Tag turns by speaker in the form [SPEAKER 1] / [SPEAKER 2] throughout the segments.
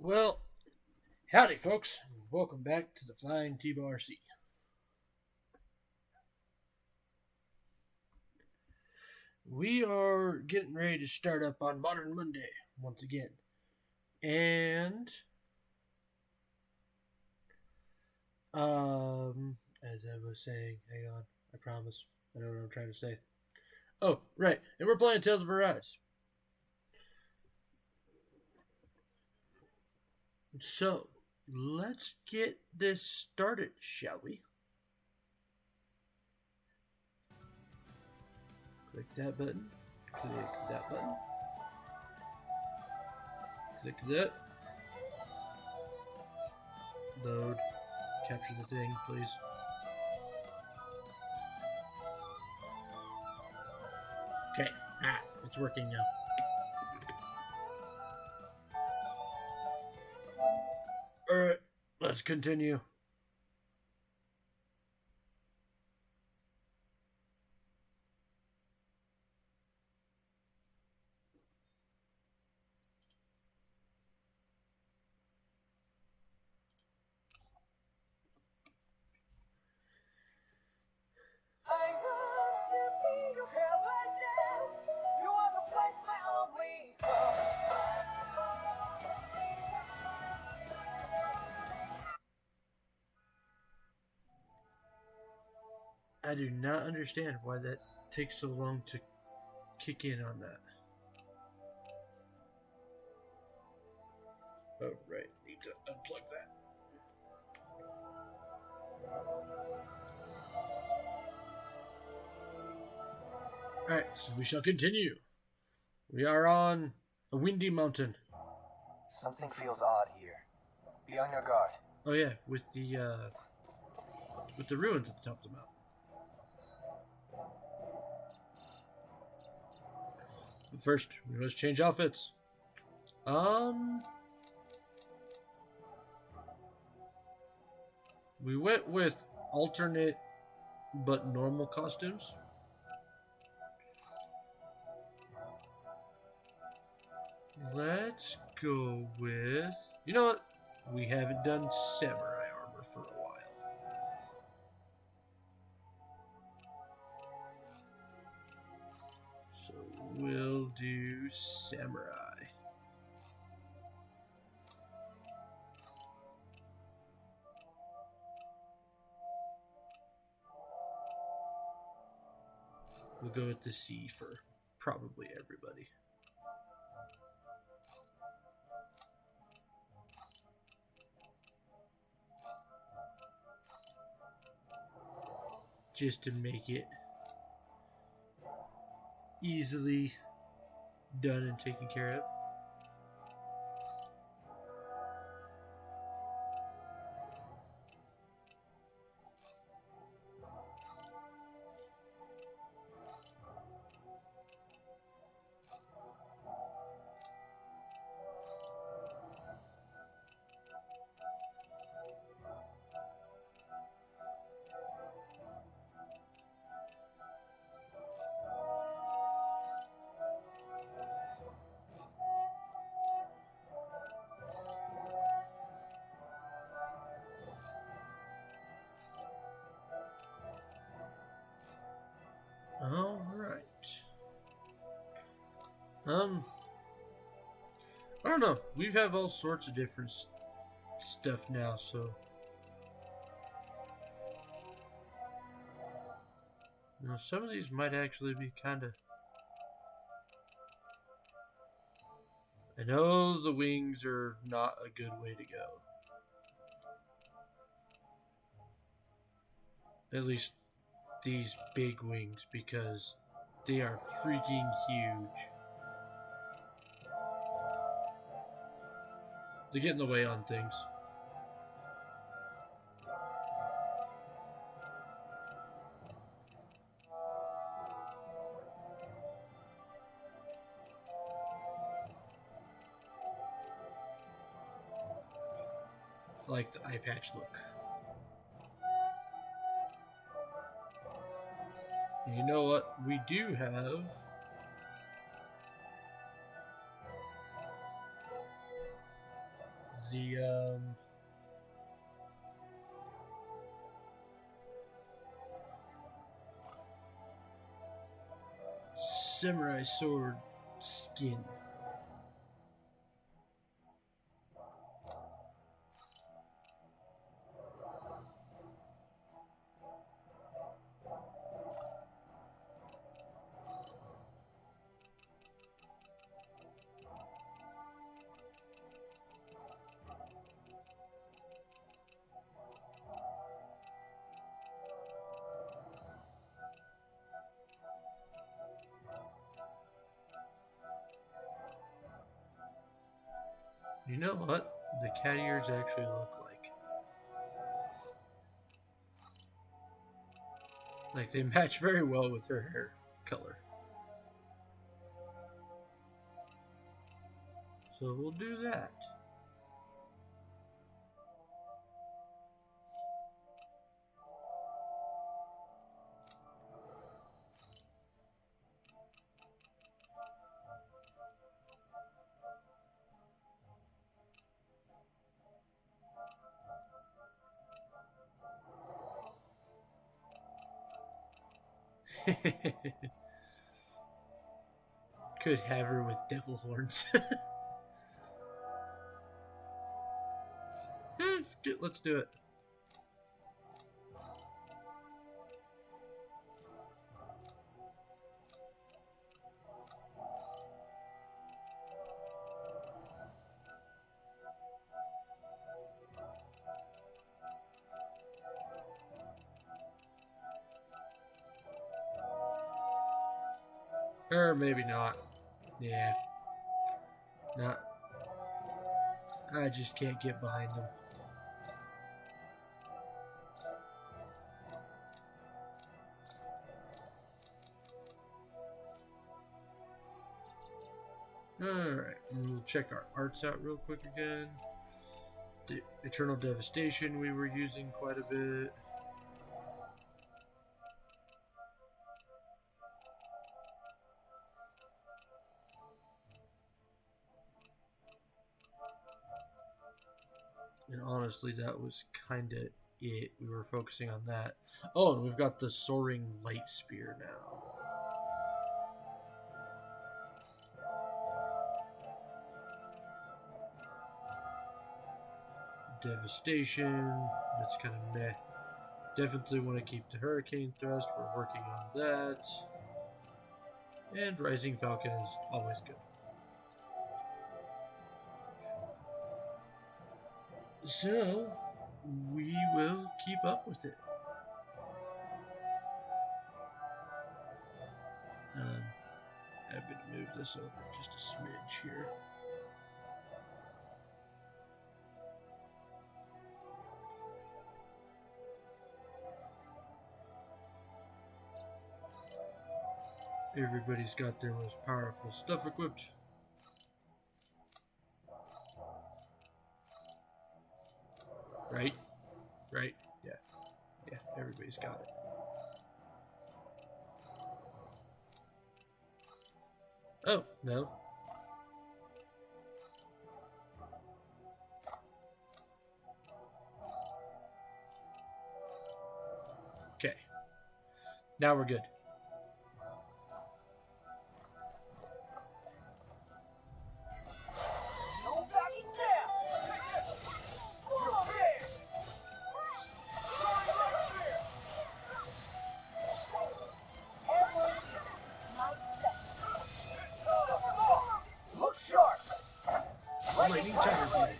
[SPEAKER 1] Well, howdy, folks. Welcome back to the Flying T-Bar C. We are getting ready to start up on Modern Monday once again. And, as I was saying, hang on, I promise. I know what I'm trying to say. Oh, right. And we're playing Tales of Arise. So, let's get this started, shall we? Click that button. Click that button. Click that. Load. Capture the thing, please. Okay. It's working now. Alright, let's continue. I do not understand why that takes so long to kick in on that. Oh, right. Need to unplug that. Alright, so we shall continue. We are on a windy mountain.
[SPEAKER 2] Something feels odd here. Be on your guard.
[SPEAKER 1] Oh yeah, with the ruins at the top of the mountain. But first, we must change outfits. We went with alternate but normal costumes. Let's go with... You know what? We haven't done samurai armor for a while. So we'll do samurai. We'll go with the C for probably everybody. Just to make it easily done and taken care of. All right. I don't know. We have all sorts of different stuff now, so you know, some of these might actually be kind of. I know the wings are not a good way to go. At least these big wings, because they are freaking huge. They get in the way on things. Like the eye patch look. And you know what? We do have the samurai sword skin. You know what the cat ears actually look like? Like they match very well with her hair color. So we'll do that. Could have her with devil horns. Let's do it. Or maybe not. Yeah. Not. I just can't get behind them. Alright, we'll check our arts out real quick again. The Eternal Devastation we were using quite a bit. And honestly, that was kind of it. We were focusing on that. Oh, and we've got the Soaring Light Spear now. Devastation. That's kind of meh. Definitely want to keep the Hurricane Thrust. We're working on that. And Rising Falcon is always good. So, we will keep up with it. I'm going to move this over just a smidge here. Everybody's got their most powerful stuff equipped. Right? Right? Yeah. Yeah, everybody's got it. Oh, no. Okay. Now we're good. Lightning Tiger Blade.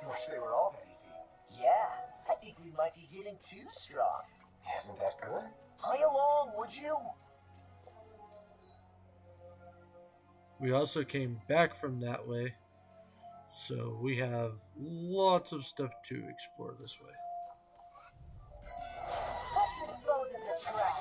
[SPEAKER 2] Wish they were all that easy.
[SPEAKER 3] Yeah, I think we might be getting too strong.
[SPEAKER 2] Isn't that good?
[SPEAKER 3] Play along, would you?
[SPEAKER 1] We also came back from that way, so we have lots of stuff to explore this way.
[SPEAKER 3] Let's dispose of the trash.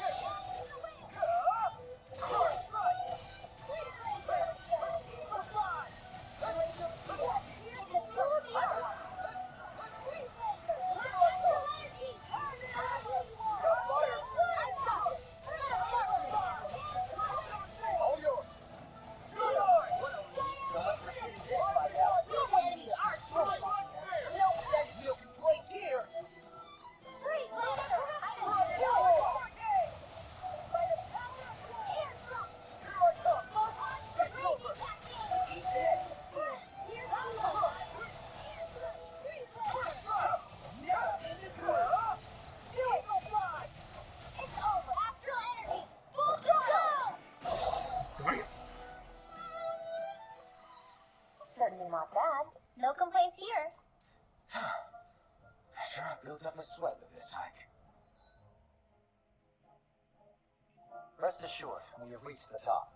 [SPEAKER 2] built up a sweat with this hike. Rest assured, we have reached the top.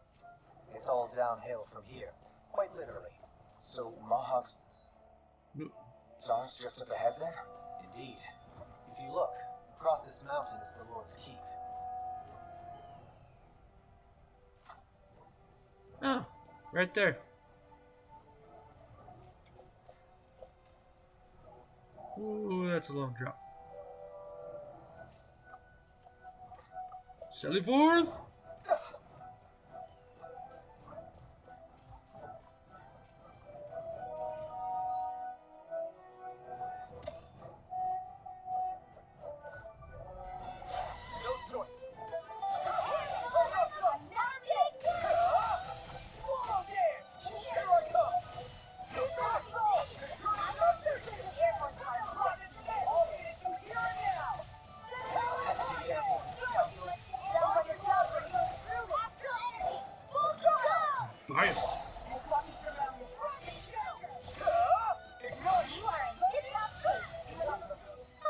[SPEAKER 2] It's all downhill from here, quite literally. So Mohawk's stars drift up ahead then? Indeed. If you look, across this mountain is the Lord's Keep.
[SPEAKER 1] Oh, right there. Ooh, that's a long drop. Sally forth! Bam!
[SPEAKER 4] How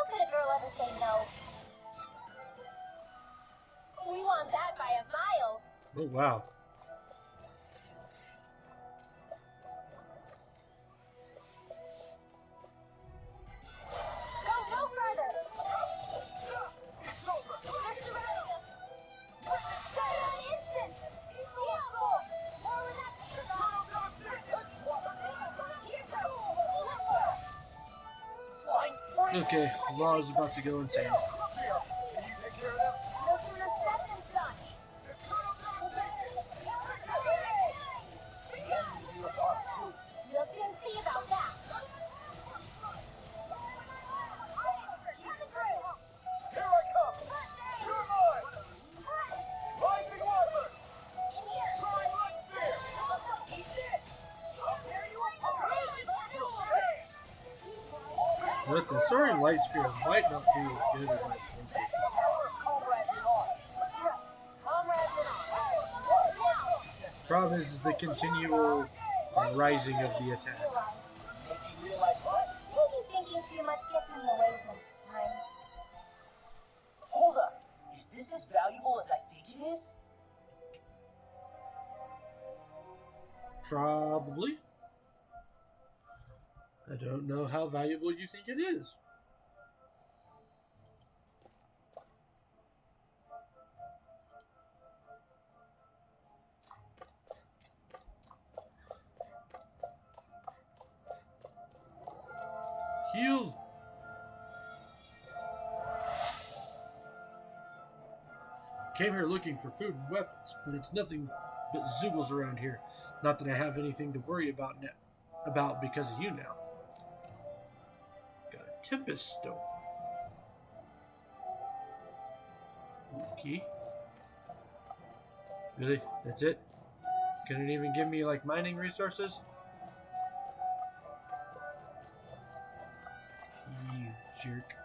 [SPEAKER 4] could a girl ever say no? We won that by a mile.
[SPEAKER 1] Oh, wow.
[SPEAKER 4] Go no further. They're surrounding us. Stay on instant. Vehicle. More with that.
[SPEAKER 3] Flying
[SPEAKER 1] Okay, Law is about to go insane.
[SPEAKER 4] No sooner said than done. You'll soon see about that.
[SPEAKER 3] Here I come! You're mine! Rising water! Try right there! Eat it! There you are!
[SPEAKER 1] But the Soaring Light Spear might not be as good as I think.
[SPEAKER 3] Comrades in arms!
[SPEAKER 4] Comrades in arms.
[SPEAKER 1] Problem is the continual rising of the attack.
[SPEAKER 3] Make you realize what?
[SPEAKER 4] Maybe thinking too much gets in the way sometimes.
[SPEAKER 3] Hold up! Is this as valuable as I think it is?
[SPEAKER 1] Probably. I don't know how valuable you think it is. Heal. Came here looking for food and weapons, but it's nothing but Zoogles around here. Not that I have anything to worry about because of you now. Got a Tempest Stone. Key. Really? That's it? Couldn't even give me like mining resources? You jerk.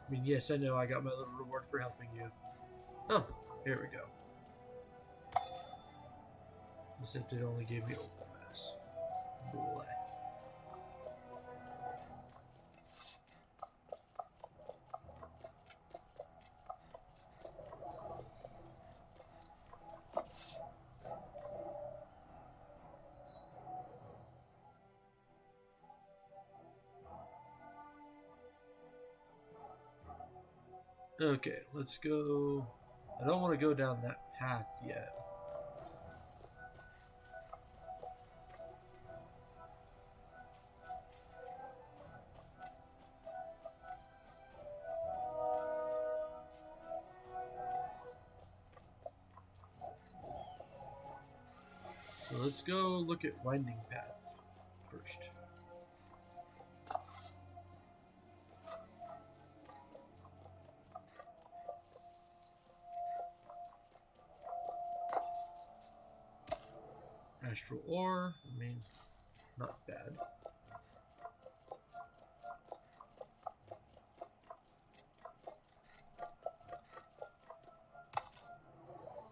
[SPEAKER 1] I mean, yes, I know I got my little reward for helping you. Oh, here we go. Except it only gave me old mass. Bleh. Okay, let's go. I don't want to go down that path yet. So let's go look at Winding Path first. Astral Ore, I mean, not bad.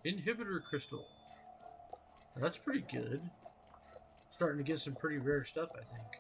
[SPEAKER 1] Inhibitor Crystal. Now, that's pretty good. Starting to get some pretty rare stuff, I think.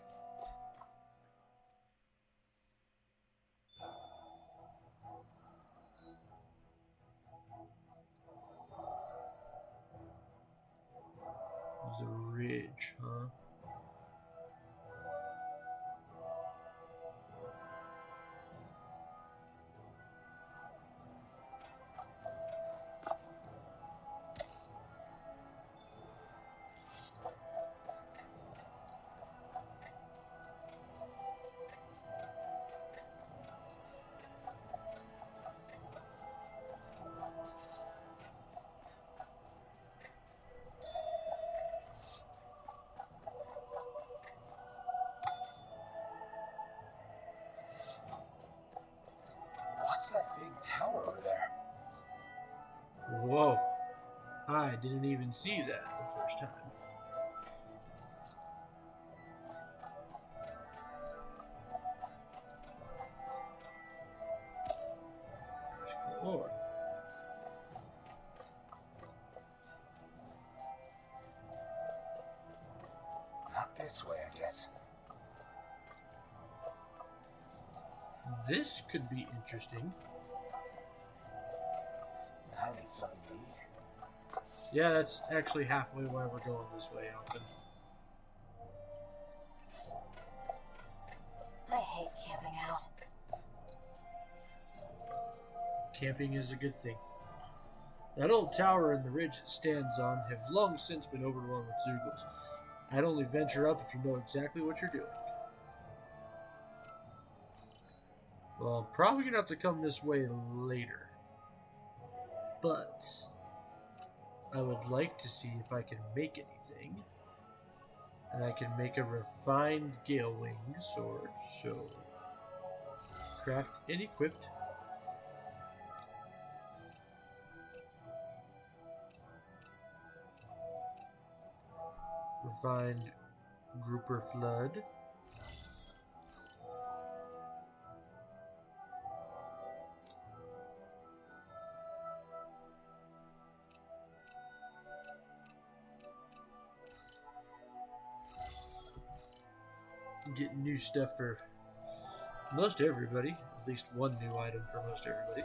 [SPEAKER 2] tower over there.
[SPEAKER 1] Whoa. I didn't even see that the first time. Lord.
[SPEAKER 2] Not this way, I guess.
[SPEAKER 1] This could be interesting.
[SPEAKER 2] I need something to eat.
[SPEAKER 1] Yeah, that's actually halfway why we're going this way, Alton.
[SPEAKER 4] I hate camping out.
[SPEAKER 1] Camping is a good thing. That old tower and the ridge it stands on have long since been overrun with Zeugles. I'd only venture up if you know exactly what you're doing. Well, I'm probably going to have to come this way later. But I would like to see if I can make anything. And I can make a refined Gale Wing sword. So, craft and equipped. Refined Grouper Flood. Getting new stuff for most everybody. At least one new item for most everybody.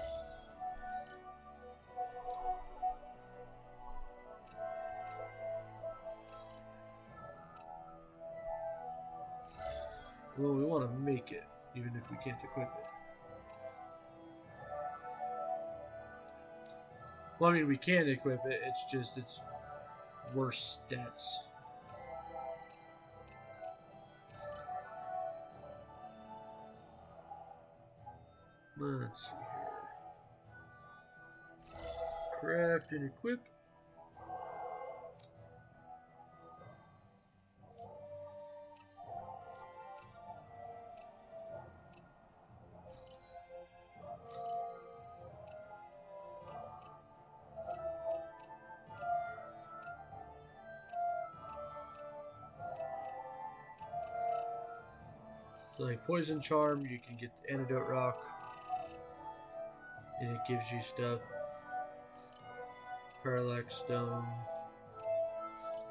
[SPEAKER 1] Well, we want to make it, even if we can't equip it. Well, I mean, we can equip it, it's just, it's worse stats. Let's see here. Craft and equip. So like Poison Charm, you can get the Antidote Rock, and it gives you stuff. Parallax Stone,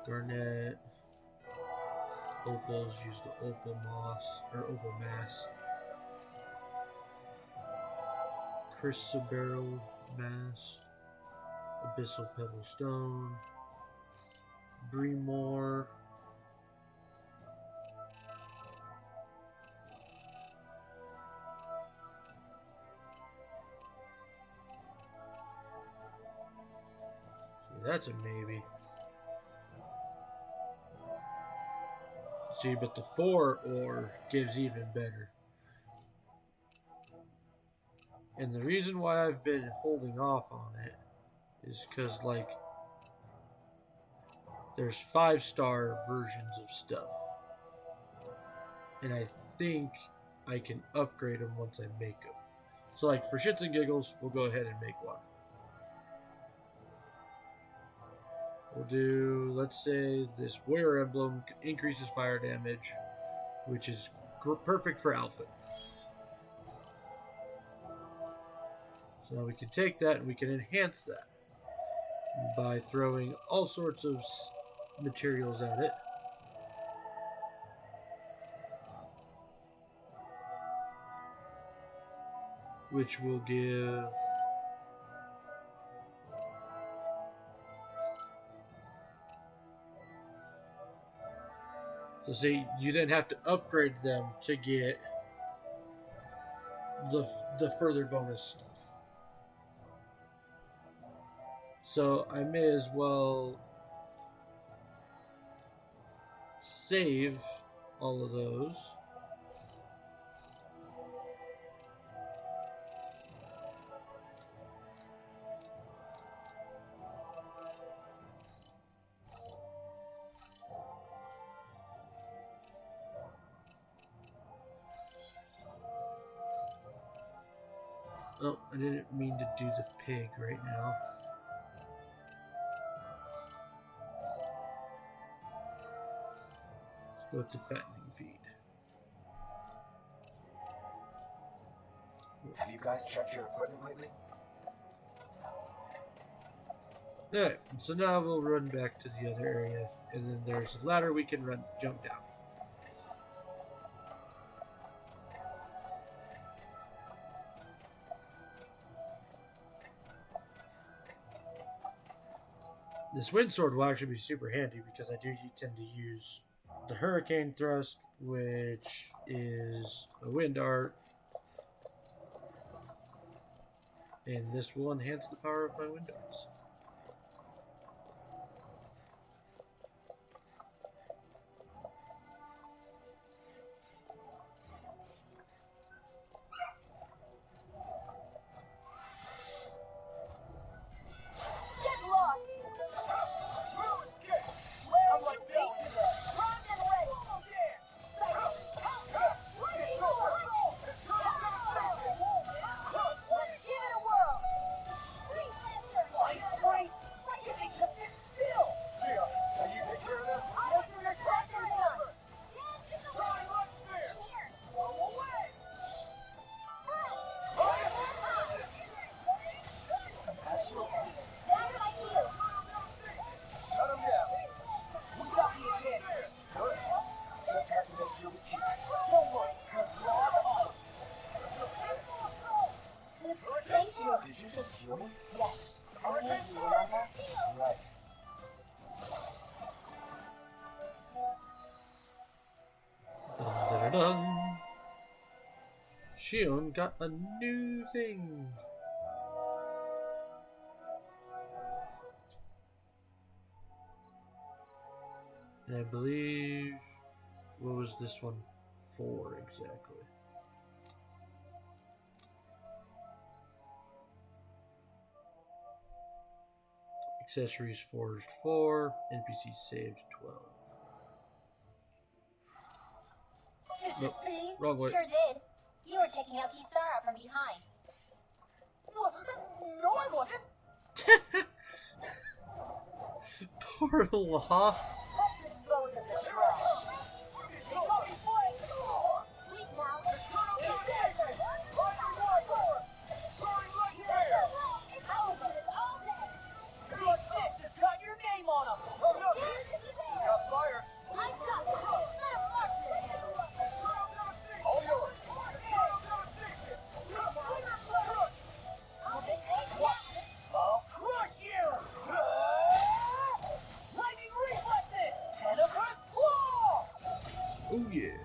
[SPEAKER 1] Garnet, Opals, use the Opal Moss, or Opal Mass. Chrysoberyl Mass, Abyssal Pebble Stone, Bremore, that's a maybe. See, but the 4 ore gives even better. And the reason why I've been holding off on it is because, like, there's 5-star versions of stuff. And I think I can upgrade them once I make them. So, like, for shits and giggles, we'll go ahead and make one. We'll do, let's say, this Warrior Emblem increases fire damage, which is perfect for Alpha. So now we can take that and we can enhance that by throwing all sorts of materials at it. Which will give... So see, you then have to upgrade them to get the further bonus stuff. So I may as well save all of those. Oh, I didn't mean to do the pig right now. Let's go with the fattening feed.
[SPEAKER 2] Have you guys checked your equipment lately?
[SPEAKER 1] Alright, so now we'll run back to the other area, and then there's a ladder we can jump down. This wind sword will actually be super handy because I do tend to use the hurricane thrust, which is a wind art, and this will enhance the power of my wind arts.
[SPEAKER 4] Get lost! Where are you going? Primed and ready! Where are you going? Let's give it a whirl! Please, Lester!
[SPEAKER 3] Great! You need to sit still!
[SPEAKER 2] Yeah, can you take care of them?
[SPEAKER 4] No sooner said than done!
[SPEAKER 3] Try what's there! Go away!
[SPEAKER 4] That's my cue!
[SPEAKER 2] Shut them down.
[SPEAKER 3] We got the advantage!
[SPEAKER 2] Good. Just have to make sure we keep it.
[SPEAKER 3] Don't worry, because we're on.
[SPEAKER 4] Thank you!
[SPEAKER 2] Did you just heal me?
[SPEAKER 4] Yes. I need you, remember?
[SPEAKER 2] Right.
[SPEAKER 1] Dun, dun, dun, dun. Shion got a new thing. And I believe, what was this one for exactly? Accessories forged 4, NPC saved 12.
[SPEAKER 4] Did you
[SPEAKER 1] Nope.
[SPEAKER 4] see?
[SPEAKER 1] Wrong way.
[SPEAKER 4] Sure did. You were taking out Kisara from behind.
[SPEAKER 3] No, I wasn't!
[SPEAKER 1] Poor Law.
[SPEAKER 4] Let's dispose of the trash. Sweet now. How about it all day?
[SPEAKER 3] Big Six has got your name on them!
[SPEAKER 2] Got fired.
[SPEAKER 4] I've got this. Let him march it.
[SPEAKER 2] All yours.
[SPEAKER 4] I'll take that.
[SPEAKER 3] I'll crush you! Lightning reflexes! Tenebris claw!
[SPEAKER 1] Oh yeah.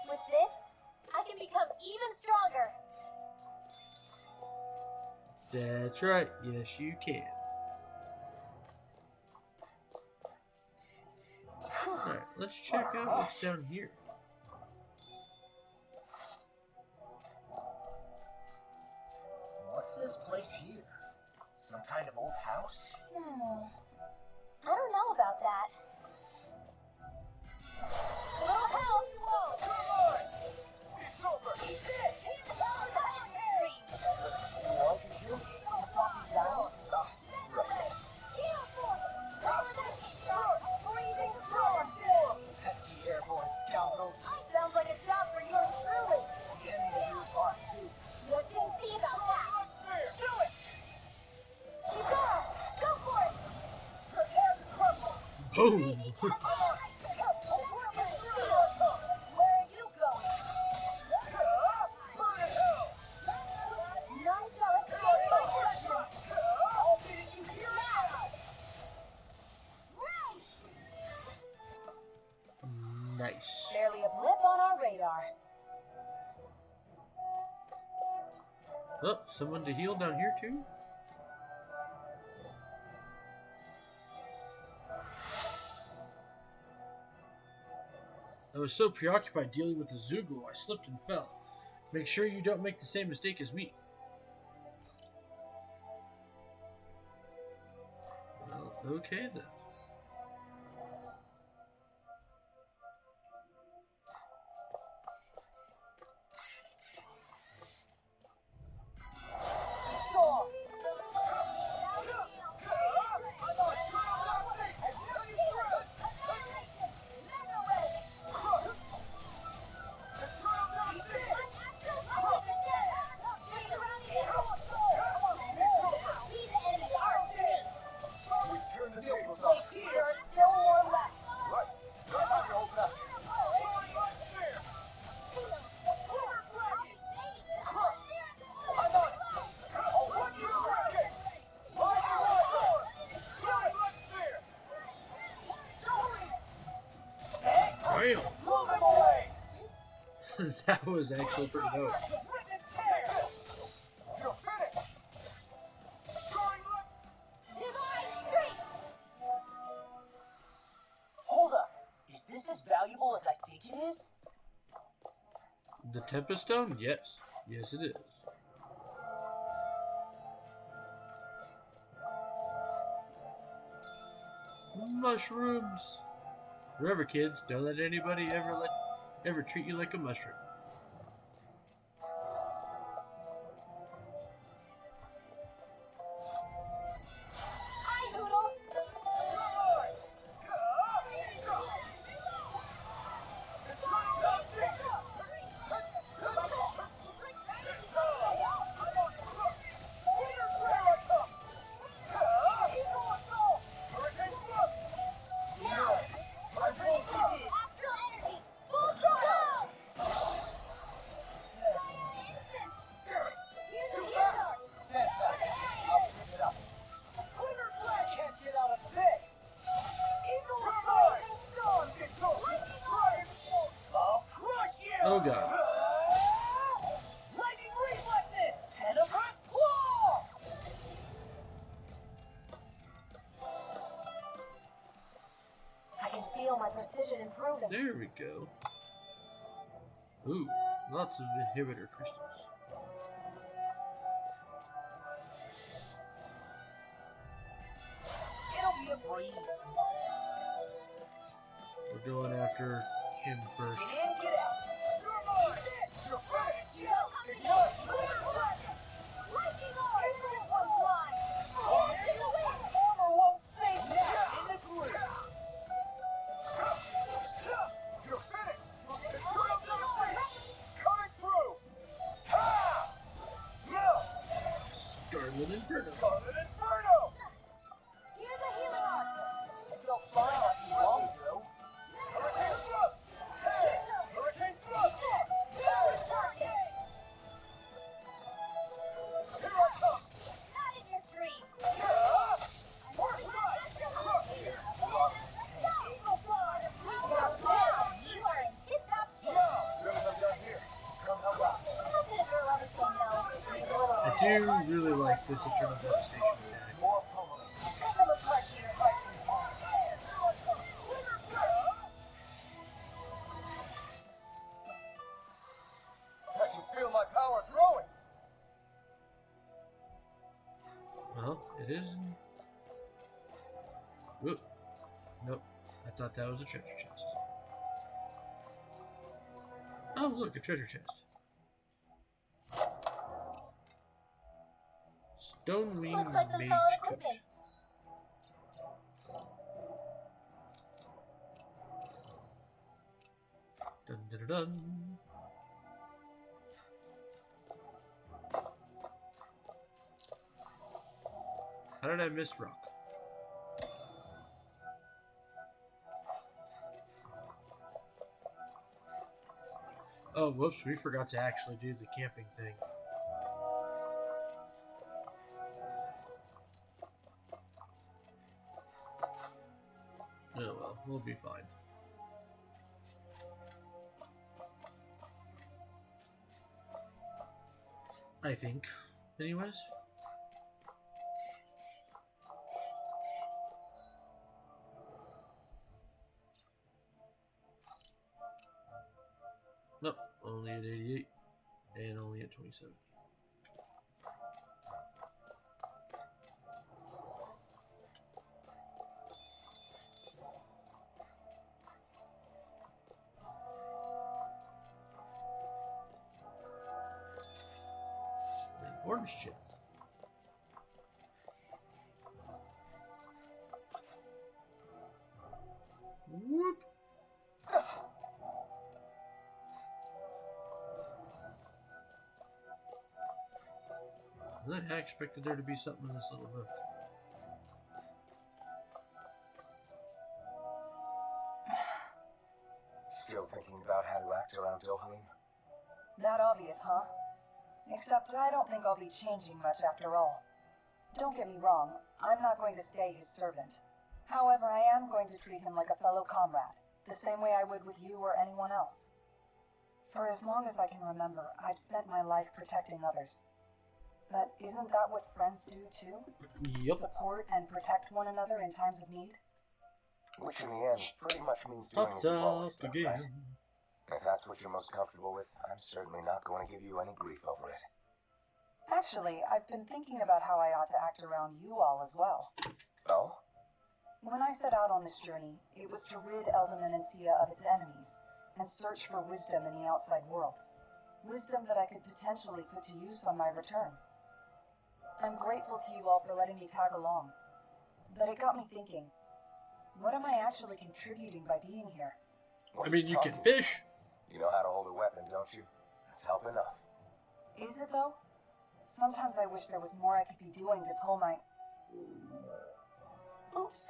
[SPEAKER 4] With this, I can become even stronger.
[SPEAKER 1] That's right. Yes, you can. Alright, let's check out what's down here.
[SPEAKER 2] What's this place here? Some kind of old house?
[SPEAKER 4] I don't know about that. Little house.
[SPEAKER 3] Come on! It's over!
[SPEAKER 2] Why did you?
[SPEAKER 3] Stop me down!
[SPEAKER 4] Freezing storm.
[SPEAKER 2] Pesky airborne scoundrels.
[SPEAKER 4] Sounds like a job for you truly.
[SPEAKER 2] Enemy you are too.
[SPEAKER 4] Nothing see about that.
[SPEAKER 3] Do it!
[SPEAKER 4] Kisara, go for it. Prepare to crumble.
[SPEAKER 1] Boom!
[SPEAKER 4] Where are you going? None shall escape my judgment.
[SPEAKER 3] I'll finish you here now!
[SPEAKER 1] Nice.
[SPEAKER 4] Barely a blip on our radar.
[SPEAKER 1] Oh, someone to heal down here too? I was so preoccupied dealing with the Zoogle, I slipped and fell. Make sure you don't make the same mistake as me. Well, okay then. Bam!
[SPEAKER 3] Blow them away!
[SPEAKER 1] That was actually pretty dope.
[SPEAKER 3] Witness tear! You're finished! Going left!
[SPEAKER 4] Divine Street!
[SPEAKER 3] Hold up! Is this as valuable as I think it is?
[SPEAKER 1] The Tempest Stone? Yes. Yes, it is. Mushrooms. Remember, kids, don't let anybody ever treat you like a mushroom.
[SPEAKER 4] Hi, Noodle! Astral energy! Full throttle! Use the Eater!
[SPEAKER 2] Stand back. I'll pick it up.
[SPEAKER 3] Can't get out of bed! I'll crush you!
[SPEAKER 1] Oh god.
[SPEAKER 3] Lightning reflexes! Tenebris claw!
[SPEAKER 4] I can feel my precision improving.
[SPEAKER 1] There we go. Ooh, lots of inhibitor crystals.
[SPEAKER 3] It'll be a breeze.
[SPEAKER 1] We're going after him first.
[SPEAKER 3] Get in, get out. You're mine. You're right. You're yours.
[SPEAKER 4] Lightning orb! This one's mine!
[SPEAKER 3] Armor won't save you. In the group. You're finished. Coming through. Ha! No.
[SPEAKER 1] Scarlet Inferno.
[SPEAKER 3] Scarlet Inferno.
[SPEAKER 4] Here's a healing arc!
[SPEAKER 3] You felt fine like you long ago. Hurricane thrust. Hurricane thrust.
[SPEAKER 4] Here's target!
[SPEAKER 3] Here I come.
[SPEAKER 4] Not in your dreams! Eagle fly! Now you are in tip-top shape!
[SPEAKER 2] Soon as I'm done here, come help out.
[SPEAKER 4] How could a girl ever say no? She's a little
[SPEAKER 1] I do really like this Eternal Devastation attack.
[SPEAKER 2] More pummeling.
[SPEAKER 3] Take them apart here. I can feel my power growing.
[SPEAKER 1] Well, it is. Whoop. Nope. I thought that was a treasure chest. Oh, look, a treasure chest. Stonewing
[SPEAKER 4] Looks like some
[SPEAKER 1] Mage
[SPEAKER 4] solid
[SPEAKER 1] Coat.
[SPEAKER 4] equipment.
[SPEAKER 1] Dun dun dun dun. How did I miss rock? Oh, whoops, we forgot to actually do the camping thing. Oh well, we'll be fine. I think. Anyways. Nope, only at 88 and only at 27. An orange chip. Whoop. I expected there to be something in this little book.
[SPEAKER 2] Still thinking about how to act around Dohalim?
[SPEAKER 5] That obvious, huh? Except I don't think I'll be changing much after all. Don't get me wrong, I'm not going to stay his servant. However, I am going to treat him like a fellow comrade. the same way I would with you or anyone else. For as long as I can remember, I've spent my life protecting others. But isn't that what friends do too?
[SPEAKER 1] Yep.
[SPEAKER 5] Support and protect one another in times of need?
[SPEAKER 2] Which in the end pretty much means doing
[SPEAKER 1] Popped
[SPEAKER 2] what you've always
[SPEAKER 1] up
[SPEAKER 2] done,
[SPEAKER 1] again.
[SPEAKER 2] right? If that's what you're most comfortable with, I'm certainly not going to give you any grief over it.
[SPEAKER 5] Actually, I've been thinking about how I ought to act around you all as well.
[SPEAKER 2] Oh?
[SPEAKER 5] When I set out on this journey, it was to rid Elderman and Sia of its enemies and search for wisdom in the outside world. Wisdom that I could potentially put to use on my return. I'm grateful to you all for letting me tag along. But it got me thinking, what am I actually contributing by being here?
[SPEAKER 2] What
[SPEAKER 1] I
[SPEAKER 2] are
[SPEAKER 1] mean, you can
[SPEAKER 2] talking-
[SPEAKER 1] fish.
[SPEAKER 2] You know how to hold a weapon, don't you? That's help enough.
[SPEAKER 5] Is it though? Sometimes I wish there was more I could be doing to pull my...
[SPEAKER 3] Oops,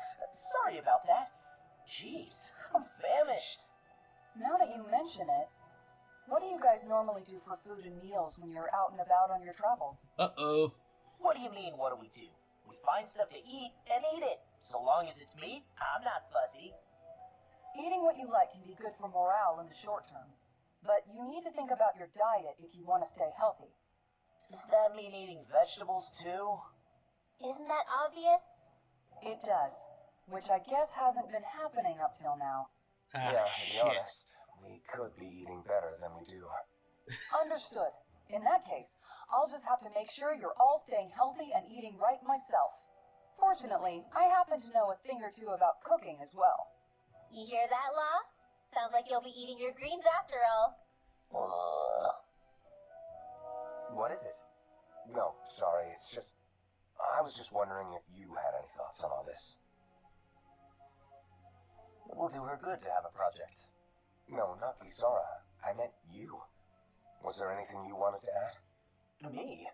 [SPEAKER 3] sorry about that. Jeez, I'm famished.
[SPEAKER 5] Now that you mention it, what do you guys normally do for food and meals when you're out and about on your travels?
[SPEAKER 1] Uh-oh.
[SPEAKER 3] What do you mean, what do? We find stuff to eat and eat it. So long as it's meat, I'm not fussy.
[SPEAKER 5] Eating what you like can be good for morale in the short term, but you need to think about your diet if you want to stay healthy.
[SPEAKER 3] Does that mean eating vegetables too?
[SPEAKER 4] Isn't that obvious?
[SPEAKER 5] It does, which I guess hasn't been happening up till now.
[SPEAKER 2] Yeah, to be
[SPEAKER 1] Shit.
[SPEAKER 2] honest, we could be eating better than we do.
[SPEAKER 5] Understood. In that case, I'll just have to make sure you're all staying healthy and eating right myself. Fortunately, I happen to know a thing or two about cooking as well.
[SPEAKER 4] You hear that, Law? Sounds like you'll be eating your greens after all.
[SPEAKER 2] What is it? No, sorry, it's just... I was just wondering if you had any thoughts on all this. It will do her good to have a project. No, not Kisara. I meant you. Was there anything you wanted to add?
[SPEAKER 6] Me?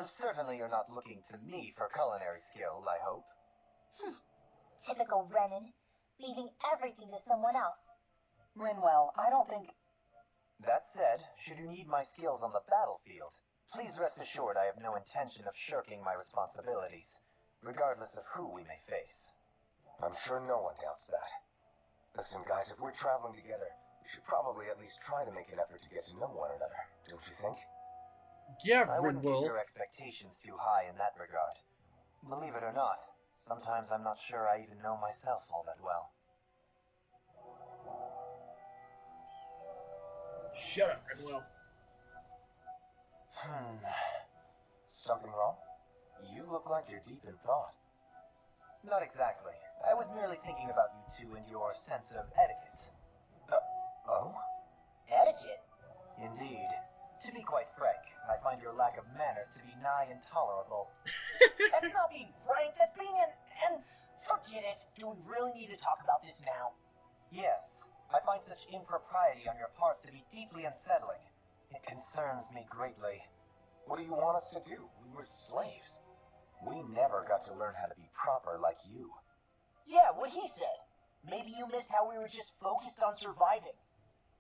[SPEAKER 6] Certainly you're not looking to me for culinary skill, I hope.
[SPEAKER 4] Typical Renan, leaving everything to someone else.
[SPEAKER 5] Rinwell, I don't think...
[SPEAKER 6] That said, should you need my skills on the battlefield, please rest assured I have no intention of shirking my responsibilities, regardless of who we may face.
[SPEAKER 2] I'm sure no one doubts that. Listen, guys, if we're traveling together, we should probably at least try to make an effort to get to know one another, don't you think?
[SPEAKER 1] Yeah,
[SPEAKER 6] I wouldn't
[SPEAKER 1] Rinwell.
[SPEAKER 6] keep your expectations too high in that regard. Believe it or not, sometimes I'm not sure I even know myself all that well.
[SPEAKER 1] Shut up, Rinwell.
[SPEAKER 2] Something wrong? You look like you're deep in thought.
[SPEAKER 6] Not exactly. I was merely thinking about you two and your sense of etiquette.
[SPEAKER 2] Oh?
[SPEAKER 3] Etiquette?
[SPEAKER 6] Indeed. To be quite frank, I find your lack of manners to be nigh intolerable.
[SPEAKER 3] That's not being frank, that's being and forget it. Do we really need to talk about this now?
[SPEAKER 6] Yes, I find such impropriety on your part to be deeply unsettling. It concerns me greatly.
[SPEAKER 2] What do you want us to do? We were slaves. We never got to learn how to be proper like you.
[SPEAKER 3] Yeah, what he said. Maybe you missed how we were just focused on surviving.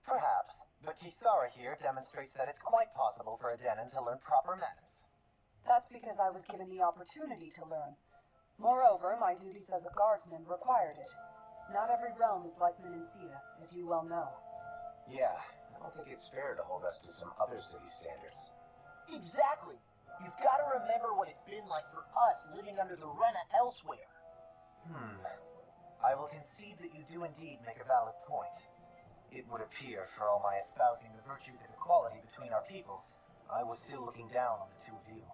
[SPEAKER 6] Perhaps, but Kisara here demonstrates that it's quite possible for a Denon to learn proper manners.
[SPEAKER 5] That's because I was given the opportunity to learn. Moreover, my duties as a guardsman required it. Not every realm is like Menencia, as you well know.
[SPEAKER 2] Yeah, I don't think it's fair to hold us to some other city standards.
[SPEAKER 3] Exactly. You've got to remember what it's been like for us living under the Rena elsewhere.
[SPEAKER 6] I will concede that you do indeed make a valid point. It would appear, for all my espousing the virtues of equality between our peoples, I was still looking down on the two of you.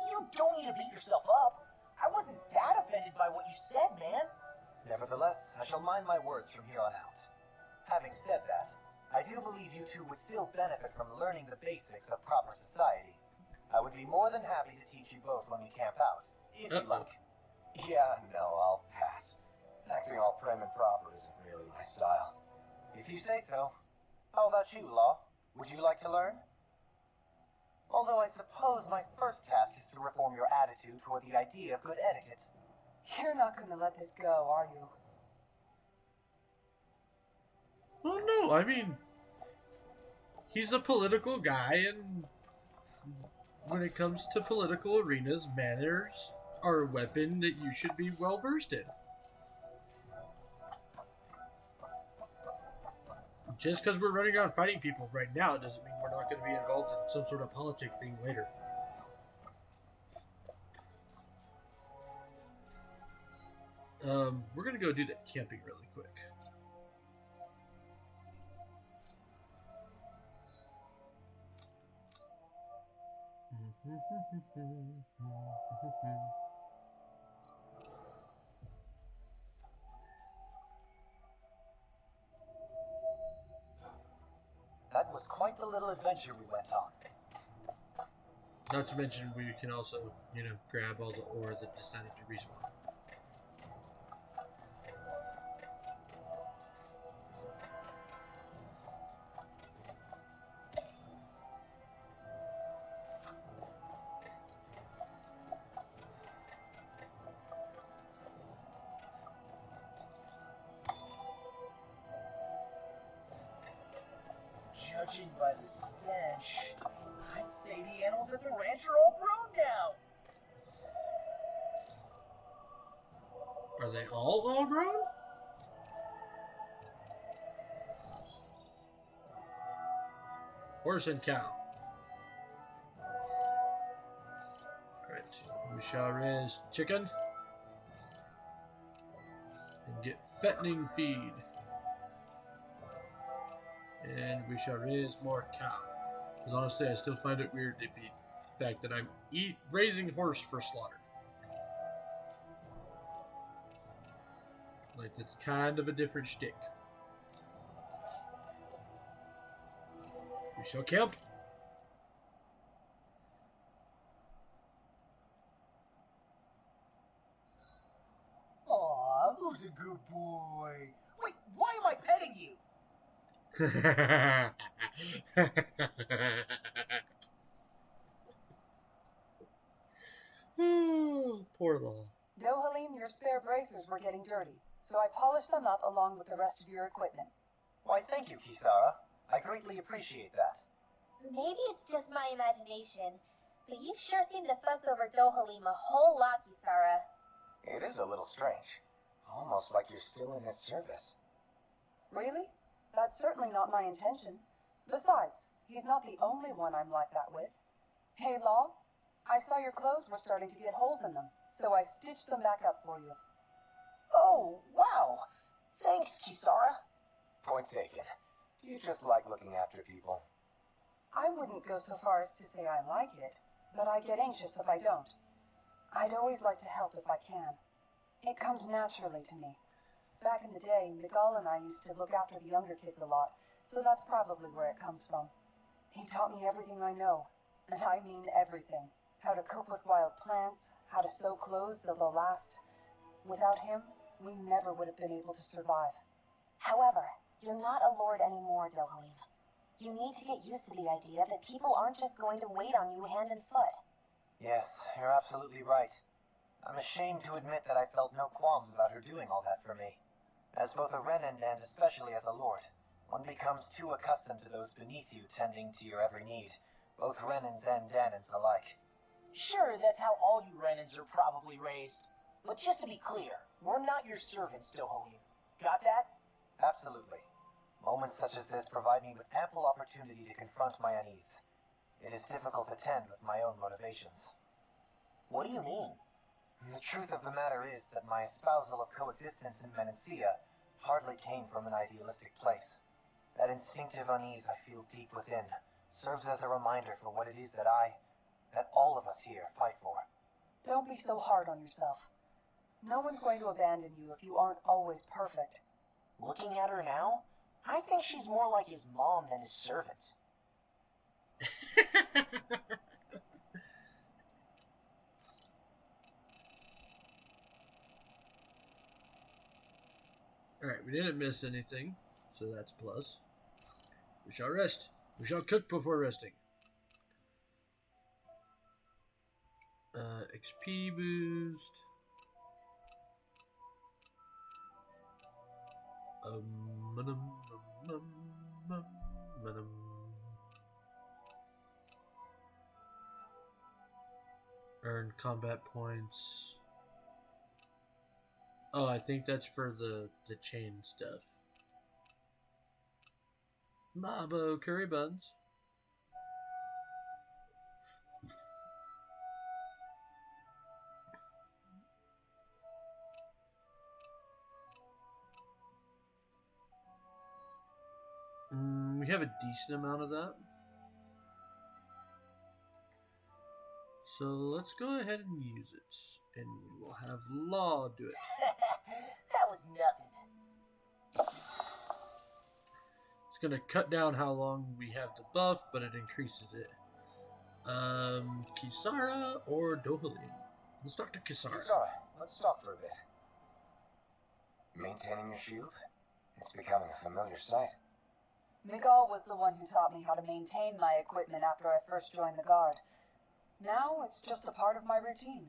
[SPEAKER 3] You don't need to beat yourself up. I wasn't that offended by what you said, man.
[SPEAKER 6] Nevertheless, I shall mind my words from here on out. Having said that, I do believe you two would still benefit from learning the basics of proper society. I would be more than happy to teach you both when we camp out, if you like.
[SPEAKER 2] Yeah, no, I'll pass. Acting all prim and proper isn't really my style.
[SPEAKER 6] If you say so. How about you, Law? Would you like to learn? Although I suppose my first task is to reform your attitude toward the idea of good etiquette.
[SPEAKER 5] You're not going to let this go, are you?
[SPEAKER 1] Well, no, I mean, he's a political guy, and when it comes to political arenas, manners are a weapon that you should be well versed in. just because we're running around fighting people right now doesn't mean we're not going to be involved in some sort of politic thing later. We're going to go do that camping really quick.
[SPEAKER 2] That was quite the little adventure we went on.
[SPEAKER 1] Not to mention we can also, grab all the ore that decided to respawn.
[SPEAKER 3] Judging by the stench, I'd say the animals at the ranch are all grown now.
[SPEAKER 1] Are they all grown? Horse and cow. Alright, we shall raise chicken and get fattening feed. And we shall raise more cow. Because honestly, I still find it weird the fact that I'm raising horse for slaughter. Like, it's kind of a different shtick. We shall camp.
[SPEAKER 3] Aw, who's a good boy? Wait, why am I petting you?
[SPEAKER 1] Poor Law.
[SPEAKER 5] Dohalim, your spare bracers were getting dirty, so I polished them up along with the rest of your equipment.
[SPEAKER 2] Why, thank you, Kisara. I greatly appreciate that.
[SPEAKER 4] Maybe it's just my imagination, but you sure seem to fuss over Dohalim a whole lot, Kisara.
[SPEAKER 2] It is a little strange. Almost like you're still in his service.
[SPEAKER 5] Really? That's certainly not my intention. Besides, he's not the only one I'm like that with. Hey, Law, I saw your clothes were starting to get holes in them, so I stitched them back up for you.
[SPEAKER 3] Oh, wow. Thanks, Kisara.
[SPEAKER 2] Point taken. Do you just like looking after people?
[SPEAKER 5] I wouldn't go so far as to say I like it, but I get anxious if I don't. I'd always like to help if I can. It comes naturally to me. Back in the day, Miguel and I used to look after the younger kids a lot, so that's probably where it comes from. He taught me everything I know, and I mean everything. How to cope with wild plants, how to sew clothes so they'll last. Without him, we never would have been able to survive.
[SPEAKER 4] However, you're not a lord anymore, Dohalim. You need to get used to the idea that people aren't just going to wait on you hand and foot.
[SPEAKER 2] Yes, you're absolutely right. I'm ashamed to admit that I felt no qualms about her doing all that for me. As both a Renan and especially as a lord, one becomes too accustomed to those beneath you tending to your every need, both Renans and Danans alike.
[SPEAKER 3] Sure, that's how all you Renans are probably raised. But just to be clear, we're not your servants, Dohalim. Got that?
[SPEAKER 2] Absolutely. Moments such as this provide me with ample opportunity to confront my unease. It is difficult to tend with my own motivations.
[SPEAKER 3] What do you mean?
[SPEAKER 2] The truth of the matter is that my espousal of coexistence in Menancia hardly came from an idealistic place. That instinctive unease I feel deep within serves as a reminder for what it is that all of us here fight for.
[SPEAKER 5] Don't be so hard on yourself. No one's going to abandon you if you aren't always perfect.
[SPEAKER 3] Looking at her now, I think she's more like his mom than his servant.
[SPEAKER 1] Alright, we didn't miss anything, so that's a plus. We shall rest. We shall cook before resting. XP boost. Earn combat points. Oh, I think that's for the chain stuff. Mabo curry buns. We have a decent amount of that. So let's go ahead and use it. And we will have Law do it.
[SPEAKER 3] That was nothing.
[SPEAKER 1] It's going to cut down how long we have the buff, but it increases it. Kisara or Dohalim? Let's talk to Kisara.
[SPEAKER 2] Kisara, let's talk for a bit. Maintaining your shield? It's becoming a familiar sight.
[SPEAKER 5] Miguel was the one who taught me how to maintain my equipment after I first joined the Guard. Now it's just a part of my routine.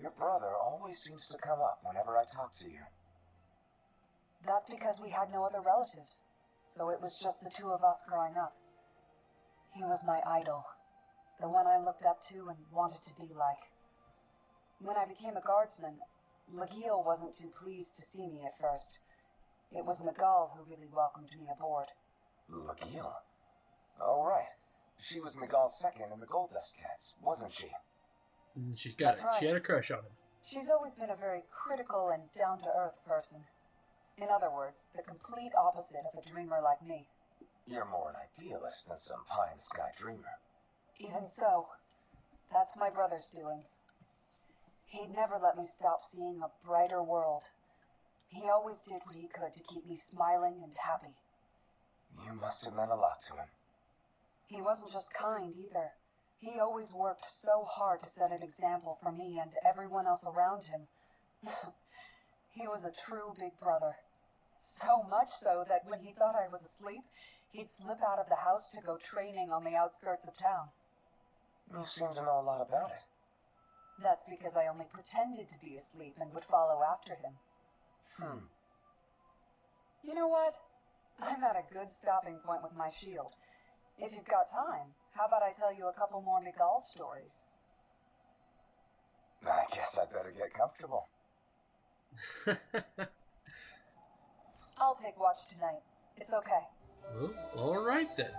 [SPEAKER 2] Your brother always seems to come up whenever I talk to you.
[SPEAKER 5] That's because we had no other relatives, so it was just the two of us growing up. He was my idol, the one I looked up to and wanted to be like. When I became a guardsman, Lagiel wasn't too pleased to see me at first. It was Miguel who really welcomed me aboard.
[SPEAKER 2] Lagiel? Oh, right. She was Miguel's second in the Gold Dust Cats, wasn't she?
[SPEAKER 1] She's got
[SPEAKER 5] That's
[SPEAKER 1] it.
[SPEAKER 5] right.
[SPEAKER 1] She had a crush on him.
[SPEAKER 5] She's always been a very critical and down-to-earth person. In other words, the complete opposite of a dreamer like me.
[SPEAKER 2] You're more an idealist than some pie-in-the-sky dreamer.
[SPEAKER 5] Even so, that's my brother's doing. He'd never let me stop seeing a brighter world. He always did what he could to keep me smiling and happy.
[SPEAKER 2] You must have meant a lot to him.
[SPEAKER 5] He wasn't just kind either. He always worked so hard to set an example for me and everyone else around him. He was a true big brother. So much so that when he thought I was asleep, he'd slip out of the house to go training on the outskirts of town.
[SPEAKER 2] You seem to know a lot about it.
[SPEAKER 5] That's because I only pretended to be asleep and would follow after him. You know what? I'm at a good stopping point with my shield. If you've got time, how about I tell you a couple more Miguel stories?
[SPEAKER 2] I guess I'd better get comfortable.
[SPEAKER 5] I'll take watch tonight. It's okay.
[SPEAKER 1] Well, alright then.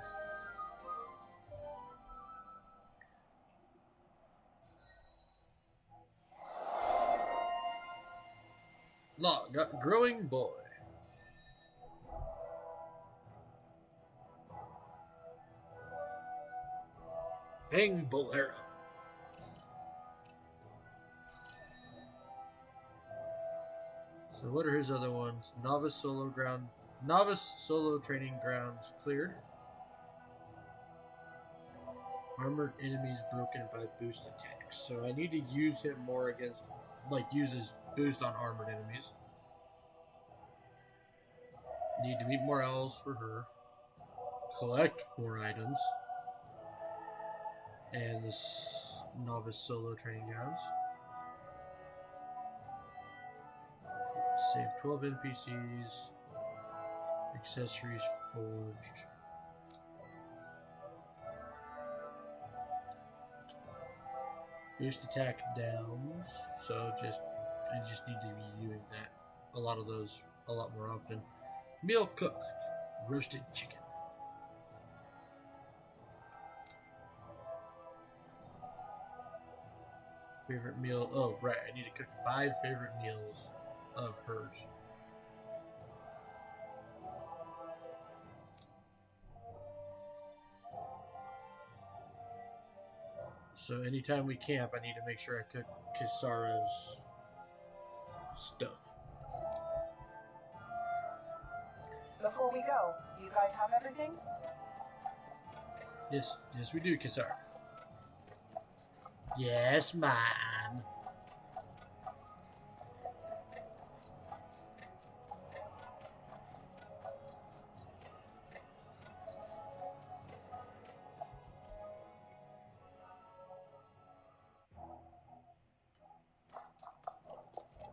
[SPEAKER 1] Law got growing boy. Fang Bolero. So what are his other ones? Novice solo training grounds cleared. Armored enemies broken by boost attacks. So I need to use him more against, use his boost on armored enemies. Need to meet more owls for her. Collect more items. And this novice solo training grounds. Save 12 NPCs. Accessories forged. Boost attack downs. So I just need to be doing that. A lot of those a lot more often. Meal cooked. Roasted chicken. Favorite meal. Oh, right. I need to cook 5 favorite meals of hers. So anytime we camp, I need to make sure I cook Kisara's stuff.
[SPEAKER 5] Before we go, do you guys have everything?
[SPEAKER 1] Yes, we do, Kisara. Yes, ma'am.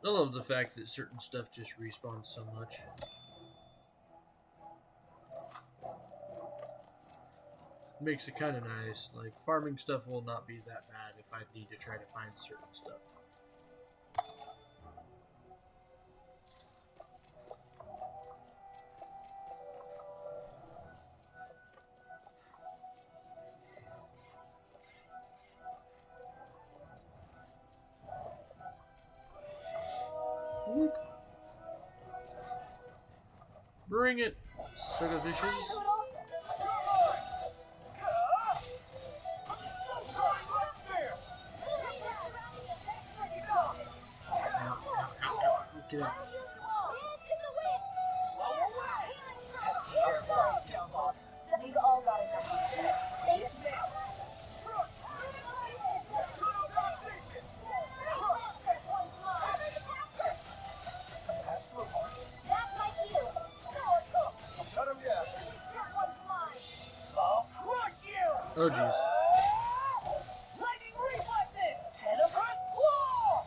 [SPEAKER 1] I love the fact that certain stuff just respawns so much. Makes it kind of nice. Like, farming stuff will not be that bad if I need to try to find certain stuff. Bring it, Sugovicious. Get out.
[SPEAKER 4] We've all got enough. That's my cue.
[SPEAKER 2] Shut him down.
[SPEAKER 3] I'll crush you!
[SPEAKER 1] Oh, jeez.
[SPEAKER 3] Lightning reflexes! Tenebrous claw!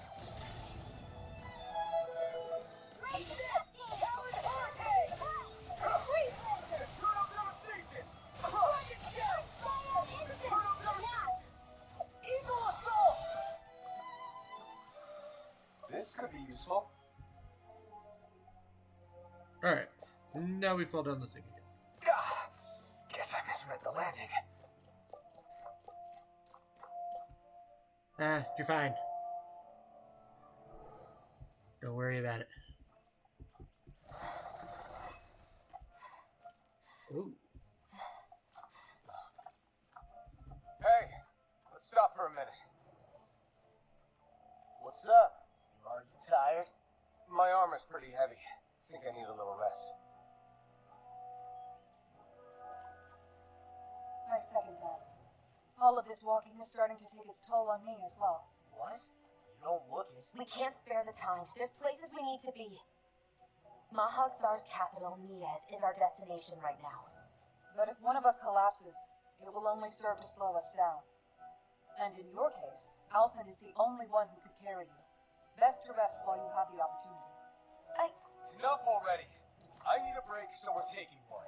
[SPEAKER 3] Eagle assault!
[SPEAKER 2] This could be useful.
[SPEAKER 1] Alright. Now we fall down the thing again.
[SPEAKER 2] Guess I misread the landing.
[SPEAKER 1] You're fine. Don't worry about it. Ooh.
[SPEAKER 2] Hey, let's stop for a minute.
[SPEAKER 6] What's up? Are you tired?
[SPEAKER 2] My arm is pretty heavy. Think I need a little rest.
[SPEAKER 5] I second that. All of this walking is starting to take its toll on me as well.
[SPEAKER 6] What? You don't look it.
[SPEAKER 4] We can't spare the time. There's places we need to be. Mahag Star's capital, Niez, is our destination right now.
[SPEAKER 5] But if one of us collapses, it will only serve to slow us down. And in your case, Alphen is the only one who could carry you. Best to rest while you have the opportunity.
[SPEAKER 2] Enough already. I need a break, so we're taking one.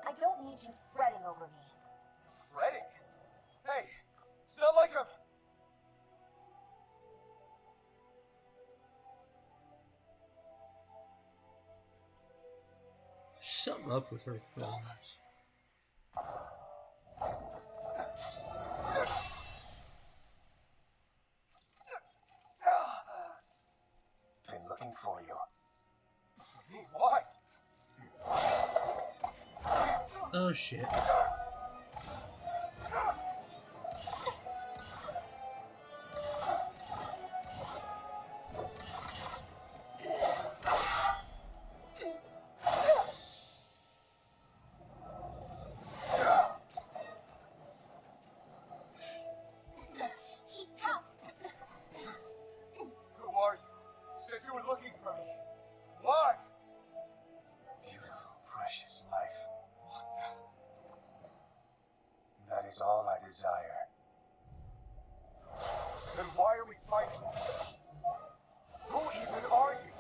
[SPEAKER 4] I don't need you fretting over me.
[SPEAKER 2] Fretting? Hey, it's not like I'm...
[SPEAKER 1] Something up with her thumbs.
[SPEAKER 2] Been looking for you. Me? Why?
[SPEAKER 1] Oh shit.
[SPEAKER 4] He's tough.
[SPEAKER 2] Who are you? Said you were looking for me. Why? Beautiful, precious life. What the? That is all I desire. Then why are we fighting? Who even are you?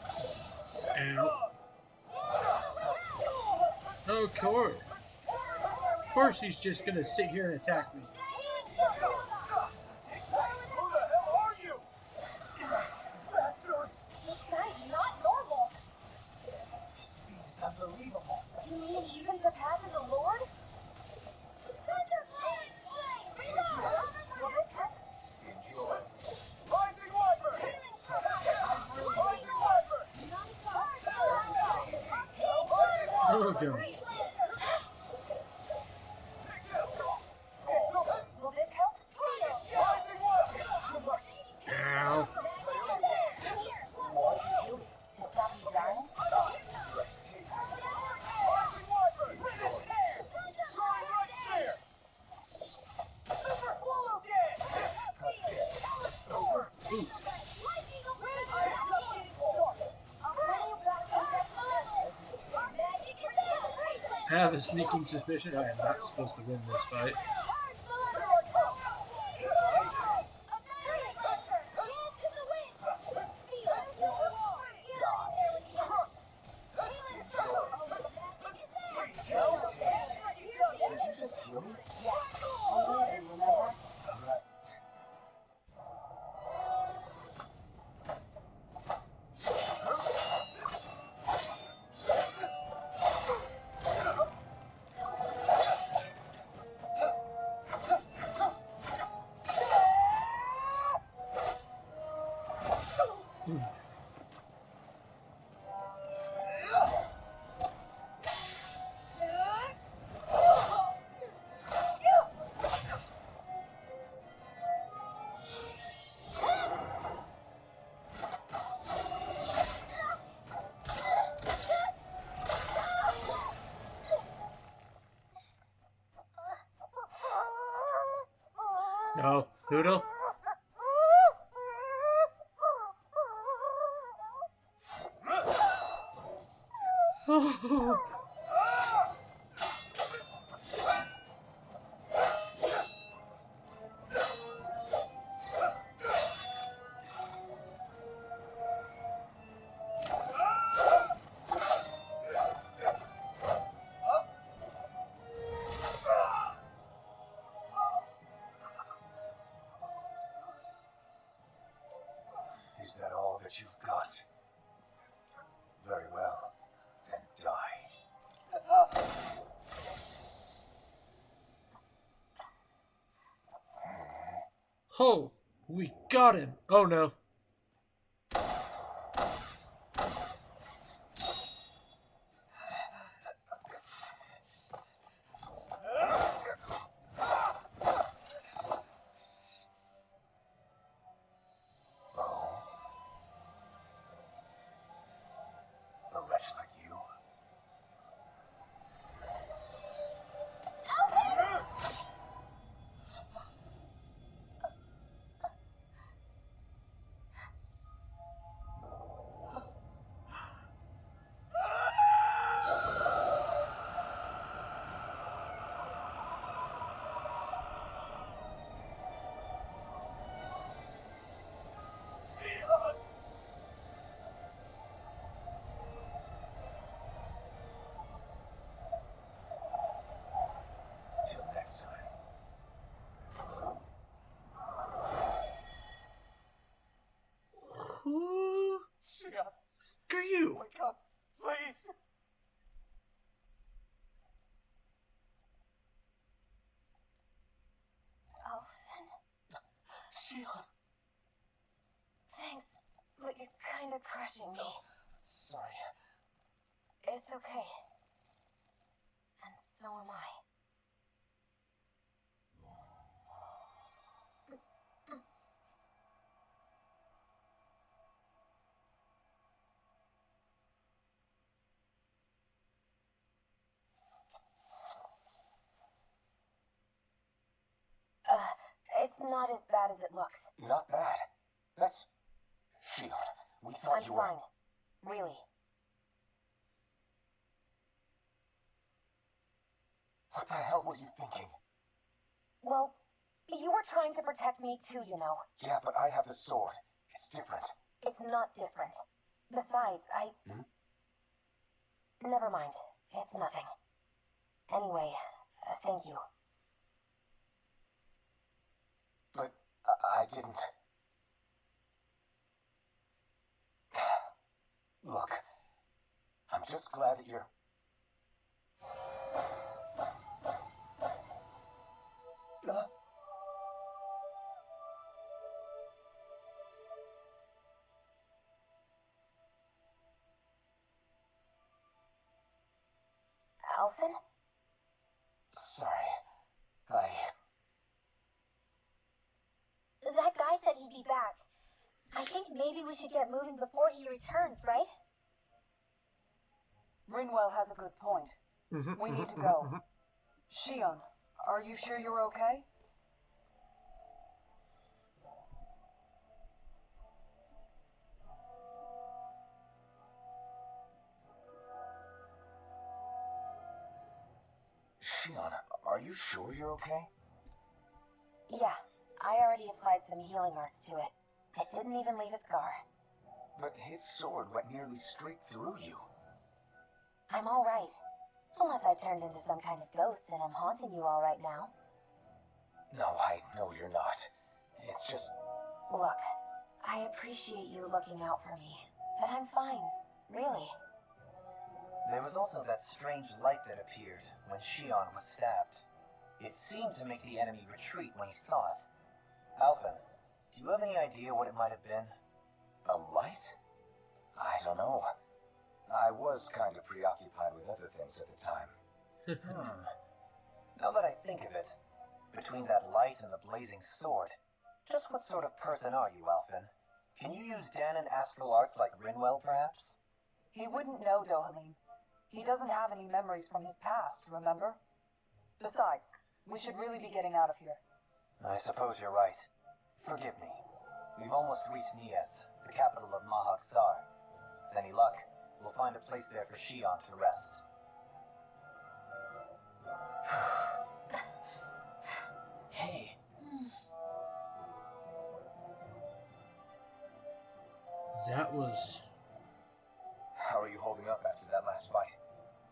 [SPEAKER 1] Ow. Oh, of course. Of course he's just gonna sit here and attack me.
[SPEAKER 2] Who the hell are you? Bastard!
[SPEAKER 4] This guy's not normal.
[SPEAKER 6] Speed is unbelievable.
[SPEAKER 4] You mean he even surpasses a lord?
[SPEAKER 2] Enjoy. Rising Wyvern! Rising Wyvern!
[SPEAKER 1] Oh god.
[SPEAKER 4] Will this help?
[SPEAKER 2] Rising Wyvern!
[SPEAKER 1] Ow.
[SPEAKER 4] To stop you dying?
[SPEAKER 2] Rising Wyvern! Try right there! Super Swallow dead! Over!
[SPEAKER 1] Ooh. I have a sneaking suspicion I am not supposed to win this fight.
[SPEAKER 6] Did you just heal me?
[SPEAKER 1] No, Noodle.
[SPEAKER 2] Is that all that you've got? Very well. Then die.
[SPEAKER 1] Oh, we got him. Oh no.
[SPEAKER 2] Oh. A wretch like you? Till next time.
[SPEAKER 1] Who
[SPEAKER 2] Shion,
[SPEAKER 1] are you?
[SPEAKER 2] wake up, please!
[SPEAKER 4] Elfin,
[SPEAKER 2] Shion!
[SPEAKER 4] thanks, but you're kind of crushing me.
[SPEAKER 2] Sorry.
[SPEAKER 4] It's okay. And so am I. It's not as bad as it looks.
[SPEAKER 2] Not bad. That's... Shion, we thought
[SPEAKER 4] I'm
[SPEAKER 2] you were...
[SPEAKER 4] fine. Really.
[SPEAKER 2] What the hell were you thinking?
[SPEAKER 4] Well, you were trying to protect me too, you know.
[SPEAKER 2] Yeah, but I have the sword. It's different.
[SPEAKER 4] It's not different. Besides, Never mind. It's nothing. Anyway, thank you.
[SPEAKER 2] But I didn't... Look, I'm just glad that you're...
[SPEAKER 4] Alphen?
[SPEAKER 2] Sorry.
[SPEAKER 4] That guy said he'd be back. I think maybe we should get moving before he returns, right?
[SPEAKER 5] Rinwell has a good point. We need to go. Shion, are you sure you're okay?
[SPEAKER 2] Shion, are you sure you're okay?
[SPEAKER 4] Yeah, I already applied some healing arts to it. It didn't even leave a scar.
[SPEAKER 2] But his sword went nearly straight through you.
[SPEAKER 4] I'm alright. Unless I turned into some kind of ghost and I'm haunting you all right now.
[SPEAKER 2] No, I know you're not. It's just...
[SPEAKER 4] Look, I appreciate you looking out for me, but I'm fine. Really.
[SPEAKER 6] There was also that strange light that appeared when Shion was stabbed. It seemed to make the enemy retreat when he saw it. Alphen, do you have any idea what it might have been?
[SPEAKER 2] A light? I don't know. I was kind of preoccupied with other things at the time.
[SPEAKER 6] Now that I think of it, between that light and the blazing sword, just what sort of person are you, Alphen? Can you use Danon astral arts like Rinwell, perhaps?
[SPEAKER 5] He wouldn't know, Dohalim. He doesn't have any memories from his past, remember? Besides, we should really be getting out of here.
[SPEAKER 2] I suppose you're right. Forgive me. We've almost reached Nias, the capital of Mahag Sar. With any luck, we'll find a place there for Shion to rest. Hey.
[SPEAKER 1] That was...
[SPEAKER 6] How are you holding up after that last fight?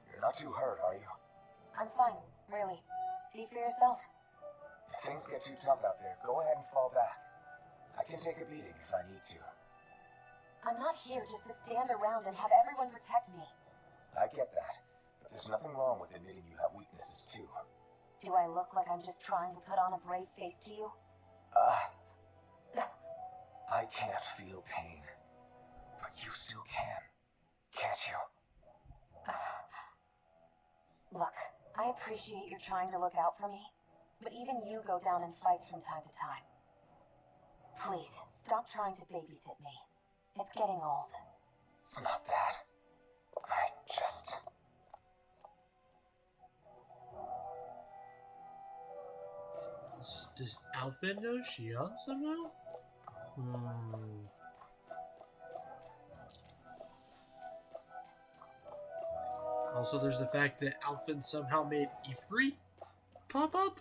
[SPEAKER 6] You're not too hurt, are you?
[SPEAKER 4] I'm fine, really. See for yourself.
[SPEAKER 6] If things get too tough out there, go ahead and fall back. I can take a beating if I need to.
[SPEAKER 4] I'm not here just to stand around and have everyone protect me.
[SPEAKER 6] I get that, but there's nothing wrong with admitting you have weaknesses too.
[SPEAKER 4] Do I look like I'm just trying to put on a brave face to you?
[SPEAKER 6] I can't feel pain. But you still can. Can't you?
[SPEAKER 4] Look, I appreciate you trying to look out for me, but even you go down in fights from time to time. Please, stop trying to babysit me. It's getting old.
[SPEAKER 6] It's not that. I just...
[SPEAKER 1] Does Alphen know Shion somehow? Also, there's the fact that Alphen somehow made Ifrit pop up.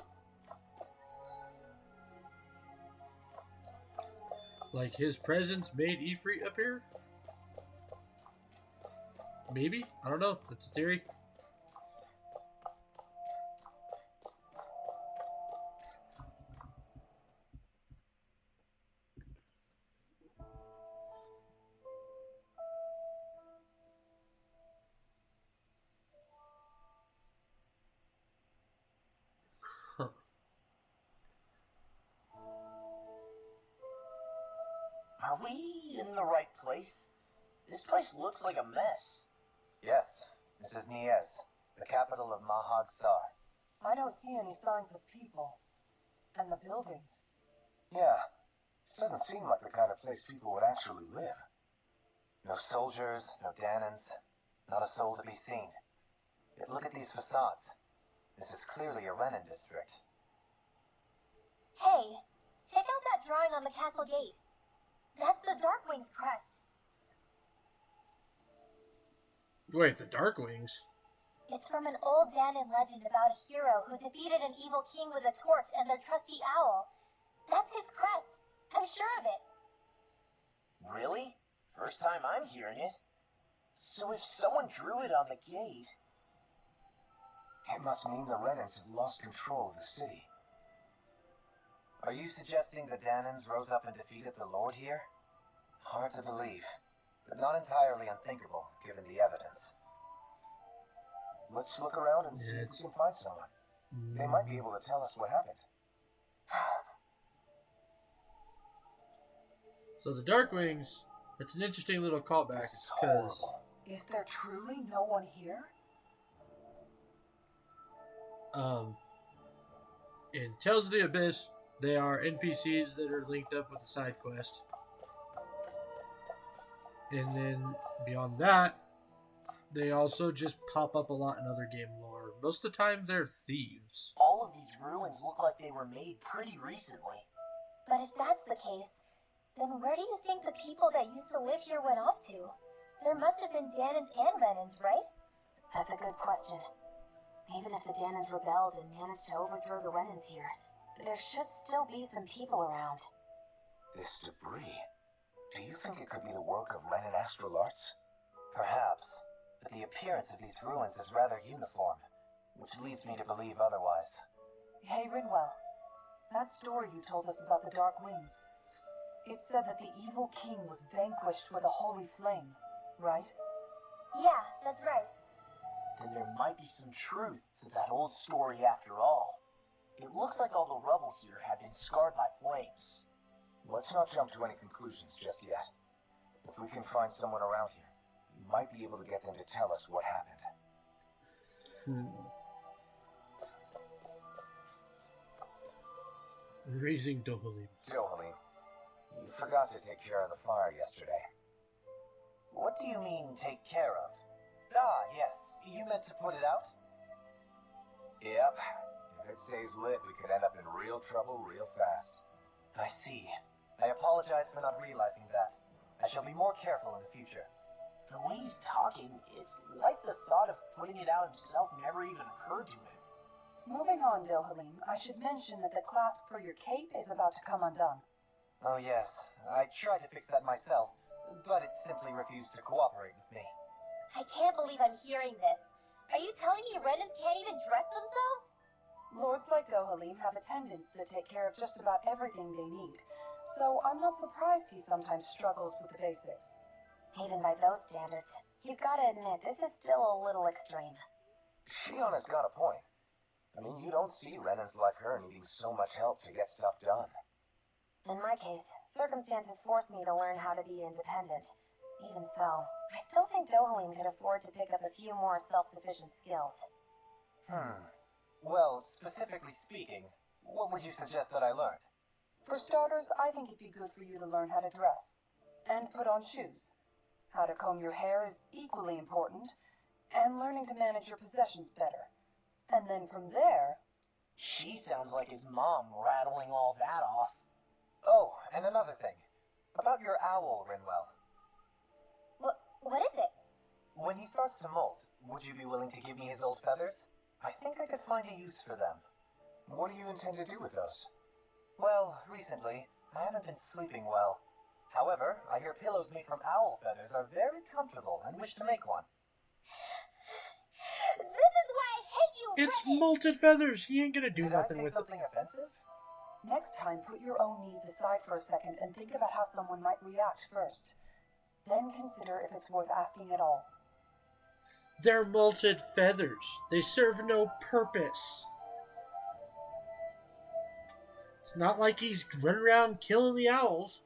[SPEAKER 1] Like his presence made Ifrit appear? Maybe? I don't know. That's a theory.
[SPEAKER 3] Are we in the right place? This place looks like a mess.
[SPEAKER 2] Yes, this is Nias, the capital of Mahag Sar.
[SPEAKER 5] I don't see any signs of people. And the buildings.
[SPEAKER 6] Yeah, this doesn't seem like the kind of place people would actually live.
[SPEAKER 2] No soldiers, no Danans, not a soul to be seen. Yet look at these facades. This is clearly a Renin district.
[SPEAKER 4] Hey, check out that drawing on the castle gate. That's the Darkwing's crest.
[SPEAKER 1] Wait, the Darkwings?
[SPEAKER 4] It's from an old Danon legend about a hero who defeated an evil king with a torch and their trusty owl. That's his crest. I'm sure of it.
[SPEAKER 3] Really? First time I'm hearing it. So if someone drew it on the gate...
[SPEAKER 6] It must mean the Renans have lost control of the city.
[SPEAKER 2] Are you suggesting the Danans rose up and defeated the Lord here? Hard to believe, but not entirely unthinkable, given the evidence.
[SPEAKER 6] Let's look around and see if we can find someone. They might be able to tell us what happened.
[SPEAKER 1] So the Darkwings, it's an interesting little callback,
[SPEAKER 6] This is
[SPEAKER 1] because
[SPEAKER 6] horrible.
[SPEAKER 5] Is there truly no one here?
[SPEAKER 1] in Tales of the Abyss, they are NPCs that are linked up with a side quest. And then beyond that, they also just pop up a lot in other game lore. Most of the time, they're thieves.
[SPEAKER 3] All of these ruins look like they were made pretty recently.
[SPEAKER 4] But if that's the case, then where do you think the people that used to live here went off to? There must have been Danans and Renans, right? That's a good question. Even if the Danans rebelled and managed to overthrow the Renans here, there should still be some people around.
[SPEAKER 6] This debris. Do you think it could be the work of Renin Astral Arts?
[SPEAKER 2] Perhaps, but the appearance of these ruins is rather uniform, which leads me to believe otherwise.
[SPEAKER 5] Hey, Rinwell. That story you told us about the Dark Wings. It said that the evil king was vanquished with a holy flame, right?
[SPEAKER 4] Yeah, that's right.
[SPEAKER 3] Then there might be some truth to that old story after all. It looks like all the rubble here had been scarred by flames.
[SPEAKER 6] Let's not jump to any conclusions just yet. If we can find someone around here, we might be able to get them to tell us what happened.
[SPEAKER 1] Raising Dohalim.
[SPEAKER 6] Dohalim, you forgot to take care of the fire yesterday.
[SPEAKER 3] What do you mean, take care of? Ah, yes. You meant to put it out?
[SPEAKER 6] Yep. If it stays lit, we could end up in real trouble real fast.
[SPEAKER 2] I see. I apologize for not realizing that. I shall be more careful in the future.
[SPEAKER 3] The way he's talking, it's like the thought of putting it out himself never even occurred to him.
[SPEAKER 5] Moving on, Dohalim, I should mention that the clasp for your cape is about to come undone.
[SPEAKER 2] Oh yes, I tried to fix that myself, but it simply refused to cooperate with me.
[SPEAKER 4] I can't believe I'm hearing this. Are you telling me Renans can't even dress themselves?
[SPEAKER 5] Lords like Dohalim have attendants that take care of just about everything they need, so I'm not surprised he sometimes struggles with the basics.
[SPEAKER 4] Even by those standards, you've got to admit this is still a little extreme.
[SPEAKER 6] Shionna's got a point. I mean, you don't see Renans like her needing so much help to get stuff done.
[SPEAKER 4] In my case, circumstances forced me to learn how to be independent. Even so, I still think Dohalim could afford to pick up a few more self-sufficient skills.
[SPEAKER 2] Well, specifically speaking, what would you suggest that I learn?
[SPEAKER 5] For starters, I think it'd be good for you to learn how to dress and put on shoes. How to comb your hair is equally important, and learning to manage your possessions better. And then from there...
[SPEAKER 3] She sounds like his mom rattling all that off.
[SPEAKER 2] Oh, and another thing. About your owl, Rinwell.
[SPEAKER 4] What is it?
[SPEAKER 2] When he starts to molt, would you be willing to give me his old feathers? I think I could find a use for them.
[SPEAKER 6] What do you intend to do with those?
[SPEAKER 2] Well, recently, I haven't been sleeping well. However, I hear pillows made from owl feathers are very comfortable and wish to make one.
[SPEAKER 4] This is why I hate you,
[SPEAKER 1] It's
[SPEAKER 4] Renan!
[SPEAKER 1] molted feathers. He ain't gonna do
[SPEAKER 2] Did I
[SPEAKER 1] nothing
[SPEAKER 2] say
[SPEAKER 1] with it.
[SPEAKER 2] something offensive?
[SPEAKER 5] Next time, put your own needs aside for a second and think about how someone might react first. Then consider if it's worth asking at all.
[SPEAKER 1] They're molted feathers. They serve no purpose. It's not like he's running around killing the owls.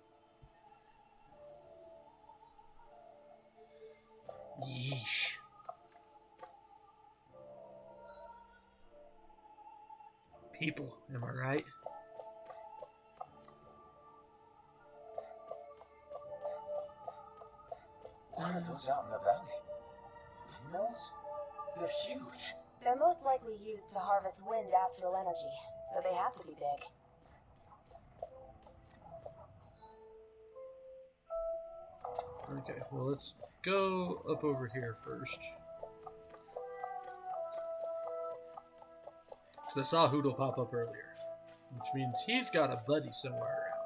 [SPEAKER 1] Yeesh. People, am I right?
[SPEAKER 6] What are those out in the valley? Windmills? They're huge.
[SPEAKER 4] They're most likely used to harvest wind astral energy, so they have to be big.
[SPEAKER 1] Okay, well, let's go up over here first. Because I saw Hoodle pop up earlier, which means he's got a buddy somewhere around.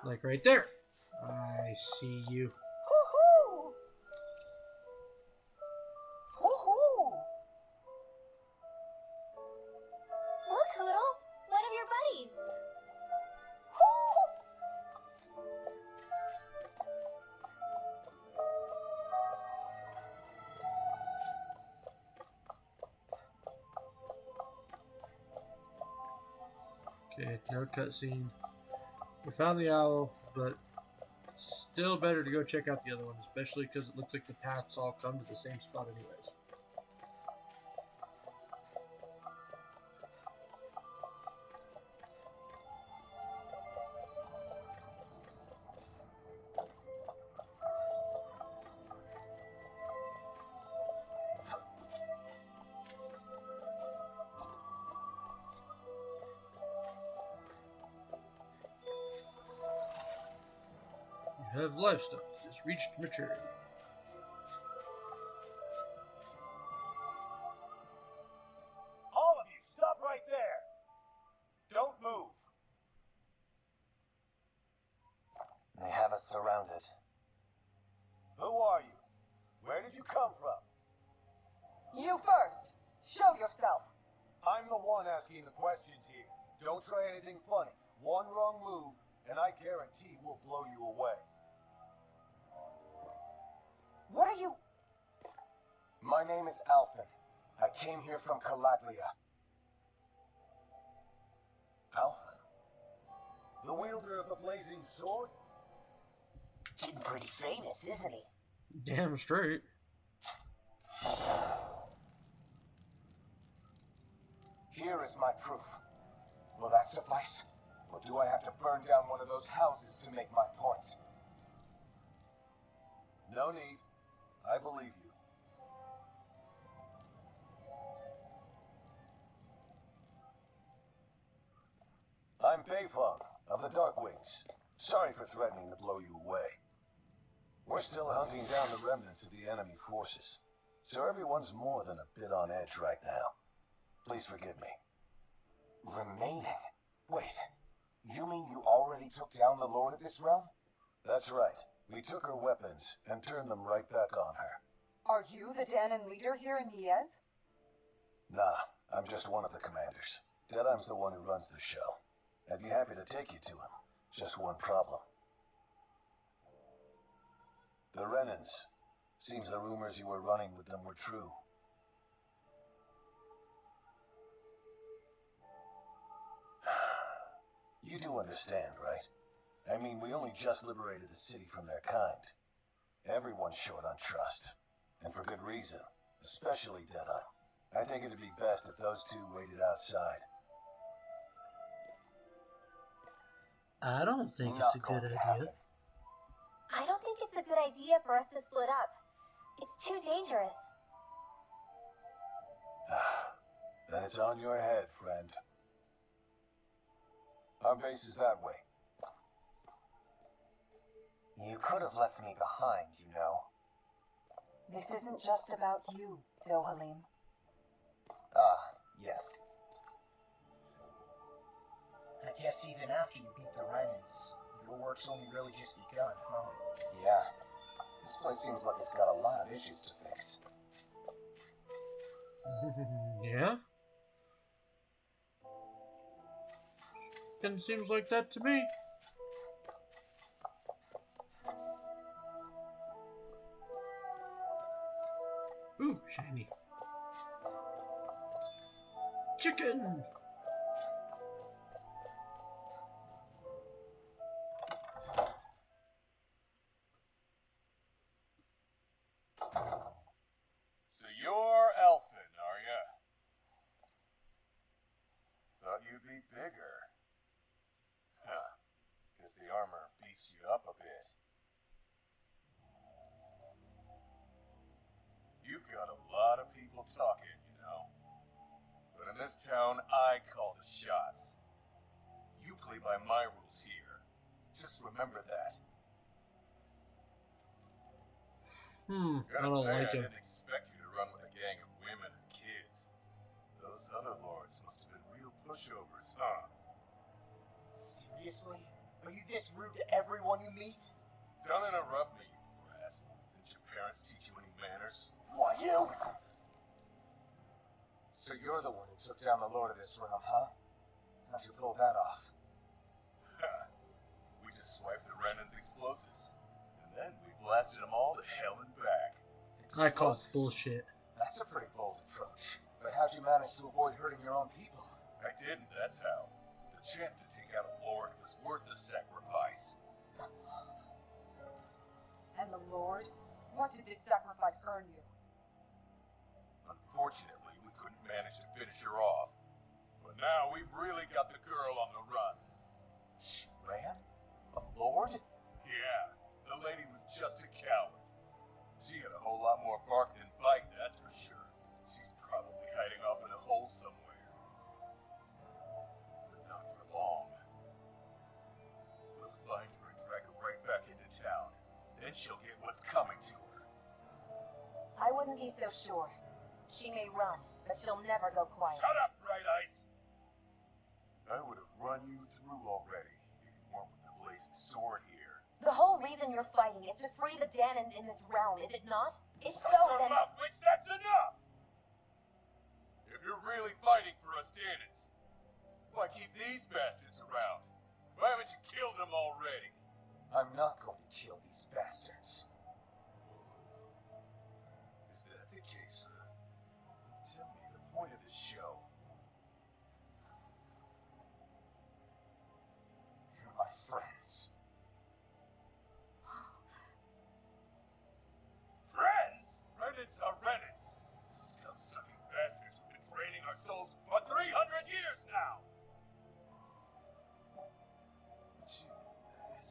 [SPEAKER 1] Like right there. I see you.
[SPEAKER 5] Woohoo! Woohoo!
[SPEAKER 4] Look, Hoodle! One of your buddies!
[SPEAKER 1] Okay, no cutscene. We found the owl, but still better to go check out the other one, especially because it looks like the paths all come to the same spot anyways. You have livestock that has reached maturity.
[SPEAKER 7] All of you, stop right there! Don't move!
[SPEAKER 2] They have us surrounded.
[SPEAKER 7] Who are you? Where did you come from?
[SPEAKER 5] You first! Show yourself!
[SPEAKER 7] I'm the one asking the questions here. Don't try anything funny. One wrong move, and I guarantee we'll blow you away.
[SPEAKER 5] What are you...
[SPEAKER 6] My name is Alphen. I came here from Calaglia.
[SPEAKER 7] Alphen? The wielder of the blazing sword?
[SPEAKER 3] Getting pretty famous, isn't he?
[SPEAKER 1] Damn straight.
[SPEAKER 6] Here is my proof. Will that suffice? Or do I have to burn down one of those houses to make my point?
[SPEAKER 7] No need. I believe you. Beifong of the Darkwings. Sorry for threatening to blow you away. We're still hunting down the remnants of the enemy forces, so everyone's more than a bit on edge right now. Please forgive me.
[SPEAKER 2] Remaining? Wait, you mean you already took down the Lord of this realm?
[SPEAKER 7] That's right. We took her weapons and turned them right back on her.
[SPEAKER 5] Are you the Danon leader here in Miez?
[SPEAKER 7] Nah, I'm just one of the commanders. Deadheim's the one who runs the show. I'd be happy to take you to him. Just one problem. The Renans. Seems the rumors you were running with them were true. You do understand, right? I mean, we only just liberated the city from their kind. Everyone's short on trust. And for good reason. Especially Deadheim. I think it'd be best if those two waited outside.
[SPEAKER 1] I don't think
[SPEAKER 2] Not
[SPEAKER 1] it's a
[SPEAKER 2] going
[SPEAKER 1] good
[SPEAKER 2] to
[SPEAKER 1] idea.
[SPEAKER 2] happen.
[SPEAKER 4] I don't think it's a good idea for us to split up. It's too dangerous.
[SPEAKER 7] Then it's on your head, friend. Our base is that way.
[SPEAKER 2] You could have left me behind, you know.
[SPEAKER 5] This isn't just about you, Dohalim.
[SPEAKER 2] Yes.
[SPEAKER 3] I guess even after you beat the Renans, your work's only really just begun, huh?
[SPEAKER 2] Yeah. This place seems like it's got a lot of issues to fix.
[SPEAKER 1] Yeah? Kinda seems like that to me. Ooh, shiny. Chicken!
[SPEAKER 8] So you're Elfin, are ya? Thought you'd be bigger. Huh. Guess the armor beefs you up a bit. You've got a lot of people talking, you know. But in this town, I call the shots. You play by my rules here. Just remember that.
[SPEAKER 1] I
[SPEAKER 8] Gotta
[SPEAKER 1] don't
[SPEAKER 8] say,
[SPEAKER 1] like
[SPEAKER 8] I
[SPEAKER 1] him.
[SPEAKER 8] didn't expect you to run with a gang of women and kids. Those other lords must have been real pushovers, huh?
[SPEAKER 3] Seriously? Are you this rude to everyone you meet?
[SPEAKER 8] Don't interrupt me, you brat. Didn't your parents teach you any manners?
[SPEAKER 3] What, you?
[SPEAKER 2] So you're the one who took down the Lord of this realm, huh? How'd you pull that off?
[SPEAKER 8] We just swiped the Renan's explosives, and then we blasted them all to hell and back.
[SPEAKER 1] I call it
[SPEAKER 2] Explosives?
[SPEAKER 1] bullshit.
[SPEAKER 2] That's a pretty bold approach. But how'd you manage to avoid hurting your own people?
[SPEAKER 8] I didn't, that's how. The chance to take out a lord was worth the sacrifice.
[SPEAKER 5] And the Lord? What did this sacrifice earn you?
[SPEAKER 8] Unfortunately, we couldn't manage to finish her off. But now we've really got the girl on the run.
[SPEAKER 2] She ran? A lord?
[SPEAKER 8] Yeah, the lady was just a coward. She had a whole lot more bark than bite, that's for sure. She's probably hiding off in a hole somewhere. But not for long. We'll find her and drag her right back into town. Then she'll get what's coming to her.
[SPEAKER 4] I wouldn't be so sure. She may run, but she'll never go quiet.
[SPEAKER 8] Shut up, Bright Ice! I would have run you through already if you weren't with the blazing sword here.
[SPEAKER 4] The whole reason you're fighting is to free the Danons in this realm, is it not? If so,
[SPEAKER 8] Shut
[SPEAKER 4] then...
[SPEAKER 8] up, Witch, that's enough! If you're really fighting for us Danons, why keep these bastards around? Why haven't you killed them already?
[SPEAKER 2] I'm not going to kill these bastards.
[SPEAKER 8] Is that the case, huh? Tell me the point of this show.
[SPEAKER 2] They're my friends.
[SPEAKER 8] Friends! Renans are Renans! Scum-sucking bastards who've been draining our souls for 300 years now! But you know that.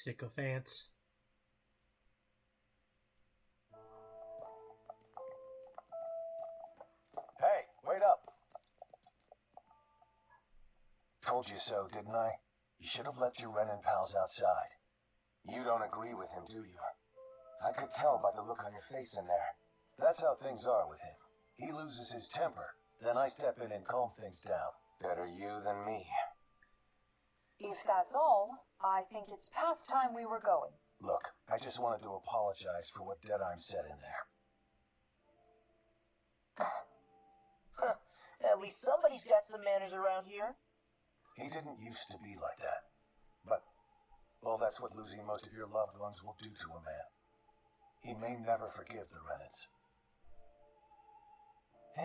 [SPEAKER 1] Sycophants.
[SPEAKER 7] Hey, wait up! Told you so, didn't I? You should have left your Renin pals outside.
[SPEAKER 6] You don't agree with him, do you? I could tell by the look on your face in there.
[SPEAKER 7] That's how things are with him. He loses his temper, then I step in and calm things down.
[SPEAKER 6] Better you than me.
[SPEAKER 5] If that's all, I think it's past time we were going.
[SPEAKER 7] Look, I just wanted to apologize for what Deadeye said in there.
[SPEAKER 3] At least somebody's got some manners around here.
[SPEAKER 7] He didn't used to be like that. But, well, that's what losing most of your loved ones will do to a man. He may never forgive the Renans.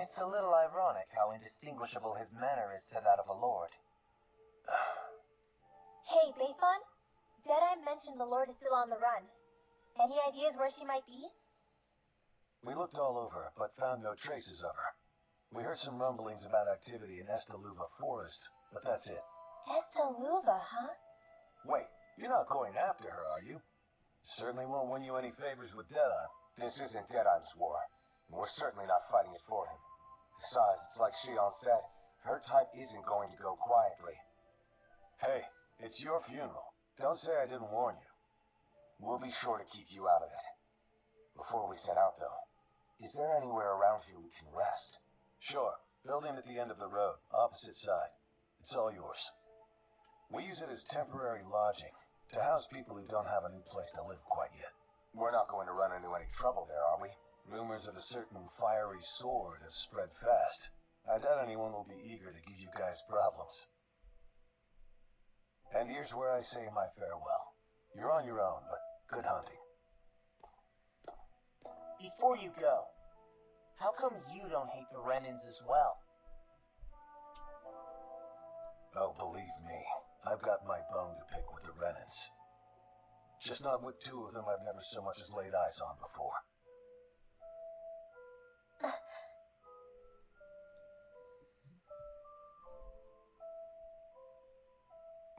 [SPEAKER 6] It's a little ironic how indistinguishable his manner is to that of a lord.
[SPEAKER 4] Hey, Bayfon? Deadeye mentioned the Lord is still on the run. Any ideas where she might be?
[SPEAKER 7] We looked all over, but found no traces of her. We heard some rumblings about activity in Estaluva Forest, but that's it.
[SPEAKER 4] Estaluva, huh?
[SPEAKER 7] Wait, you're not going after her, are you? Certainly won't win you any favors with Deadeye.
[SPEAKER 6] This isn't Deadeye's war, and we're certainly not fighting it for him. Besides, it's like Shion said, her type isn't going to go quietly.
[SPEAKER 7] Hey, it's your funeral. Don't say I didn't warn you.
[SPEAKER 6] We'll be sure to keep you out of it. Before we set out, though, is there anywhere around here we can rest?
[SPEAKER 7] Sure. Building at the end of the road, opposite side. It's all yours. We use it as temporary lodging, to house people who don't have a new place to live quite yet.
[SPEAKER 6] We're not going to run into any trouble there, are we?
[SPEAKER 7] Rumors of a certain fiery sword have spread fast. I doubt anyone will be eager to give you guys problems. And here's where I say my farewell. You're on your own, but good hunting.
[SPEAKER 3] Before you go, how come you don't hate the Renans as well?
[SPEAKER 7] Oh, believe me, I've got my bone to pick with the Renans. Just not with two of them I've never so much as laid eyes on before.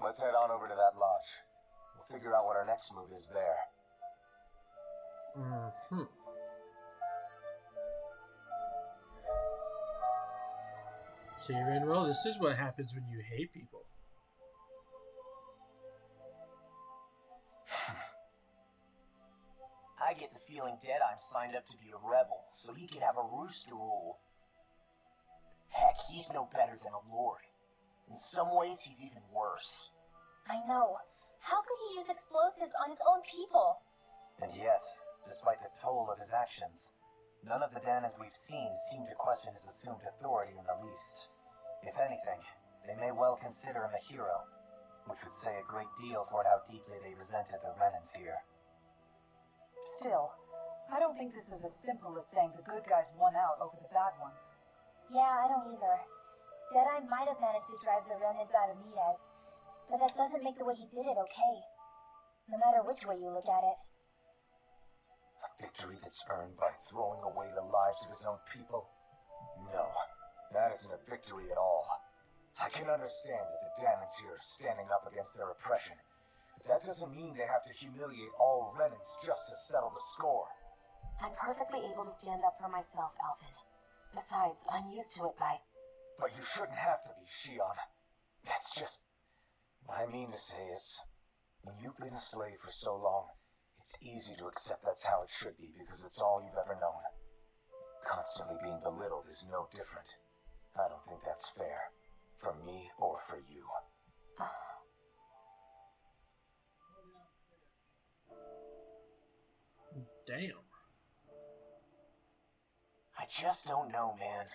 [SPEAKER 6] Let's head on over to that lodge. We'll figure out what our next move is there.
[SPEAKER 1] Mm-hmm. See, Renwell, this is what happens when you hate people.
[SPEAKER 3] I get the feeling Deadeye signed up to be a rebel, so he can have a rooster rule. Heck, he's no better than a lord. In some ways, he's even worse.
[SPEAKER 4] I know. How could he use explosives on his own people?
[SPEAKER 6] And yet, despite the toll of his actions, none of the Danas we've seen seem to question his assumed authority in the least. If anything, they may well consider him a hero, which would say a great deal toward how deeply they resented the Renans here.
[SPEAKER 5] Still, I don't think this is as simple as saying the good guys won out over the bad ones.
[SPEAKER 4] Yeah, I don't either. Deadeye might have managed to drive the Renans out of Midas, but that doesn't make the way he did it okay. No matter which way you look at it.
[SPEAKER 6] A victory that's earned by throwing away the lives of his own people? No, that isn't a victory at all. I can understand that the Danas here are standing up against their oppression, but that doesn't mean they have to humiliate all Renans just to settle the score.
[SPEAKER 4] I'm perfectly able to stand up for myself, Alvin. Besides, I'm used to it by...
[SPEAKER 6] But you shouldn't have to be, Shion. That's just... What I mean to say is, when you've been a slave for so long, it's easy to accept that's how it should be because it's all you've ever known. Constantly being belittled is no different. I don't think that's fair. For me or for you.
[SPEAKER 1] Damn.
[SPEAKER 3] I just don't know, man.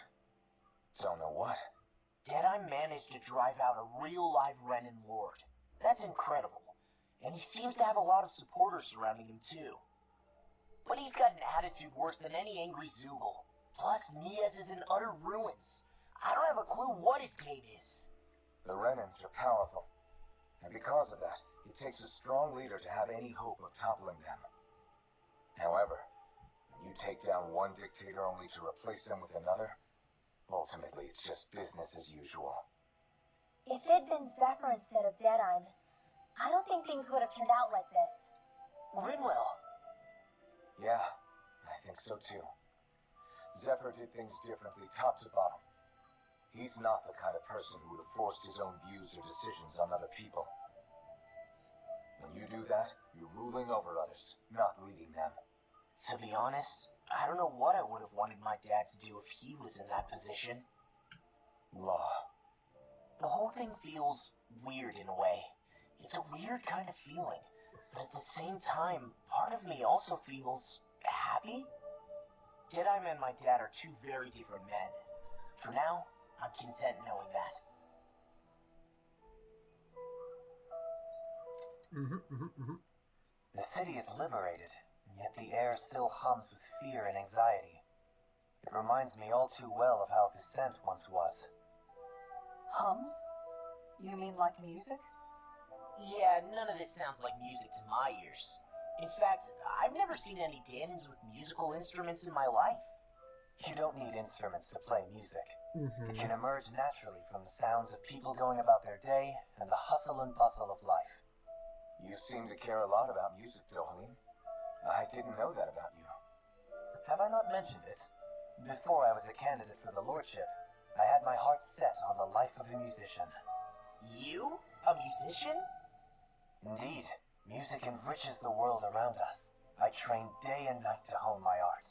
[SPEAKER 6] Don't know what?
[SPEAKER 3] Deadeye managed to drive out a real live Renan lord. That's incredible. And he seems to have a lot of supporters surrounding him too. But he's got an attitude worse than any angry Zoogle. Plus, Nias is in utter ruins. I don't have a clue what his game is.
[SPEAKER 6] The Renans are powerful. And because of that, it takes a strong leader to have any hope of toppling them. However, when you take down one dictator only to replace them with another, ultimately it's just business as usual.
[SPEAKER 4] If it'd been Zephyr instead of Deadeye, I don't think things would have turned out like this.
[SPEAKER 3] Rinwell.
[SPEAKER 6] Yeah, I think so too. Zephyr did things differently top to bottom. He's not the kind of person who would have forced his own views or decisions on other people. When you do that, you're ruling over others, not leading them.
[SPEAKER 3] To be honest, I don't know what I would have wanted my dad to do if he was in that position.
[SPEAKER 6] Law.
[SPEAKER 3] The whole thing feels weird in a way. It's a weird kind of feeling, but at the same time, part of me also feels happy. Jedi and my dad are two very different men. For now, I'm content knowing that.
[SPEAKER 2] The city is liberated, and yet the air still hums with fear and anxiety. It reminds me all too well of how Vicente once was.
[SPEAKER 5] Hums? You mean like music?
[SPEAKER 3] Yeah, none of this sounds like music to my ears. In fact, I've never seen any Danans with musical instruments in my life.
[SPEAKER 2] You don't need instruments to play music.
[SPEAKER 1] Mm-hmm.
[SPEAKER 2] It can emerge naturally from the sounds of people going about their day and the hustle and bustle of life.
[SPEAKER 6] You seem to care a lot about music, Dohalim. I didn't know that about you.
[SPEAKER 2] Have I not mentioned it? Before I was a candidate for the lordship, I had my heart set on the life of a musician.
[SPEAKER 3] You? A musician?
[SPEAKER 2] Indeed, music enriches the world around us. I trained day and night to hone my art.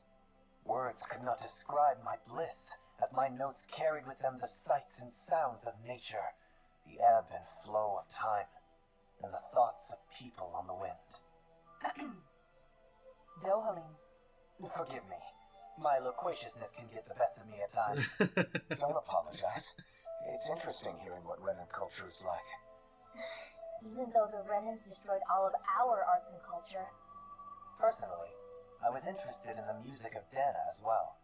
[SPEAKER 2] Words could not describe my bliss, as my notes carried with them the sights and sounds of nature, the ebb and flow of time, and the thoughts of people on the wind.
[SPEAKER 5] Dohalim.
[SPEAKER 2] Forgive me. My loquaciousness can get the best of me at times.
[SPEAKER 6] Don't apologize. It's interesting hearing what Renan culture is like.
[SPEAKER 4] Even though the Renans destroyed all of our arts and culture.
[SPEAKER 2] Personally, I was interested in the music of Dana as well.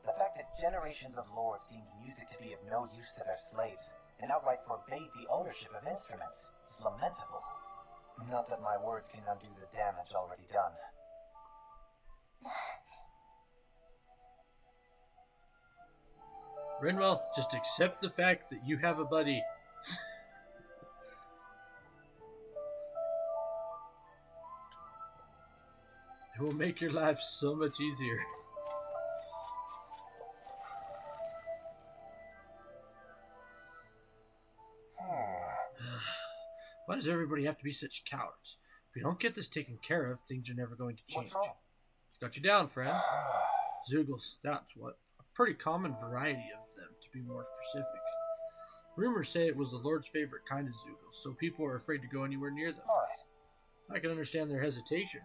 [SPEAKER 2] The fact that generations of lords deemed music to be of no use to their slaves, and outright forbade the ownership of instruments, is lamentable. Not that my words can undo the damage already done.
[SPEAKER 1] Rinwell, just accept the fact that you have a buddy. It will make your life so much easier. Why does everybody have to be such cowards? If we don't get this taken care of, things are never going to change.
[SPEAKER 2] What's wrong?
[SPEAKER 1] It's got you down, friend. Zeugles, that's what. A pretty common variety of them, to be more specific. Rumors say it was the Lord's favorite kind of Zeugles, so people are afraid to go anywhere near them.
[SPEAKER 2] Alright.
[SPEAKER 1] I can understand their hesitation.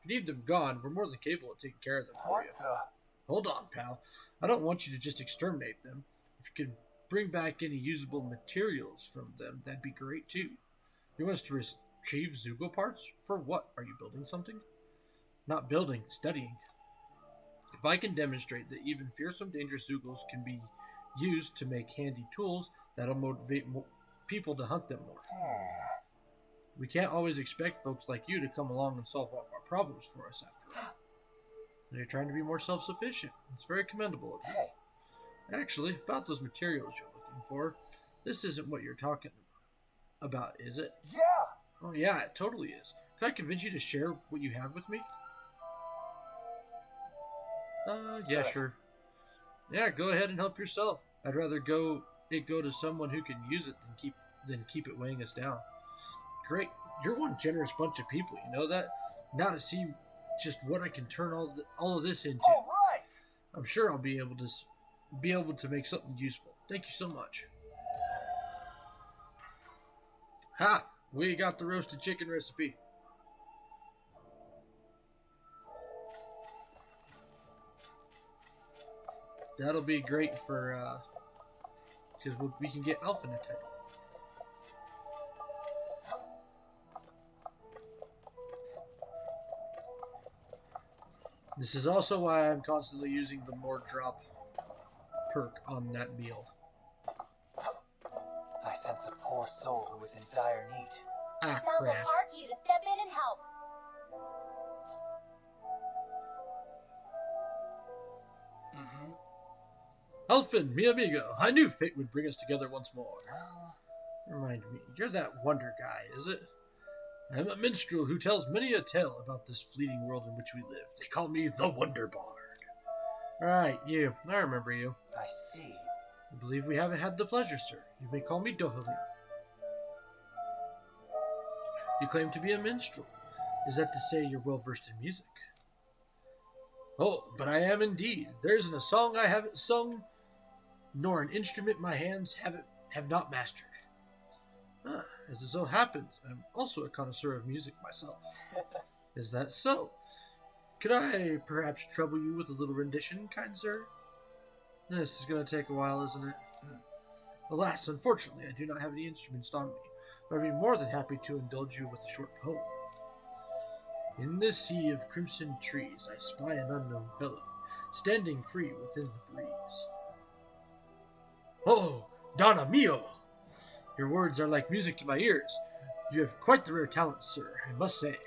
[SPEAKER 1] If you need them gone, we're more than capable of taking care of them for you. Hold on, pal. I don't want you to just exterminate them. If you could bring back any usable materials from them, that'd be great too. You want us to retrieve Zeugle parts? For what? Are you building something? Not building, studying. If I can demonstrate that even fearsome, dangerous Zeugles can be used to make handy tools, that'll motivate people to hunt them more. We can't always expect folks like you to come along and solve all our problems for us after all. You're trying to be more self-sufficient. It's very commendable of you.
[SPEAKER 2] Hey.
[SPEAKER 1] Actually, about those materials you're looking for, this isn't what you're talking about, is it?
[SPEAKER 2] Yeah!
[SPEAKER 1] Oh yeah, it totally is. Could I convince you to share what you have with me? Yeah, sure. Yeah, go ahead and help yourself. I'd rather go to someone who can use it than keep it weighing us down. Great. You're one generous bunch of people, you know that? Now to see just what I can turn all of this into.
[SPEAKER 2] All right!
[SPEAKER 1] I'm sure I'll be able to make something useful. Thank you so much. Ha! We got the roasted chicken recipe. That'll be great for, because we can get Alpha in a title. This is also why I'm constantly using the more drop perk on that meal.
[SPEAKER 2] I sense a poor soul who is in dire need.
[SPEAKER 1] Ah,
[SPEAKER 4] Sounds like
[SPEAKER 1] crap.
[SPEAKER 4] our cue to step in and help.
[SPEAKER 1] Elfin, mi amigo, I knew fate would bring us together once more. Remind me, you're that wonder guy, is it? I am a minstrel who tells many a tale about this fleeting world in which we live. They call me the Wonder Bard. Right, you. I remember you.
[SPEAKER 2] I see.
[SPEAKER 1] I believe we haven't had the pleasure, sir. You may call me Dohalim. You claim to be a minstrel. Is that to say you're well versed in music? Oh, but I am indeed. There isn't a song I haven't sung, nor an instrument my hands have not mastered. As it so happens, I'm also a connoisseur of music myself. Is that so? Could I perhaps trouble you with a little rendition, kind sir? This is going to take a while, isn't it? Alas, unfortunately, I do not have any instruments on me, but I'd be more than happy to indulge you with a short poem. In this sea of crimson trees, I spy an unknown fellow, standing free within the breeze. Oh, Donna mio! Your words are like music to my ears. You have quite the rare talent, sir, I must say.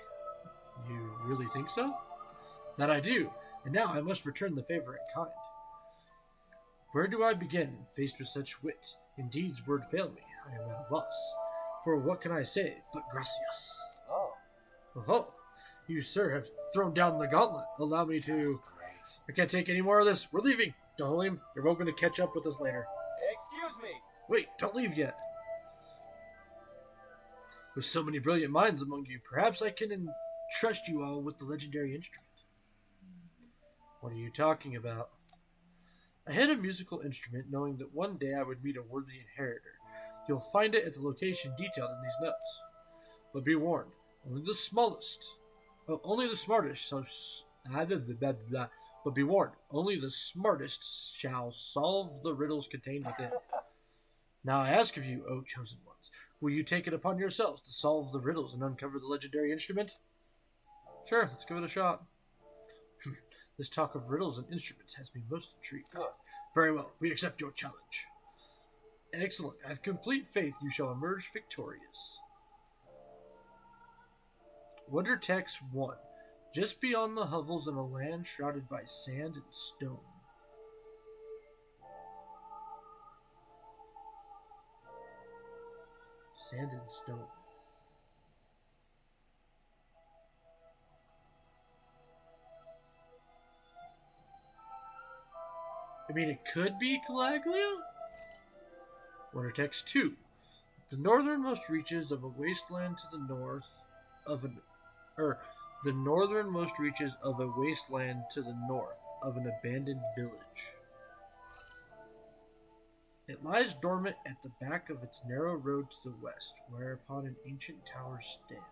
[SPEAKER 1] You really think so? That I do, and now I must return the favor in kind. Where do I begin, faced with such wit? Indeed's word fail me, I am at a loss. For what can I say but gracias?
[SPEAKER 2] Oh.
[SPEAKER 1] Oh, you, sir, have thrown down the gauntlet. Allow me to...
[SPEAKER 2] Great.
[SPEAKER 1] I can't take any more of this. We're leaving. Dohalim, you're welcome to catch up with us later.
[SPEAKER 2] Excuse me.
[SPEAKER 1] Wait, don't leave yet. With so many brilliant minds among you, perhaps I can entrust you all with the legendary instrument. What are you talking about? I had a musical instrument, knowing that one day I would meet a worthy inheritor. You'll find it at the location detailed in these notes. But be warned, only the smartest But be warned, only the smartest shall solve the riddles contained within. Now I ask of you, O chosen ones, will you take it upon yourselves to solve the riddles and uncover the legendary instrument? Sure, let's give it a shot. This talk of riddles and instruments has me most intrigued.
[SPEAKER 2] Good.
[SPEAKER 1] Very well, we accept your challenge. Excellent. I have complete faith you shall emerge victorious. Wonder Text 1. Just beyond the hovels in a land shrouded by sand and stone. Sand and stone. I mean, it could be Calaglia? Wonder Text 2. The northernmost reaches of a wasteland to the north of the northernmost reaches of a wasteland to the north of an abandoned village. It lies dormant at the back of its narrow road to the west, whereupon an ancient tower stands.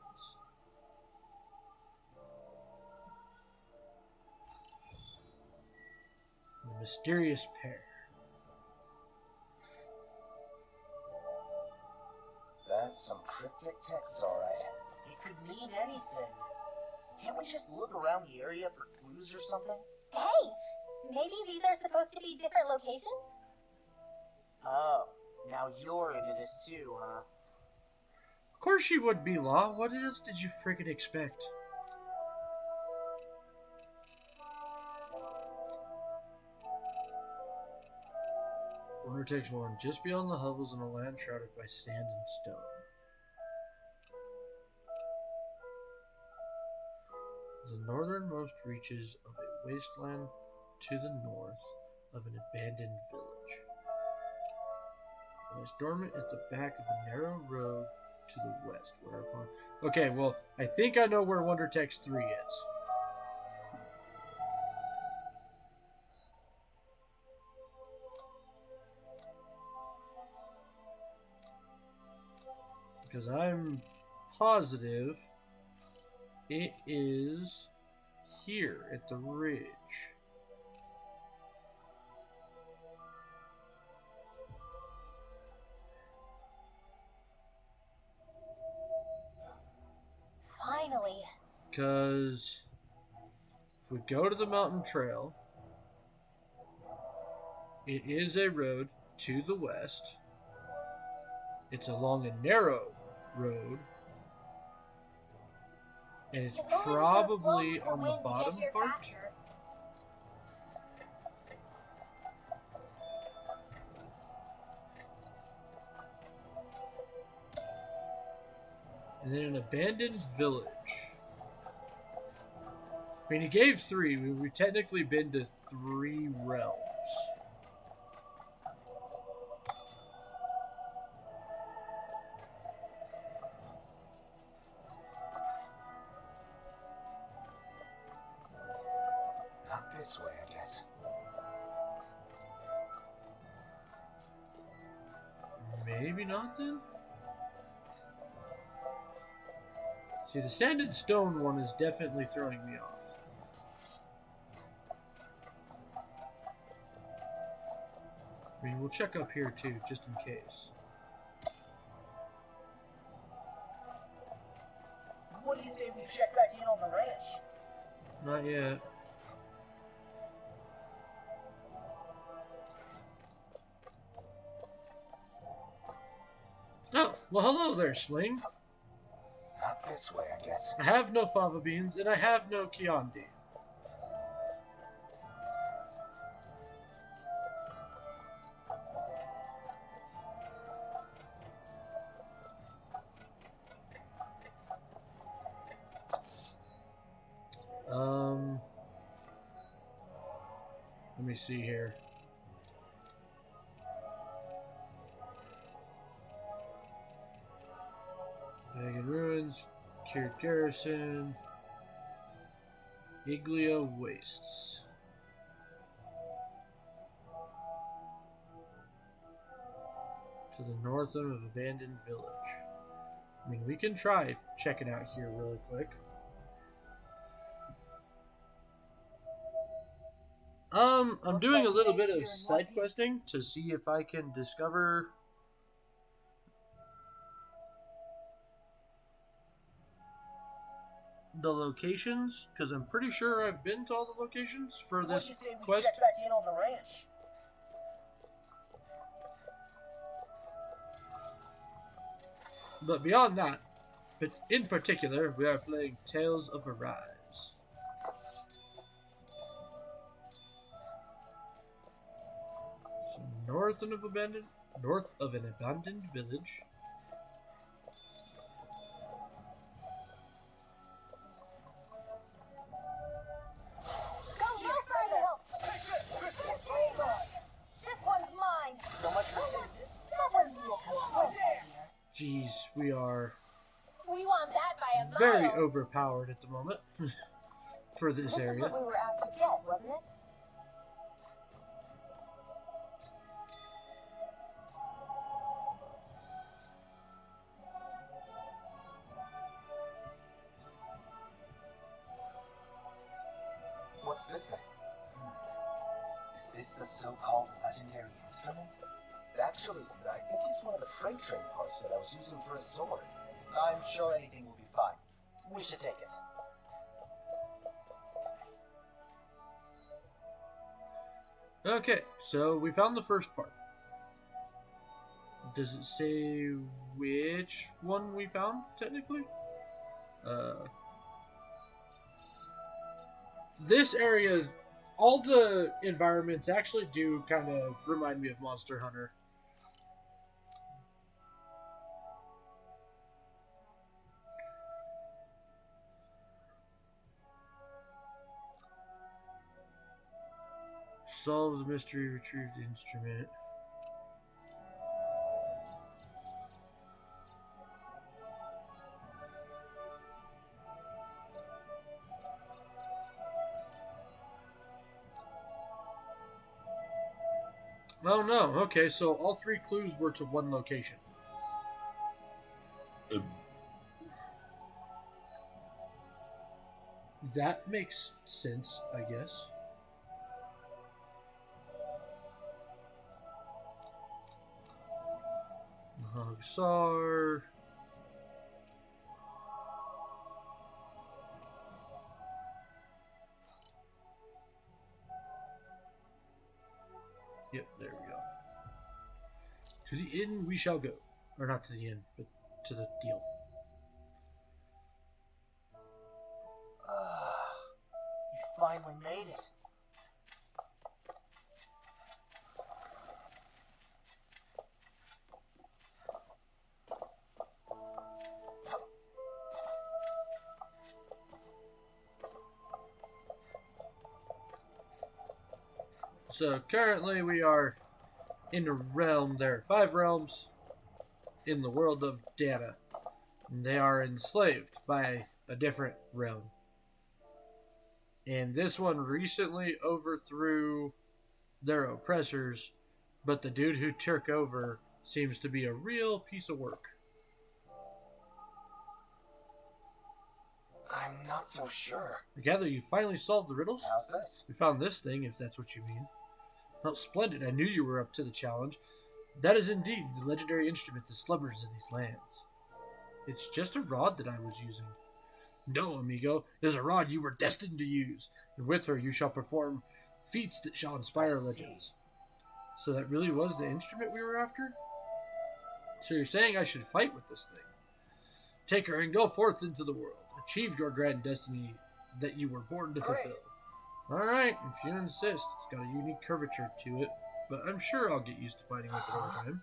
[SPEAKER 1] The mysterious pair.
[SPEAKER 2] That's some cryptic text, alright.
[SPEAKER 3] It could mean anything. Can't we just look around the area for clues or something?
[SPEAKER 4] Hey, maybe these are supposed to be different locations?
[SPEAKER 3] Oh, now you're into this too, huh?
[SPEAKER 1] Of course she would be, Law. What else did you friggin' expect? Wonder Text 1. Just beyond the hovels in a land shrouded by sand and stone. The northernmost reaches of a wasteland to the north of an abandoned village. It lies dormant at the back of a narrow road to the west, whereupon... Okay, well, I think I know where Wonder Text 3 is. Because I'm positive it is here at the ridge.
[SPEAKER 4] Finally.
[SPEAKER 1] Because if we go to the mountain trail, it is a road to the west. It's along a narrow road. And it's probably on the bottom part. And then an abandoned village. I mean, he gave 3. We've technically been to 3 realms.
[SPEAKER 2] Not this way, I guess.
[SPEAKER 1] Maybe not then? See, the sand and stone one is definitely throwing me off. I mean, we'll check up here too, just in case.
[SPEAKER 3] What do you say we check back in on the ranch?
[SPEAKER 1] Not yet. Oh, well hello there, Sling.
[SPEAKER 2] Not this way, I guess.
[SPEAKER 1] I have no fava beans, and I have no Kiandi. Let me see here. Vegan Ruins, Cured Garrison, Iglia Wastes. To the north of an abandoned village. I mean, we can try checking out here really quick. I'm doing a little bit of side questing to see if I can discover the locations, because I'm pretty sure I've been to all the locations for this
[SPEAKER 3] What do you say we
[SPEAKER 1] quest.
[SPEAKER 3] check back in on the ranch?
[SPEAKER 1] But beyond that, but in particular, we are playing Tales of Arise. So north of an abandoned village.
[SPEAKER 4] Go further! This one's mine!
[SPEAKER 2] So much for
[SPEAKER 4] That wouldn't be a complaint here.
[SPEAKER 1] Jeez, we are
[SPEAKER 4] We want that by a
[SPEAKER 1] very
[SPEAKER 4] mile!
[SPEAKER 1] overpowered at the moment for this
[SPEAKER 5] This is
[SPEAKER 1] area.
[SPEAKER 5] what we were asked to get, wasn't it?
[SPEAKER 2] What's this thing? Is this the so-called legendary instrument? Actually, I think it's one of the freight train parts that I was using for a sword.
[SPEAKER 6] I'm sure anything will be fine. We should take it.
[SPEAKER 1] Okay, so we found the first part. Does it say which one we found, technically? This area, all the environments actually do kind of remind me of Monster Hunter. Solve the mystery, retrieve the instrument. Oh no, okay, so all 3 clues were to one location. That makes sense, I guess. Hogsar. Yep, there we go. To the inn we shall go. Or not to the inn, but to the deal.
[SPEAKER 3] You finally made it.
[SPEAKER 1] So currently we are in a realm. There are 5 realms in the world of Dana. And they are enslaved by a different realm. And this one recently overthrew their oppressors, but the dude who took over seems to be a real piece of work.
[SPEAKER 2] I'm not so sure.
[SPEAKER 1] I gather you finally solved the riddles?
[SPEAKER 2] How's this?
[SPEAKER 1] We found this thing, if that's what you mean. Well, splendid. I knew you were up to the challenge. That is indeed the legendary instrument that slumbers in these lands. It's just a rod that I was using. No, amigo, it is a rod you were destined to use, and with her you shall perform feats that shall inspire legends. So that really was the instrument we were after? So you're saying I should fight with this thing? Take her and go forth into the world. Achieve your grand destiny that you were born to fulfill. Alright, if you insist. It's got a unique curvature to it, but I'm sure I'll get used to fighting with it over time.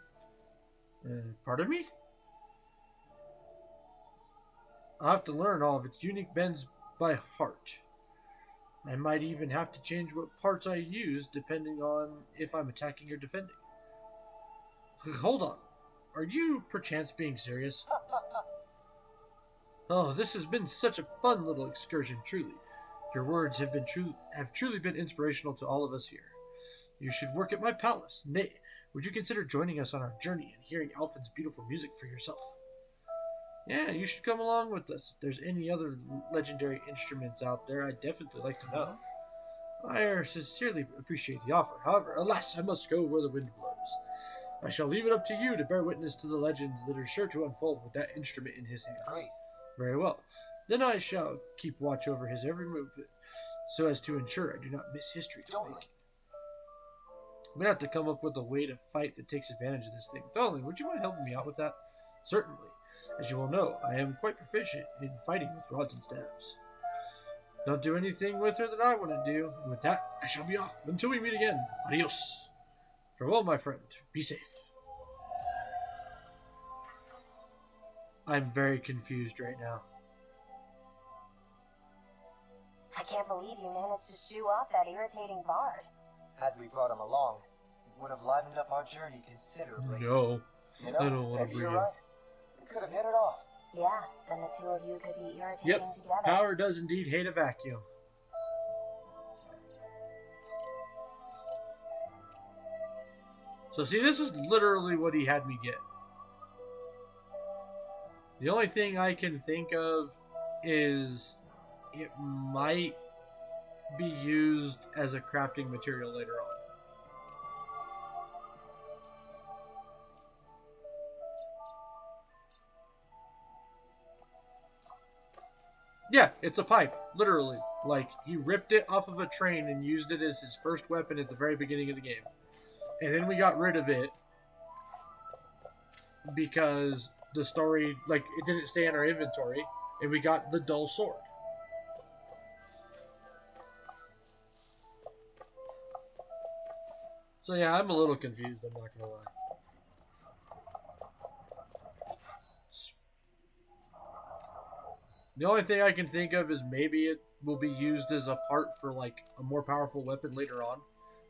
[SPEAKER 1] Pardon me? I'll have to learn all of its unique bends by heart. I might even have to change what parts I use depending on if I'm attacking or defending. Hold on. Are you perchance being serious? Oh, this has been such a fun little excursion, truly. Your words have truly been inspirational to all of us here. You should work at my palace. Nay, would you consider joining us on our journey and hearing Alphen's beautiful music for yourself? Yeah, you should come along with us. If there's any other legendary instruments out there, I'd definitely like to know. I sincerely appreciate the offer. However, alas, I must go where the wind blows. I shall leave it up to you to bear witness to the legends that are sure to unfold with that instrument in his hand.
[SPEAKER 2] Great.
[SPEAKER 1] Very well. Then I shall keep watch over his every movement, so as to ensure I do not miss history to make. I'm gonna have to come up with a way to fight that takes advantage of this thing. Darling, would you mind helping me out with that? Certainly. As you will know, I am quite proficient in fighting with rods and staves. Don't do anything with her that I want to do, and with that, I shall be off until we meet again. Adios. Farewell, my friend. Be safe. I'm very confused right now.
[SPEAKER 4] I can't believe you managed to shoo off that irritating bard.
[SPEAKER 2] Had we brought him along, it would have livened up our journey considerably.
[SPEAKER 1] No,
[SPEAKER 2] You know,
[SPEAKER 1] I don't want to
[SPEAKER 2] maybe
[SPEAKER 1] bring
[SPEAKER 2] you're
[SPEAKER 1] him.
[SPEAKER 2] right. We could have hit it off.
[SPEAKER 4] Yeah, then the two of you could be irritating
[SPEAKER 1] Yep,
[SPEAKER 4] together.
[SPEAKER 1] power does indeed hate a vacuum. So see, this is literally what he had me get. The only thing I can think of is it might be used as a crafting material later on. Yeah, it's a pipe, literally. Like, he ripped it off of a train and used it as his first weapon at the very beginning of the game. And then we got rid of it because the story, like, it didn't stay in our inventory, and we got the dull sword. So yeah, I'm a little confused, I'm not gonna lie. The only thing I can think of is maybe it will be used as a part for, like, a more powerful weapon later on.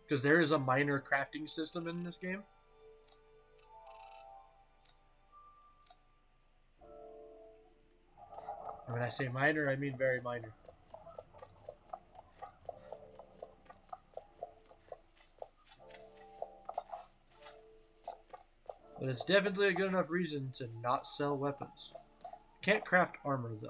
[SPEAKER 1] Because there is a minor crafting system in this game. And when I say minor, I mean very minor. But it's definitely a good enough reason to not sell weapons. Can't craft armor, though.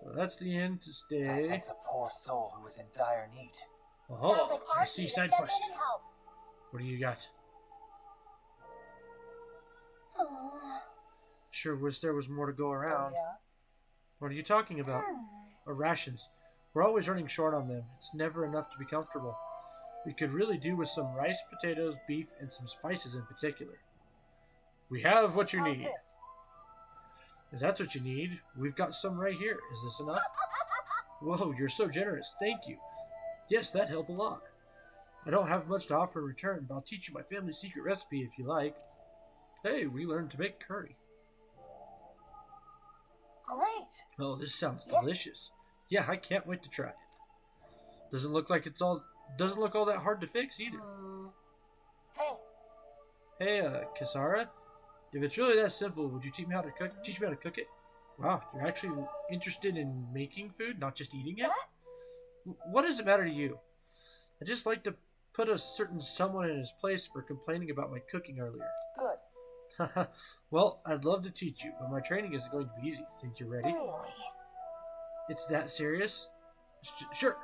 [SPEAKER 1] So that's the end to stay.
[SPEAKER 2] That's a poor soul who was in dire need.
[SPEAKER 1] Oh, I see side quest.
[SPEAKER 4] Help.
[SPEAKER 1] What do you got? Sure wish there was more to go around.
[SPEAKER 5] Yeah.
[SPEAKER 1] What are you talking about? Rations. We're always running short on them. It's never enough to be comfortable. We could really do with some rice, potatoes, beef, and some spices in particular. We have what you
[SPEAKER 5] How's
[SPEAKER 1] need.
[SPEAKER 5] this?
[SPEAKER 1] If that's what you need, we've got some right here. Is this enough? Whoa, you're so generous. Thank you. Yes, that'd help a lot. I don't have much to offer in return, but I'll teach you my family's secret recipe if you like. Hey, we learned to make curry.
[SPEAKER 4] Great.
[SPEAKER 1] Oh, this sounds delicious. Yeah, I can't wait to try it. Doesn't look all that hard to fix either.
[SPEAKER 4] Hey,
[SPEAKER 1] Hey, Kisara, if it's really that simple, would you teach me how to cook it? Wow, you're actually interested in making food, not just eating it? What does it matter to you? I just like to put a certain someone in his place for complaining about my cooking earlier.
[SPEAKER 5] Good.
[SPEAKER 1] Well, I'd love to teach you, but my training isn't going to be easy. Think you're ready?
[SPEAKER 4] really?
[SPEAKER 1] It's that serious? Sure.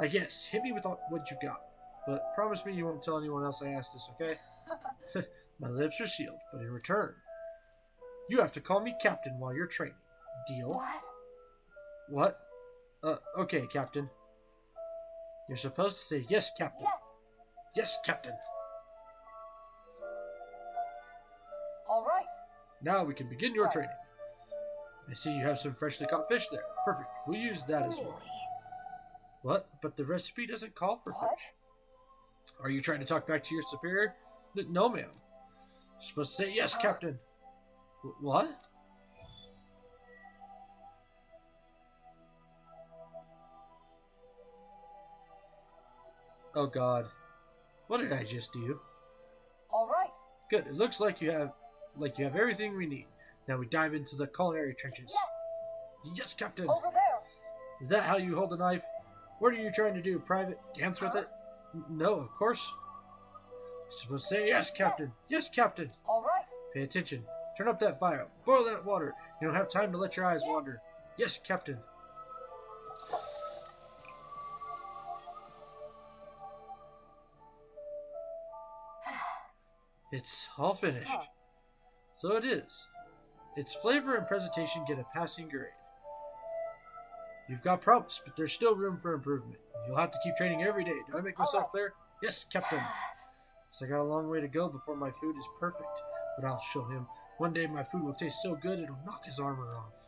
[SPEAKER 1] I guess. Hit me with what you got. But promise me you won't tell anyone else I asked this, okay? My lips are sealed, but in return, you have to call me Captain while you're training. Deal?
[SPEAKER 4] What?
[SPEAKER 1] What? Okay, Captain. You're supposed to say yes, Captain.
[SPEAKER 4] Yes.
[SPEAKER 1] Yes, Captain.
[SPEAKER 5] All right.
[SPEAKER 1] Now we can begin your training. I see you have some freshly caught fish there. Perfect. We'll use that as well.
[SPEAKER 4] Really?
[SPEAKER 1] What? But the recipe doesn't call for
[SPEAKER 5] What?
[SPEAKER 1] fish. Are you trying to talk back to your superior? No, ma'am. You're supposed to say yes, Captain. What? Oh God. What did I just do?
[SPEAKER 5] All right.
[SPEAKER 1] Good. It looks like you have everything we need. Now we dive into the culinary trenches.
[SPEAKER 4] Yes.
[SPEAKER 1] Yes, Captain.
[SPEAKER 5] Over there.
[SPEAKER 1] Is that how you hold a knife? What are you trying to do, Private? Dance with it? No, of course. You're supposed to say yes, Captain. Yes, Captain.
[SPEAKER 5] All right.
[SPEAKER 1] Pay attention. Turn up that fire. Boil that water. You don't have time to let your eyes wander. Yes, Captain. It's all finished. So it is. Its flavor and presentation get a passing grade. You've got prompts, but there's still room for improvement. You'll have to keep training every day. Do I make myself clear? Yes, Captain. So I got a long way to go before my food is perfect, but I'll show him. One day my food will taste so good it'll knock his armor off.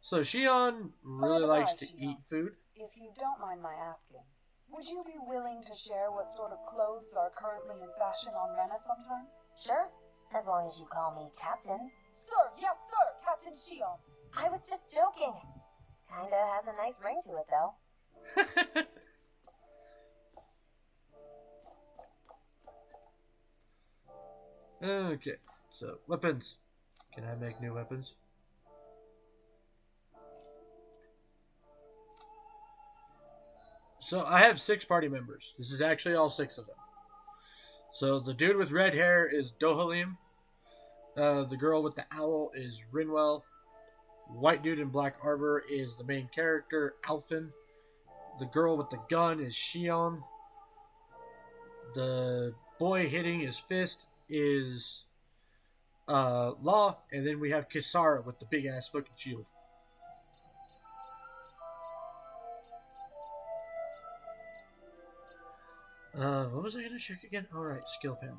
[SPEAKER 1] So Shion really likes to eat food.
[SPEAKER 5] If you don't mind my asking, would you be willing to share what sort of clothes are currently in fashion on Rena sometime?
[SPEAKER 4] Sure. As long as you call me Captain.
[SPEAKER 5] Sir, yes, sir, Captain Shion.
[SPEAKER 4] I was just joking. Kinda has a nice ring to it, though.
[SPEAKER 1] Okay, so weapons. Can I make new weapons? So I have 6 party members. This is actually all 6 of them. So the dude with red hair is Dohalim. The girl with the owl is Rinwell. White dude in black armor is the main character, Alphen. The girl with the gun is Shion. The boy hitting his fist is Law. And then we have Kisara with the big ass fucking shield. What was I gonna check again? Alright, skill panel.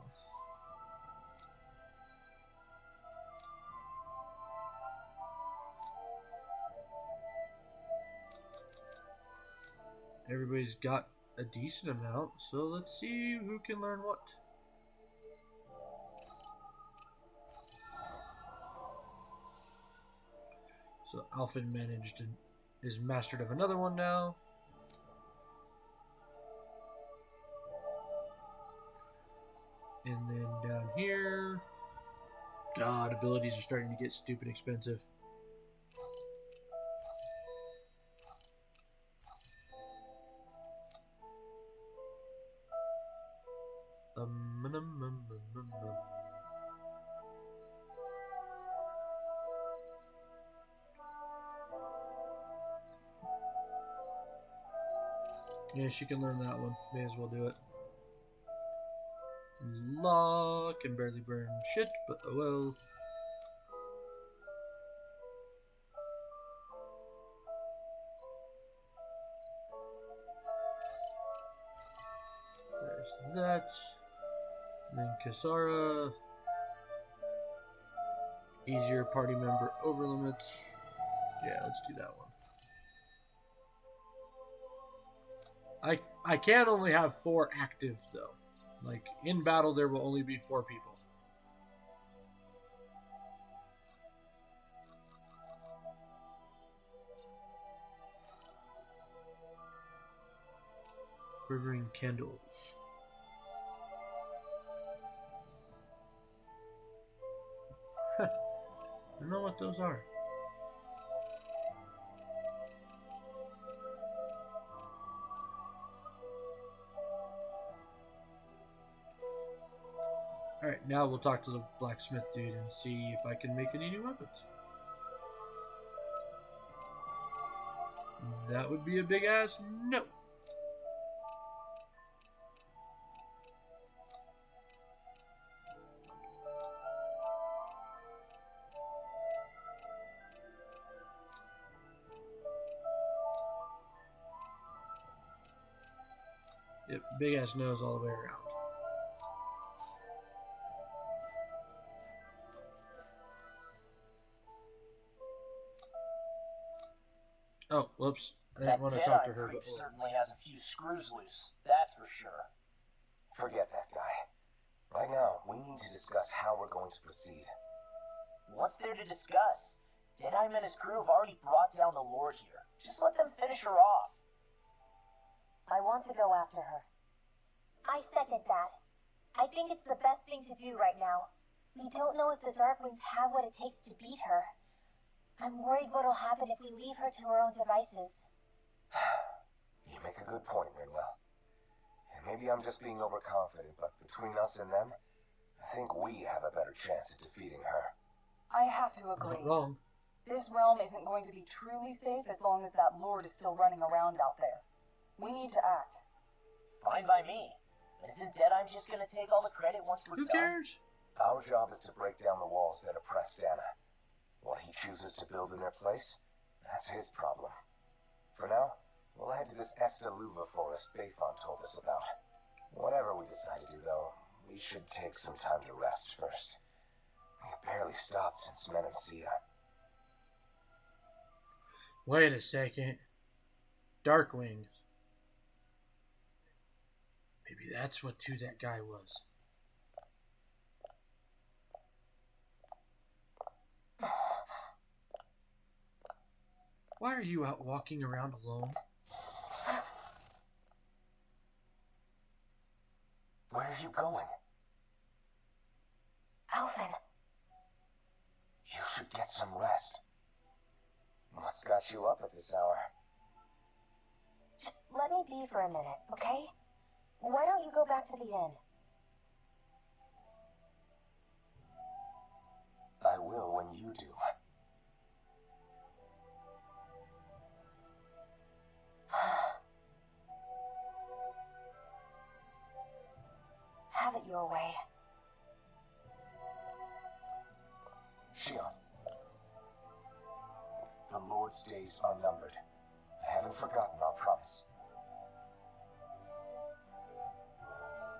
[SPEAKER 1] Everybody's got a decent amount, so let's see who can learn what. So Alphen managed and is mastered of another one now. And then down here, God, abilities are starting to get stupid expensive. Yeah, she can learn that one. May as well do it. Law can barely burn shit, but oh well. There's that. And then Kisara. Easier party member over limits. Yeah, let's do that one. I can only have 4 active though. Like, in battle, there will only be 4 people. Quivering candles. I don't know what those are. Alright, now we'll talk to the blacksmith dude and see if I can make any new weapons. That would be a big ass no. Yep, big ass nose all the way around. Oh, whoops. I didn't want to talk to her
[SPEAKER 3] That
[SPEAKER 1] before.
[SPEAKER 3] certainly has a few screws loose, that's for sure.
[SPEAKER 6] Forget that guy. Right now, we need to discuss how we're going to proceed.
[SPEAKER 3] What's there to discuss? Deadeye and his crew have already brought down the Lord here. Just let them finish her off.
[SPEAKER 4] I want to go after her. I second that. I think it's the best thing to do right now. We don't know if the Darkwings have what it takes to beat her. I'm worried what'll happen if we leave her to her own devices.
[SPEAKER 6] You make a good point, Rinwell. And maybe I'm just being overconfident, but between us and them, I think we have a better chance at defeating her.
[SPEAKER 5] I have to agree.
[SPEAKER 1] Not wrong.
[SPEAKER 5] This realm isn't going to be truly safe as long as that Lord is still running around out there. We need to act.
[SPEAKER 3] Fine by me. Isn't Deadeye just gonna take all the credit once we're
[SPEAKER 1] Who
[SPEAKER 3] done?
[SPEAKER 1] cares?
[SPEAKER 6] Our job is to break down the walls that oppress Dana. What he chooses to build in their place, that's his problem. For now, we'll head to this Esta Luva forest Bayfon told us about. Whatever we decide to do, though, we should take some time to rest first. We've barely stopped since Menacia.
[SPEAKER 1] Wait a second. Darkwings. Maybe that's who that guy was. Why are you out walking around alone?
[SPEAKER 6] Where are you going?
[SPEAKER 4] Alvin,
[SPEAKER 6] You should get some rest. What's got you up at this hour?
[SPEAKER 4] just let me be for a minute, okay? Why don't you go back to the inn?
[SPEAKER 6] I will when you do.
[SPEAKER 4] Have it your way.
[SPEAKER 6] Shion. The Lord's days are numbered. I haven't forgotten our promise.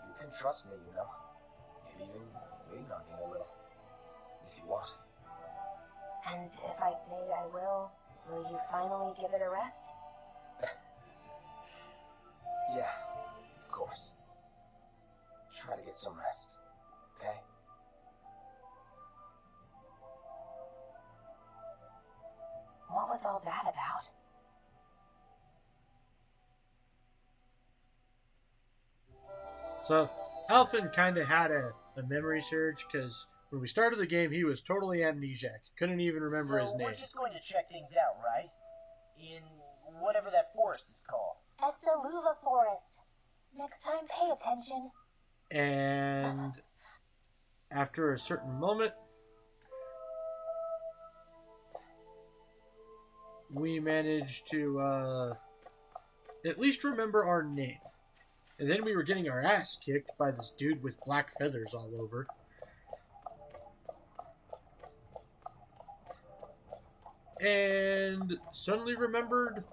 [SPEAKER 6] You can trust me, you know. Maybe even wait on me a little. If you want.
[SPEAKER 4] And if I say I will you finally give it a rest?
[SPEAKER 6] Yeah, of course. Try to get some rest, okay?
[SPEAKER 4] What was all that about?
[SPEAKER 1] So, Alphen kind of had a memory surge because when we started the game, he was totally amnesiac. Couldn't even remember his name.
[SPEAKER 3] We're just going to check things out, right? In whatever that forest is called.
[SPEAKER 4] Esta Luva Forest. Next time, pay attention.
[SPEAKER 1] And after a certain moment, we managed to at least remember our name. And then we were getting our ass kicked by this dude with black feathers all over. And suddenly remembered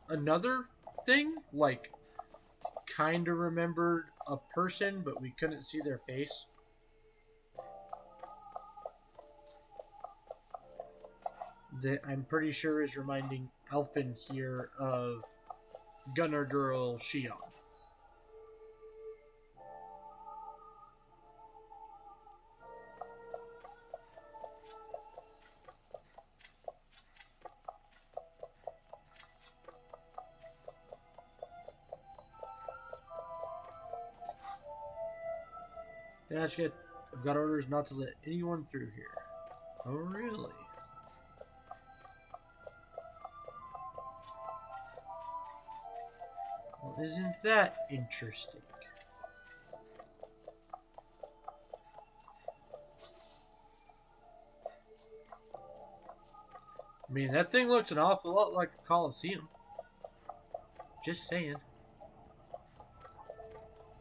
[SPEAKER 1] another thing, like kind of remembered a person, but we couldn't see their face. That I'm pretty sure is reminding Alphen here of Gunner Girl Shion. I've got orders not to let anyone through here. Oh, really? Well, isn't that interesting? I mean, that thing looks an awful lot like a Coliseum. Just saying.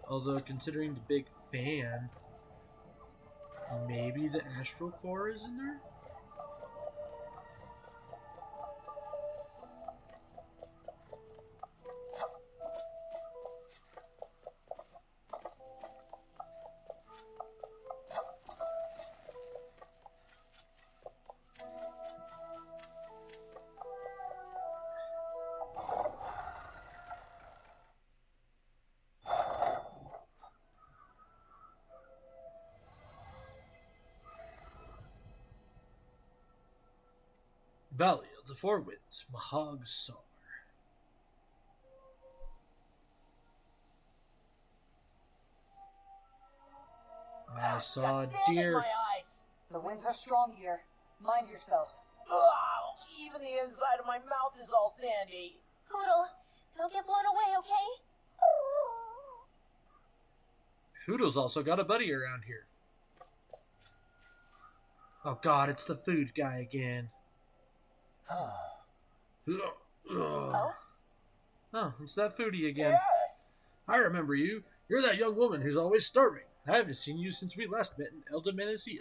[SPEAKER 1] Although, considering the big fan, maybe the Astral Core is in there? Valley of the Four Winds, Mahag Saar. I saw a deer.
[SPEAKER 5] The winds are strong here. Mind yourselves.
[SPEAKER 3] Oh, even the inside of my mouth is all sandy.
[SPEAKER 4] Hoodle, don't get blown away, okay?
[SPEAKER 1] Hoodle's also got a buddy around here. Oh god, it's the food guy again. Oh, it's that foodie again.
[SPEAKER 3] Yes.
[SPEAKER 1] I remember you. You're that young woman who's always starving. I haven't seen you since we last met in Elda Menecia.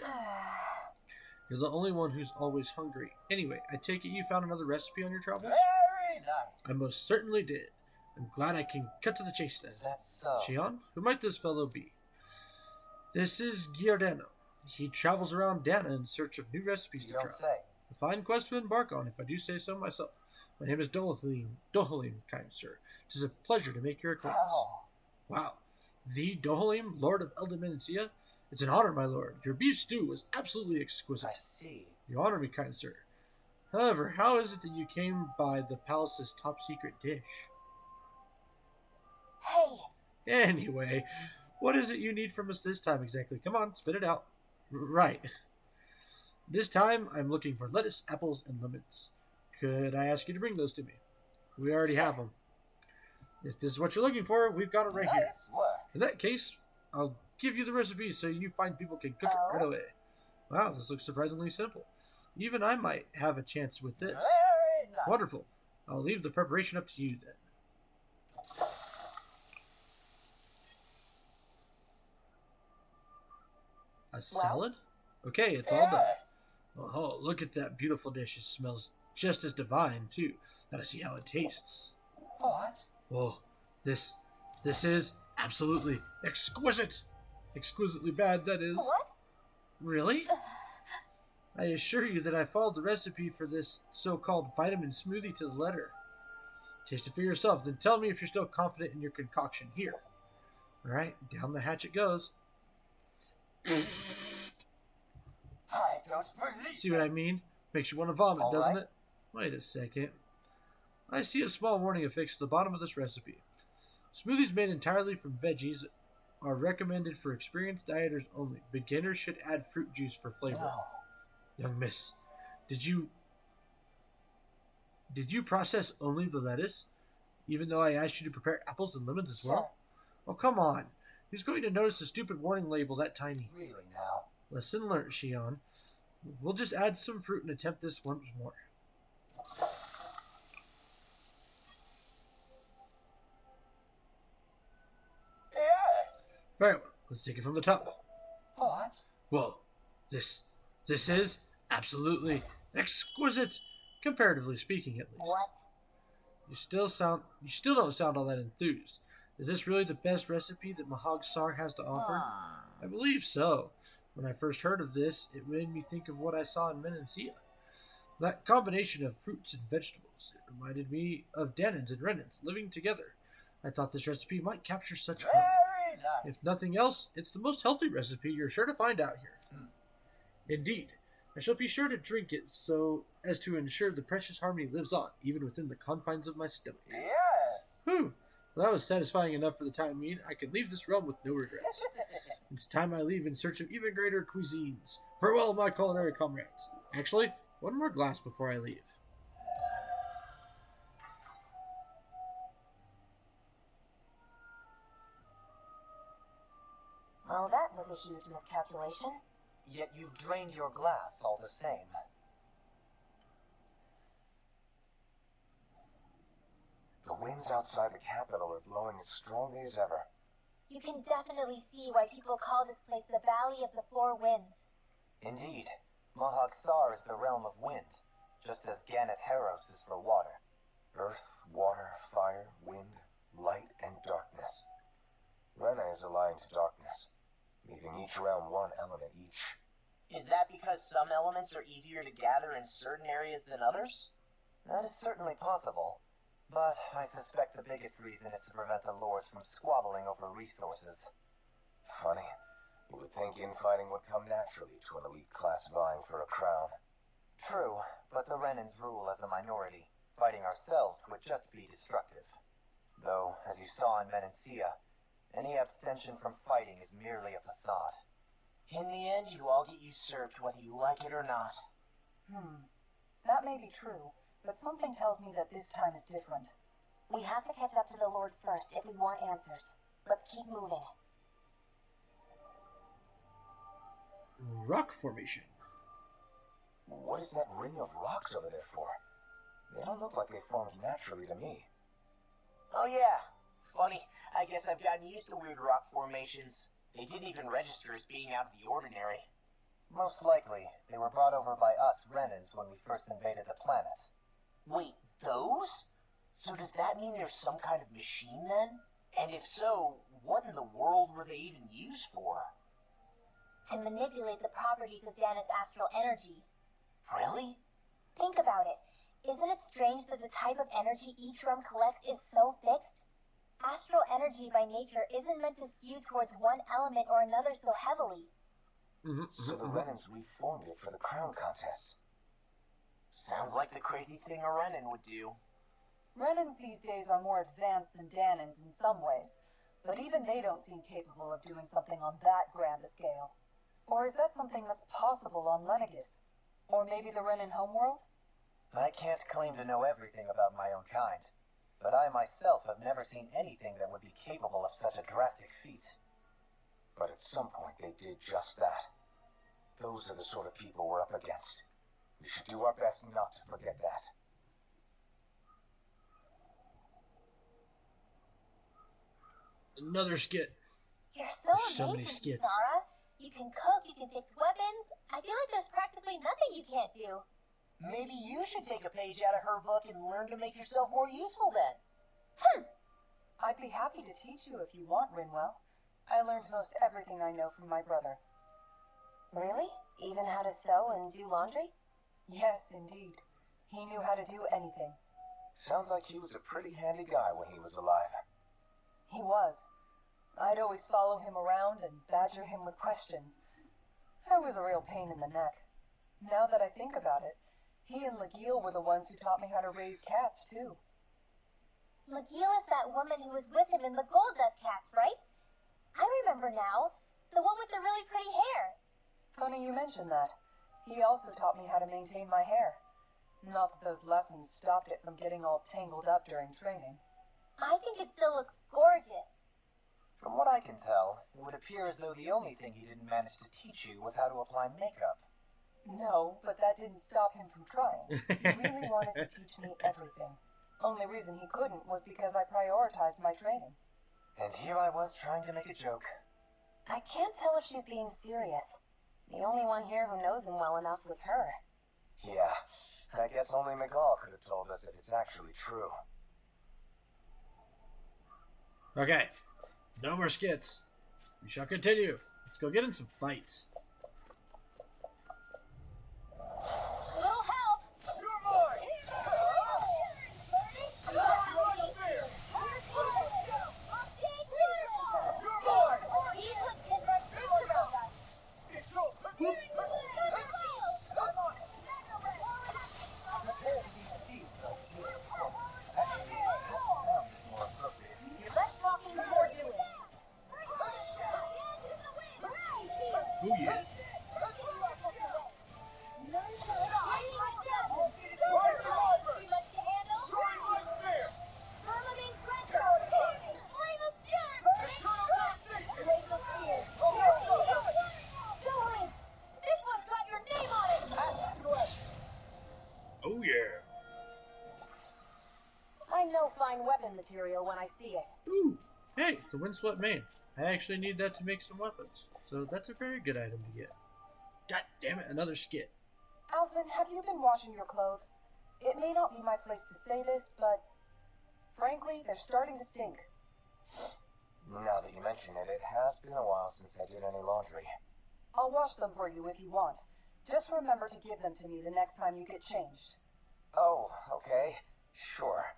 [SPEAKER 1] You're the only one who's always hungry. Anyway, I take it you found another recipe on your travels?
[SPEAKER 3] Very nice.
[SPEAKER 1] I most certainly did. I'm glad I can cut to the chase then.
[SPEAKER 2] That's so.
[SPEAKER 1] Shion, who might this fellow be? This is Giordano. He travels around Dana in search of new recipes
[SPEAKER 2] You
[SPEAKER 1] to
[SPEAKER 2] don't
[SPEAKER 1] try.
[SPEAKER 2] say.
[SPEAKER 1] A fine quest to embark on, if I do say so myself. My name is Dohalim, kind sir. 'Tis a pleasure to make your acquaintance.
[SPEAKER 2] How?
[SPEAKER 1] Wow. The Dohalim, Lord of Elda Menecia? It's an honor, my lord. Your beef stew was absolutely exquisite.
[SPEAKER 2] I see.
[SPEAKER 1] You honor me, kind sir. However, how is it that you came by the palace's top secret dish?
[SPEAKER 4] Hey,
[SPEAKER 1] Anyway, what is it you need from us this time exactly? Come on, spit it out. Right. This time, I'm looking for lettuce, apples, and lemons. Could I ask you to bring those to me? We already have them. If this is what you're looking for, we've got it right here.
[SPEAKER 2] Nice work.
[SPEAKER 1] In that case, I'll give you the recipe so you find people can cook it right away. Wow, this looks surprisingly simple. Even I might have a chance with this.
[SPEAKER 3] Very nice.
[SPEAKER 1] Wonderful. I'll leave the preparation up to you then. A salad? Okay, it's all done. Oh, look at that beautiful dish. It smells just as divine, too. Gotta see how it tastes.
[SPEAKER 2] What?
[SPEAKER 1] Oh, this is absolutely exquisite. Exquisitely bad, that is.
[SPEAKER 4] what?
[SPEAKER 1] Really? I assure you that I followed the recipe for this so-called vitamin smoothie to the letter. Taste it for yourself, then tell me if you're still confident in your concoction here. Alright, down the hatch it goes.
[SPEAKER 2] I don't believe
[SPEAKER 1] See what I mean? Makes you want to vomit,
[SPEAKER 2] All
[SPEAKER 1] doesn't
[SPEAKER 2] right.
[SPEAKER 1] it? Wait a second. I see a small warning affixed to the bottom of this recipe. Smoothies made entirely from veggies are recommended for experienced dieters only. Beginners should add fruit juice for flavor.
[SPEAKER 2] No.
[SPEAKER 1] Young miss, did you process only the lettuce? Even though I asked you to prepare apples and lemons as well? Oh, come on. Who's going to notice a stupid warning label that tiny?
[SPEAKER 2] Really now?
[SPEAKER 1] Lesson learned, Shion. We'll just add some fruit and attempt this once more.
[SPEAKER 3] Yes.
[SPEAKER 1] Very well. Let's take it from the top.
[SPEAKER 2] What?
[SPEAKER 1] Whoa. This is absolutely exquisite, comparatively speaking at least.
[SPEAKER 4] What?
[SPEAKER 1] You still don't sound all that enthused. Is this really the best recipe that Mahag Saar has to offer? I believe so. When I first heard of this, it made me think of what I saw in Menencia. That combination of fruits and vegetables. It reminded me of Danans and Renans living together. I thought this recipe might capture such harmony.
[SPEAKER 3] Very nice.
[SPEAKER 1] If nothing else, it's the most healthy recipe you're sure to find out here. Indeed. I shall be sure to drink it so as to ensure the precious harmony lives on, even within the confines of my stomach.
[SPEAKER 3] Yes.
[SPEAKER 1] Whew. Well, that was satisfying enough for the time being. I can leave this realm with no regrets. It's time I leave in search of even greater cuisines. Farewell, my culinary comrades. Actually, one more glass before I leave.
[SPEAKER 4] Well, that was a huge miscalculation.
[SPEAKER 6] Yet you've drained your glass all the same.
[SPEAKER 7] The winds outside the capital are blowing as strongly as ever.
[SPEAKER 4] You can definitely see why people call this place the Valley of the Four Winds.
[SPEAKER 6] Indeed, Mahag Sar is the realm of wind, just as Ganath Haros is for water.
[SPEAKER 7] Earth, water, fire, wind, light, and darkness. Rena is aligned to darkness, leaving each realm one element each.
[SPEAKER 3] Is that because some elements are easier to gather in certain areas than others?
[SPEAKER 6] That is certainly possible, but I suspect the biggest reason is to prevent the lords from squabbling over resources.
[SPEAKER 7] Funny. You would think infighting would come naturally to an elite class vying for a crown.
[SPEAKER 6] True, but the Renans rule as a minority. Fighting ourselves would just be destructive. Though, as you saw in Menancia, any abstention from fighting is merely a facade.
[SPEAKER 3] In the end, you all get usurped whether you like it or not.
[SPEAKER 5] That may be true, but something tells me that this time is different.
[SPEAKER 4] We have to catch up to the Lord first if we want answers. Let's keep moving.
[SPEAKER 1] Rock formation.
[SPEAKER 7] What is that ring of rocks over there for? They don't look like they formed naturally to me.
[SPEAKER 3] Oh yeah, funny. I guess I've gotten used to weird rock formations. They didn't even register as being out of the ordinary.
[SPEAKER 6] Most likely, they were brought over by us Renans when we first invaded the planet.
[SPEAKER 3] Wait, those? So does that mean there's some kind of machine then? And if so, what in the world were they even used for?
[SPEAKER 4] To manipulate the properties of Dana's astral energy.
[SPEAKER 3] Really?
[SPEAKER 4] Think about it. Isn't it strange that the type of energy each realm collects is so fixed? Astral energy by nature isn't meant to skew towards one element or another so heavily.
[SPEAKER 7] So the Renans reformed it for the crown contest.
[SPEAKER 3] Sounds like the crazy thing a Renan would do.
[SPEAKER 5] Renans these days are more advanced than Danans in some ways, but even they don't seem capable of doing something on that grand a scale. Or is that something that's possible on Lenegis? Or maybe the Renan homeworld?
[SPEAKER 6] I can't claim to know everything about my own kind, but I myself have never seen anything that would be capable of such a drastic feat.
[SPEAKER 7] But at some point they did just that. Those are the sort of people we're up against. We should do our best not to forget that.
[SPEAKER 1] Another skit.
[SPEAKER 4] You're so
[SPEAKER 1] There's so many
[SPEAKER 4] amazing,
[SPEAKER 1] skits.
[SPEAKER 4] Sarah. You can cook, you can fix weapons. I feel like there's practically nothing you can't do.
[SPEAKER 3] Maybe you should take a page out of her book and learn to make yourself more useful then.
[SPEAKER 5] I'd be happy to teach you if you want, Rinwell. I learned most everything I know from my brother.
[SPEAKER 4] Really? Even how to sew and do laundry?
[SPEAKER 5] Yes, indeed. He knew how to do anything.
[SPEAKER 7] Sounds like he was a pretty handy guy when he was alive.
[SPEAKER 5] He was. I'd always follow him around and badger him with questions. I was a real pain in the neck. Now that I think about it, he and Legil were the ones who taught me how to raise cats, too.
[SPEAKER 4] Legil is that woman who was with him in the Gold Dust Cats, right? I remember now. The one with the really pretty hair.
[SPEAKER 5] Funny you mention that. He also taught me how to maintain my hair. Not that those lessons stopped it from getting all tangled up during training.
[SPEAKER 4] I think it still looks gorgeous.
[SPEAKER 6] From what I can tell, it would appear as though the only thing he didn't manage to teach you was how to apply makeup.
[SPEAKER 5] No, but that didn't stop him from trying. He really wanted to teach me everything. Only reason he couldn't was because I prioritized my training.
[SPEAKER 6] And here I was trying to make a joke.
[SPEAKER 4] I can't tell if she's being serious. The only one here who knows him well enough was her.
[SPEAKER 7] Yeah, I guess only Miguel could have told us if it's actually true.
[SPEAKER 1] Okay. No more skits. We shall continue. Let's go get in some fights.
[SPEAKER 4] Little help!
[SPEAKER 8] You're mine!
[SPEAKER 4] Less talking, more doing.
[SPEAKER 1] Oh yeah. Oh yeah.
[SPEAKER 5] I know fine weapon material when I see it.
[SPEAKER 1] Ooh. Hey, the windswept mane. I actually need that to make some weapons. So that's a very good item to get. God damn it, another skit.
[SPEAKER 5] Alvin, have you been washing your clothes? It may not be my place to say this, but frankly, they're starting to stink.
[SPEAKER 2] Now that you mention it, it has been a while since I did any laundry.
[SPEAKER 5] I'll wash them for you if you want. Just remember to give them to me the next time you get changed.
[SPEAKER 2] Oh, okay. Sure.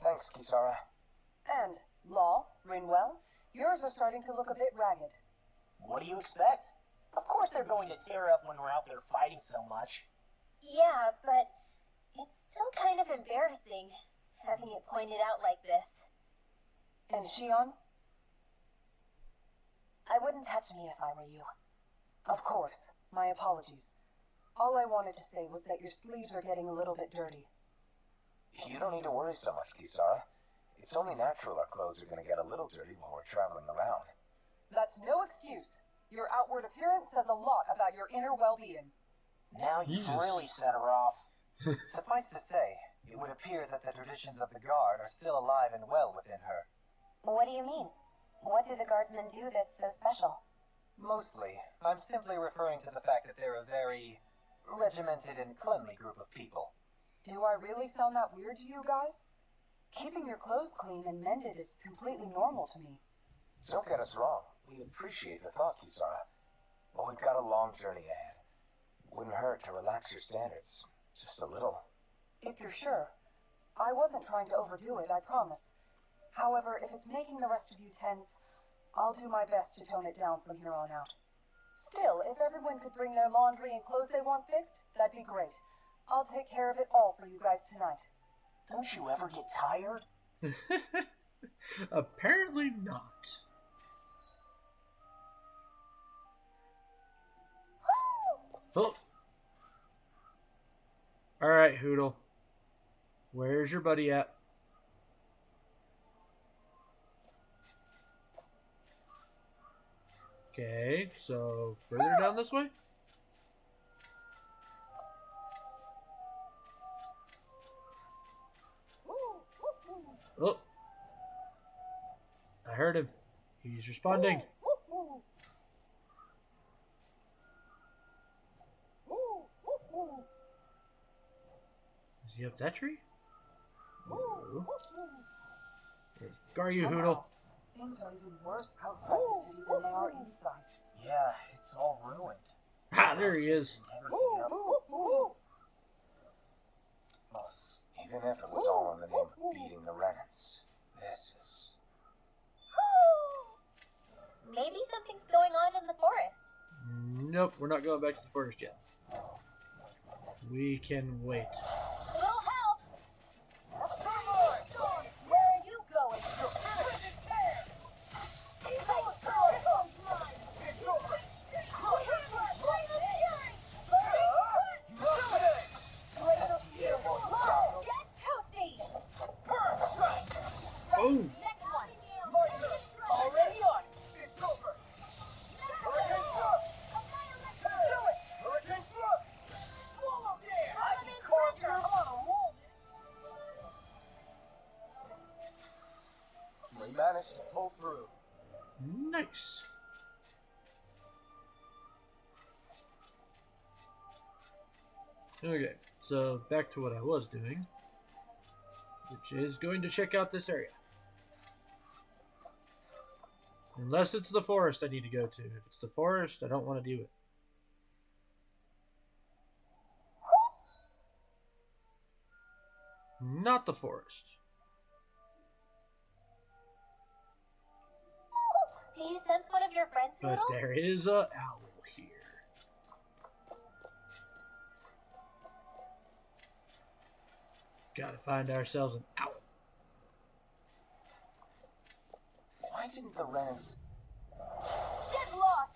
[SPEAKER 2] Thanks, Kisara.
[SPEAKER 5] And, Law, Rinwell, yours are starting to look a bit ragged.
[SPEAKER 3] What do you expect? Of course they're going to tear up when we're out there fighting so much.
[SPEAKER 4] Yeah, but it's still kind of embarrassing having it pointed out like this.
[SPEAKER 5] And Shion? I wouldn't touch me if I were you. Of course. My apologies. All I wanted to say was that your sleeves are getting a little bit dirty.
[SPEAKER 2] You don't need to worry so much, Kisara. It's only natural our clothes are going to get a little dirty while we're traveling around.
[SPEAKER 5] That's no excuse. Your outward appearance says a lot about your inner well-being.
[SPEAKER 3] Now you've
[SPEAKER 1] Jesus.
[SPEAKER 3] really set her off.
[SPEAKER 6] Suffice to say, it would appear that the traditions of the Guard are still alive and well within her.
[SPEAKER 4] What do you mean? What do the guardsmen do that's so special?
[SPEAKER 6] Mostly, I'm simply referring to the fact that they're a very regimented and cleanly group of people.
[SPEAKER 5] Do I really sound that weird to you guys? Keeping your clothes clean and mended is completely normal to me.
[SPEAKER 2] Don't get us wrong. We appreciate the thought, Kisara. But we've got a long journey ahead. Wouldn't hurt to relax your standards. Just a little.
[SPEAKER 5] If you're sure. I wasn't trying to overdo it, I promise. However, if it's making the rest of you tense, I'll do my best to tone it down from here on out. Still, if everyone could bring their laundry and clothes they want fixed, that'd be great. I'll take care of it all for you guys tonight.
[SPEAKER 3] Don't you ever get tired?
[SPEAKER 1] Apparently not. Oh. Alright, Hootle. Where's your buddy at? Okay, so further down this way? Oh. I heard him. He's responding. Is he up that tree? No. Where are you, Hootle?
[SPEAKER 5] Things are even worse outside the city than they are inside.
[SPEAKER 3] Yeah, it's all ruined.
[SPEAKER 1] Ah, there he is.
[SPEAKER 3] Everything up.
[SPEAKER 2] Even if it was all in the name of beating the Renans, this is...
[SPEAKER 4] Maybe something's going on in the forest.
[SPEAKER 1] Nope, we're not going back to the forest yet. We can wait.
[SPEAKER 4] It'll help.
[SPEAKER 5] Where are you going?
[SPEAKER 1] Oh!
[SPEAKER 3] Already on.
[SPEAKER 2] We managed to pull through.
[SPEAKER 1] Nice. Okay, so back to what I was doing, which is going to check out this area. Unless it's the forest I need to go to. If it's the forest, I don't want to do it. Not the forest.
[SPEAKER 4] Do you sense one of your friends,
[SPEAKER 1] But
[SPEAKER 4] Noodle?
[SPEAKER 1] there is a owl here. Gotta find ourselves an owl.
[SPEAKER 2] Why didn't the Renans...
[SPEAKER 4] Get lost!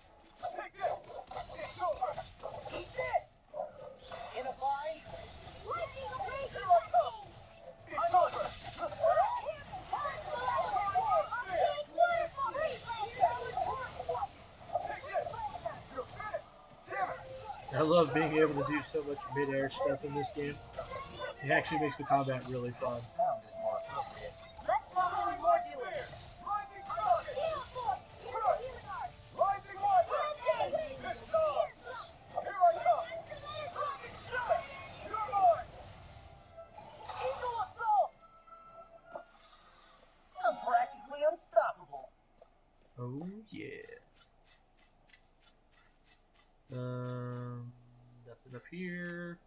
[SPEAKER 1] I love being able to do so much mid-air stuff in this game. It actually makes the combat really fun.
[SPEAKER 2] Sound is more appropriate.
[SPEAKER 4] Let's talk some more to it.
[SPEAKER 3] I'm practically unstoppable.
[SPEAKER 1] Oh yeah. Nothing up here.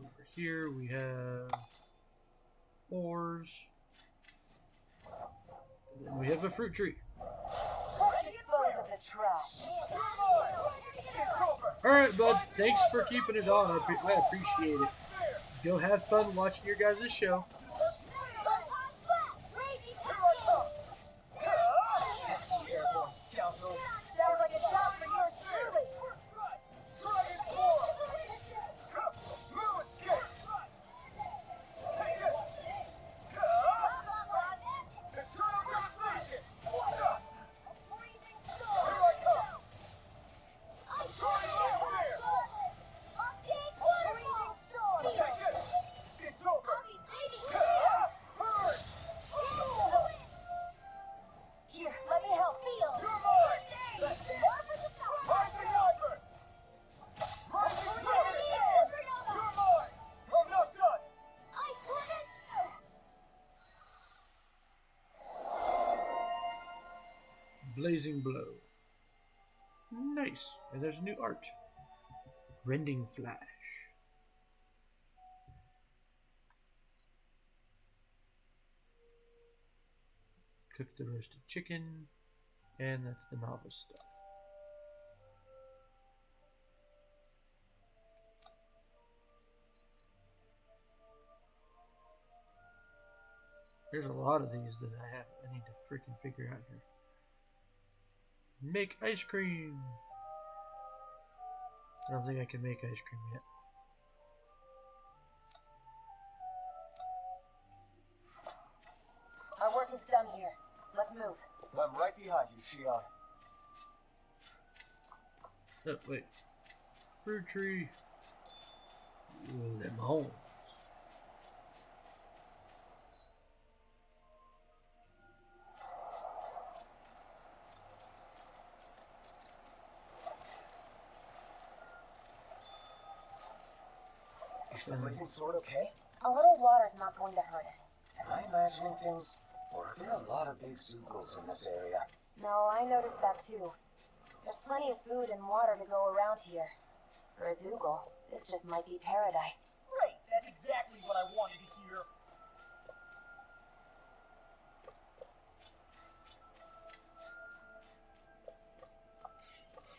[SPEAKER 1] Over here we have ores. And then we have a fruit tree.
[SPEAKER 5] Dispose of the trash.
[SPEAKER 1] Alright, bud. Thanks for keeping it on. I appreciate it. Go have fun watching your guys' show.
[SPEAKER 4] Sounds like a job for yours truly. Here, let me help.
[SPEAKER 1] Blazing blow. Nice. And there's a new art. Rending flash. Cook the roasted chicken. And that's the novice stuff. There's a lot of these that I need to freaking figure out here. Make ice cream. I don't think I can make ice cream yet.
[SPEAKER 5] Our work is done here. Let's move.
[SPEAKER 2] I'm right behind you, Shion.
[SPEAKER 1] Oh, wait. Fruit tree. Lemons.
[SPEAKER 2] Is the blazing sword okay?
[SPEAKER 4] A little water's not going to hurt it.
[SPEAKER 2] Am I imagining things? Or are there a lot of big Zoogles in this area?
[SPEAKER 4] No, I noticed that too. There's plenty of food and water to go around here. For a Zoogle, this just might be paradise.
[SPEAKER 3] Great, that's exactly what I wanted to hear.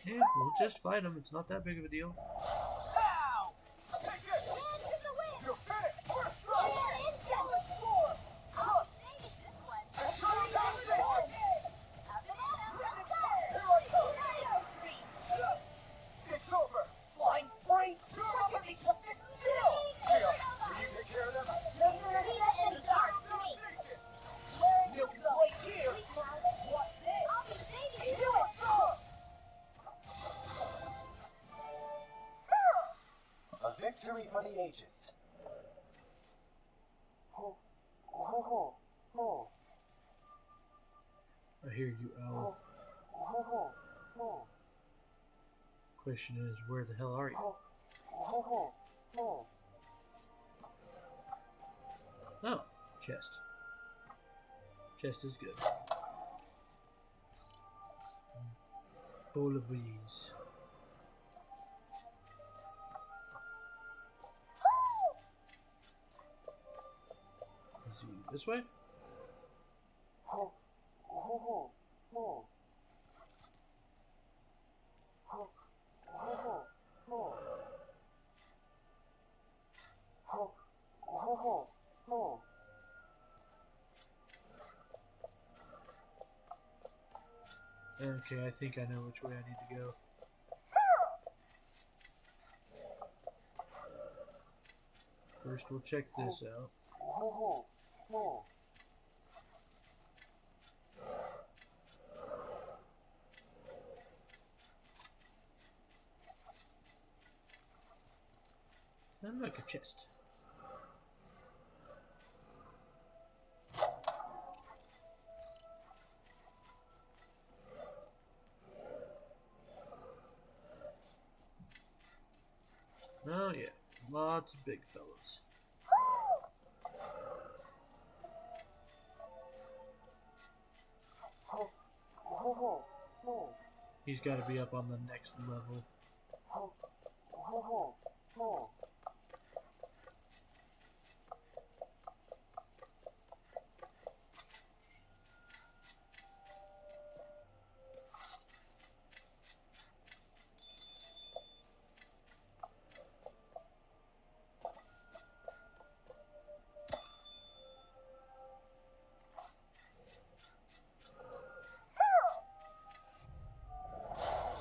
[SPEAKER 1] Yeah, we'll just fight them. It's not that big of a deal.
[SPEAKER 3] Ow!
[SPEAKER 2] It's over!
[SPEAKER 3] Flying free! Why can't they just sit still?
[SPEAKER 2] Shion, will you take care of them?
[SPEAKER 3] Milk is right here! What's this? Do it!
[SPEAKER 2] A victory for the ages. Ho, ho, ho, ho,
[SPEAKER 1] I hear you, Owl.
[SPEAKER 2] ho, ho, ho,
[SPEAKER 1] Question is, where the hell are you?
[SPEAKER 2] ho, ho, ho, ho.
[SPEAKER 1] Oh, chest. Chest is good. Bowl of bees. Is he this way?
[SPEAKER 2] Ho, ho, ho, ho. Ho, ho, ho, ho. Ho, ho, ho, ho.
[SPEAKER 1] Okay, I think I know which way I need to go. First, we'll check this out.
[SPEAKER 2] Ho, ho, ho.
[SPEAKER 1] And like a chest. Oh yeah, lots of big fellas. He's got to be up on the next level.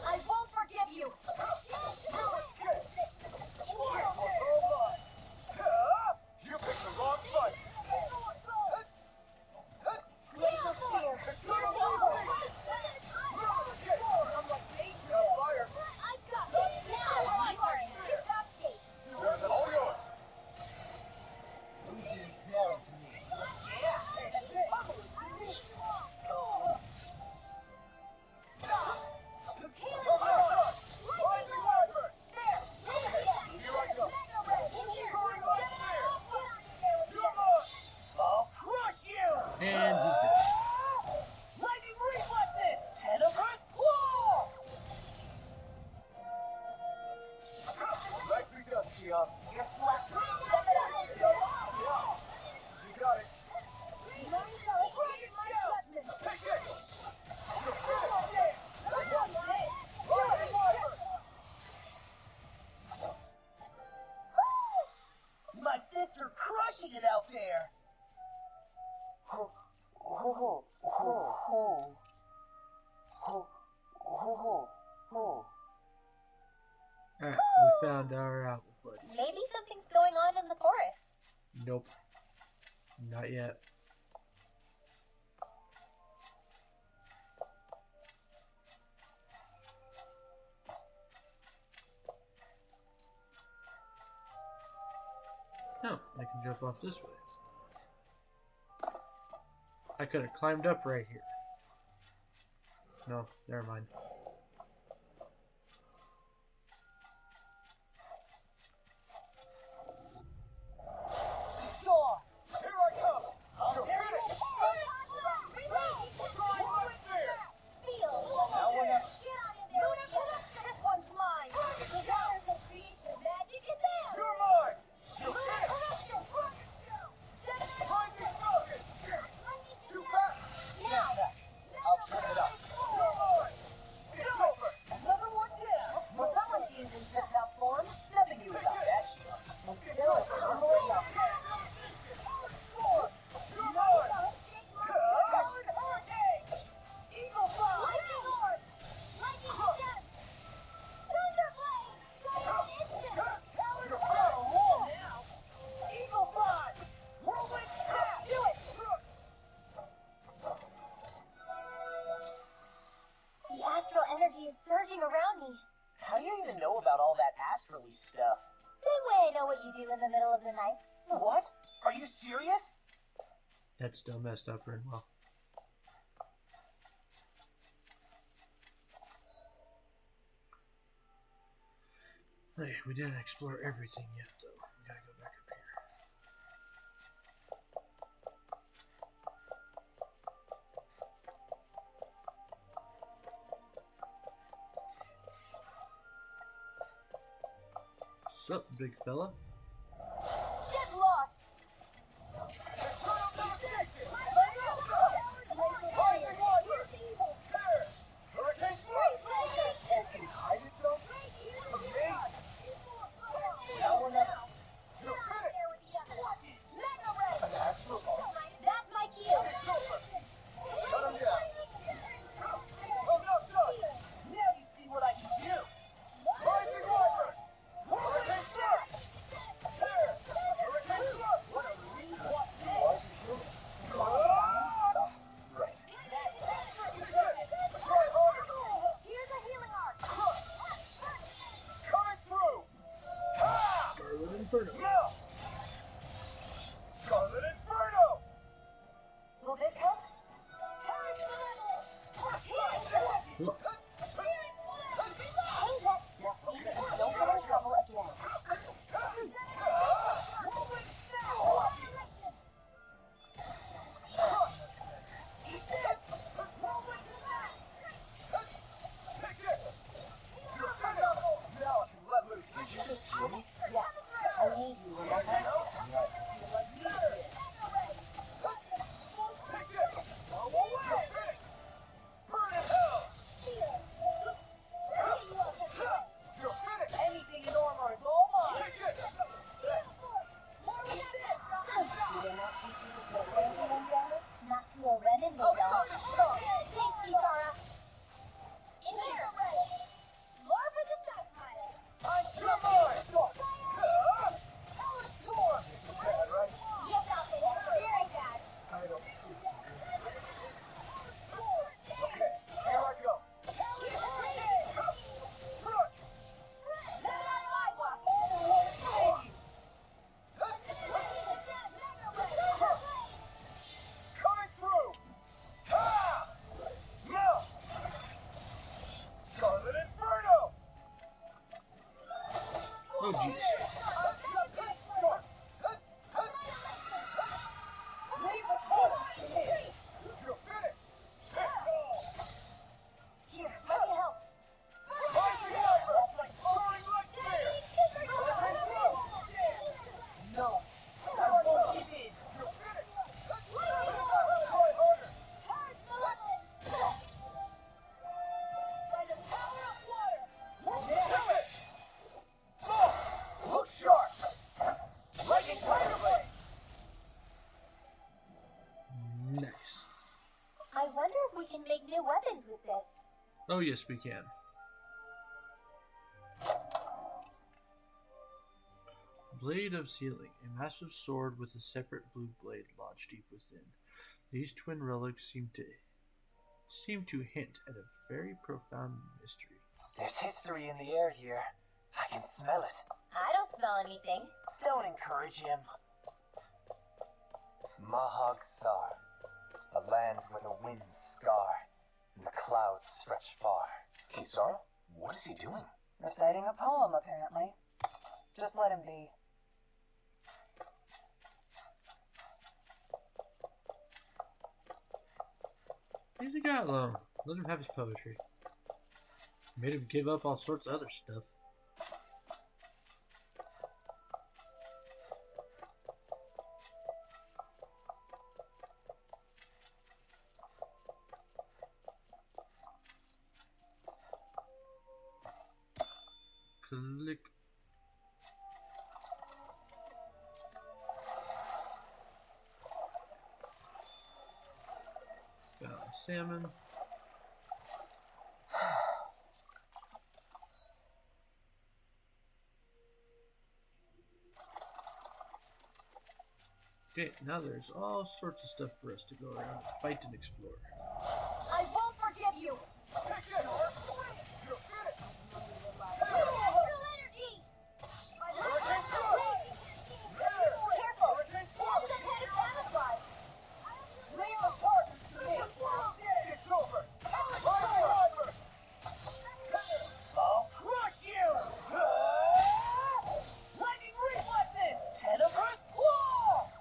[SPEAKER 4] I won't forgive you!
[SPEAKER 8] You picked the wrong fight! All yours!
[SPEAKER 3] I'll crush you!
[SPEAKER 1] And he's dead.
[SPEAKER 3] Lightning reflexes! Tenebris claw!
[SPEAKER 8] Nicely done, Keon.
[SPEAKER 3] Your flex
[SPEAKER 8] You got it. Take it!
[SPEAKER 3] My fists are crushing it out there!
[SPEAKER 1] Alright, we found our apple buddy.
[SPEAKER 4] Maybe something's going on in the forest.
[SPEAKER 1] Nope. Not yet. No, I can jump off this way. I could have climbed up right here. No, never mind.
[SPEAKER 3] Saw!
[SPEAKER 8] Here I come!
[SPEAKER 3] I'll
[SPEAKER 8] Hit it!
[SPEAKER 3] Now we're not...
[SPEAKER 4] This one's mine. The waters of creation magic is there.
[SPEAKER 8] You're mine! You hit it! Mind me focus! Too fast!
[SPEAKER 2] I'll turn it up.
[SPEAKER 8] You're mine! It's over!
[SPEAKER 3] Another one down!
[SPEAKER 5] Well, someone seems in tip-top form. Nothing new about that. And still, it's humbling up.
[SPEAKER 8] You're mine!
[SPEAKER 3] Eagle Fly!
[SPEAKER 4] Lightning Orb! Lightning Step! Thunderblade! Instant!
[SPEAKER 8] You're fast!
[SPEAKER 3] Now! Eagle Fly! Whirlwind Snap!
[SPEAKER 4] Do it! The astral energy is surging around me.
[SPEAKER 3] How do you even know about all that astrally stuff?
[SPEAKER 4] Same way I know what you do in the middle of the night.
[SPEAKER 3] What? Are you serious?
[SPEAKER 1] That's still messed up very well. Hey, we didn't explore everything yet, though. We gotta go back up here. Sup, big fella?
[SPEAKER 4] Get lost!
[SPEAKER 8] Hurricane
[SPEAKER 3] It can hide itself? Amazing! Now we're not...
[SPEAKER 8] You hit it!
[SPEAKER 3] An astral ball.
[SPEAKER 4] That's my cue!
[SPEAKER 8] Shut him down! Oh, no, son!
[SPEAKER 3] Now you see what I can do!
[SPEAKER 8] Rising Wyvern! Hurricane Surge!
[SPEAKER 4] Not to a Renin, they don't. Thanks, Kitara. In here. More for the stockpile.
[SPEAKER 6] I'm too much! This is bad, right?
[SPEAKER 4] Yes, Alpha. Very bad.
[SPEAKER 6] I don't feel so good. Okay, here I go. Coming through! Ha! No! Scarlet Inferno!
[SPEAKER 1] Oh, jeez.
[SPEAKER 6] You're finished!
[SPEAKER 4] Here, let me help.
[SPEAKER 6] No, I won't give in. You're finished! Try harder!
[SPEAKER 4] By the power of water.
[SPEAKER 6] Damn it! Oh, look sharp! Lightning fire blade!
[SPEAKER 1] Nice.
[SPEAKER 4] I wonder if we can make new weapons with this.
[SPEAKER 1] Oh, yes, we can. Blade of Sealing, a massive sword with a separate blue blade lodged deep within. These twin relics seem to hint at a very profound mystery.
[SPEAKER 2] There's history in the air here. I can smell it.
[SPEAKER 4] I don't smell anything.
[SPEAKER 2] Don't encourage him. Mahag Sar, a land where the winds scar and the clouds stretch far. Kisara, what is he doing?
[SPEAKER 5] Reciting a poem, apparently. Just let him be.
[SPEAKER 1] He's a guy alone. Let him have his poetry. Made him give up all sorts of other stuff. Click. Got salmon. Okay, now there's all sorts of stuff for us to go around and fight and explore.
[SPEAKER 4] I won't forgive you.
[SPEAKER 6] Take it, Orc! You're finished!
[SPEAKER 4] Natural energy.
[SPEAKER 6] Hurricane Sword! There!
[SPEAKER 4] Careful.
[SPEAKER 6] Hurricane Sword!
[SPEAKER 4] Some kind of camouflage.
[SPEAKER 6] Leave the target to me! It's over! Fiber! I'll crush you! Lightning reflexes! Tenebrous Claw!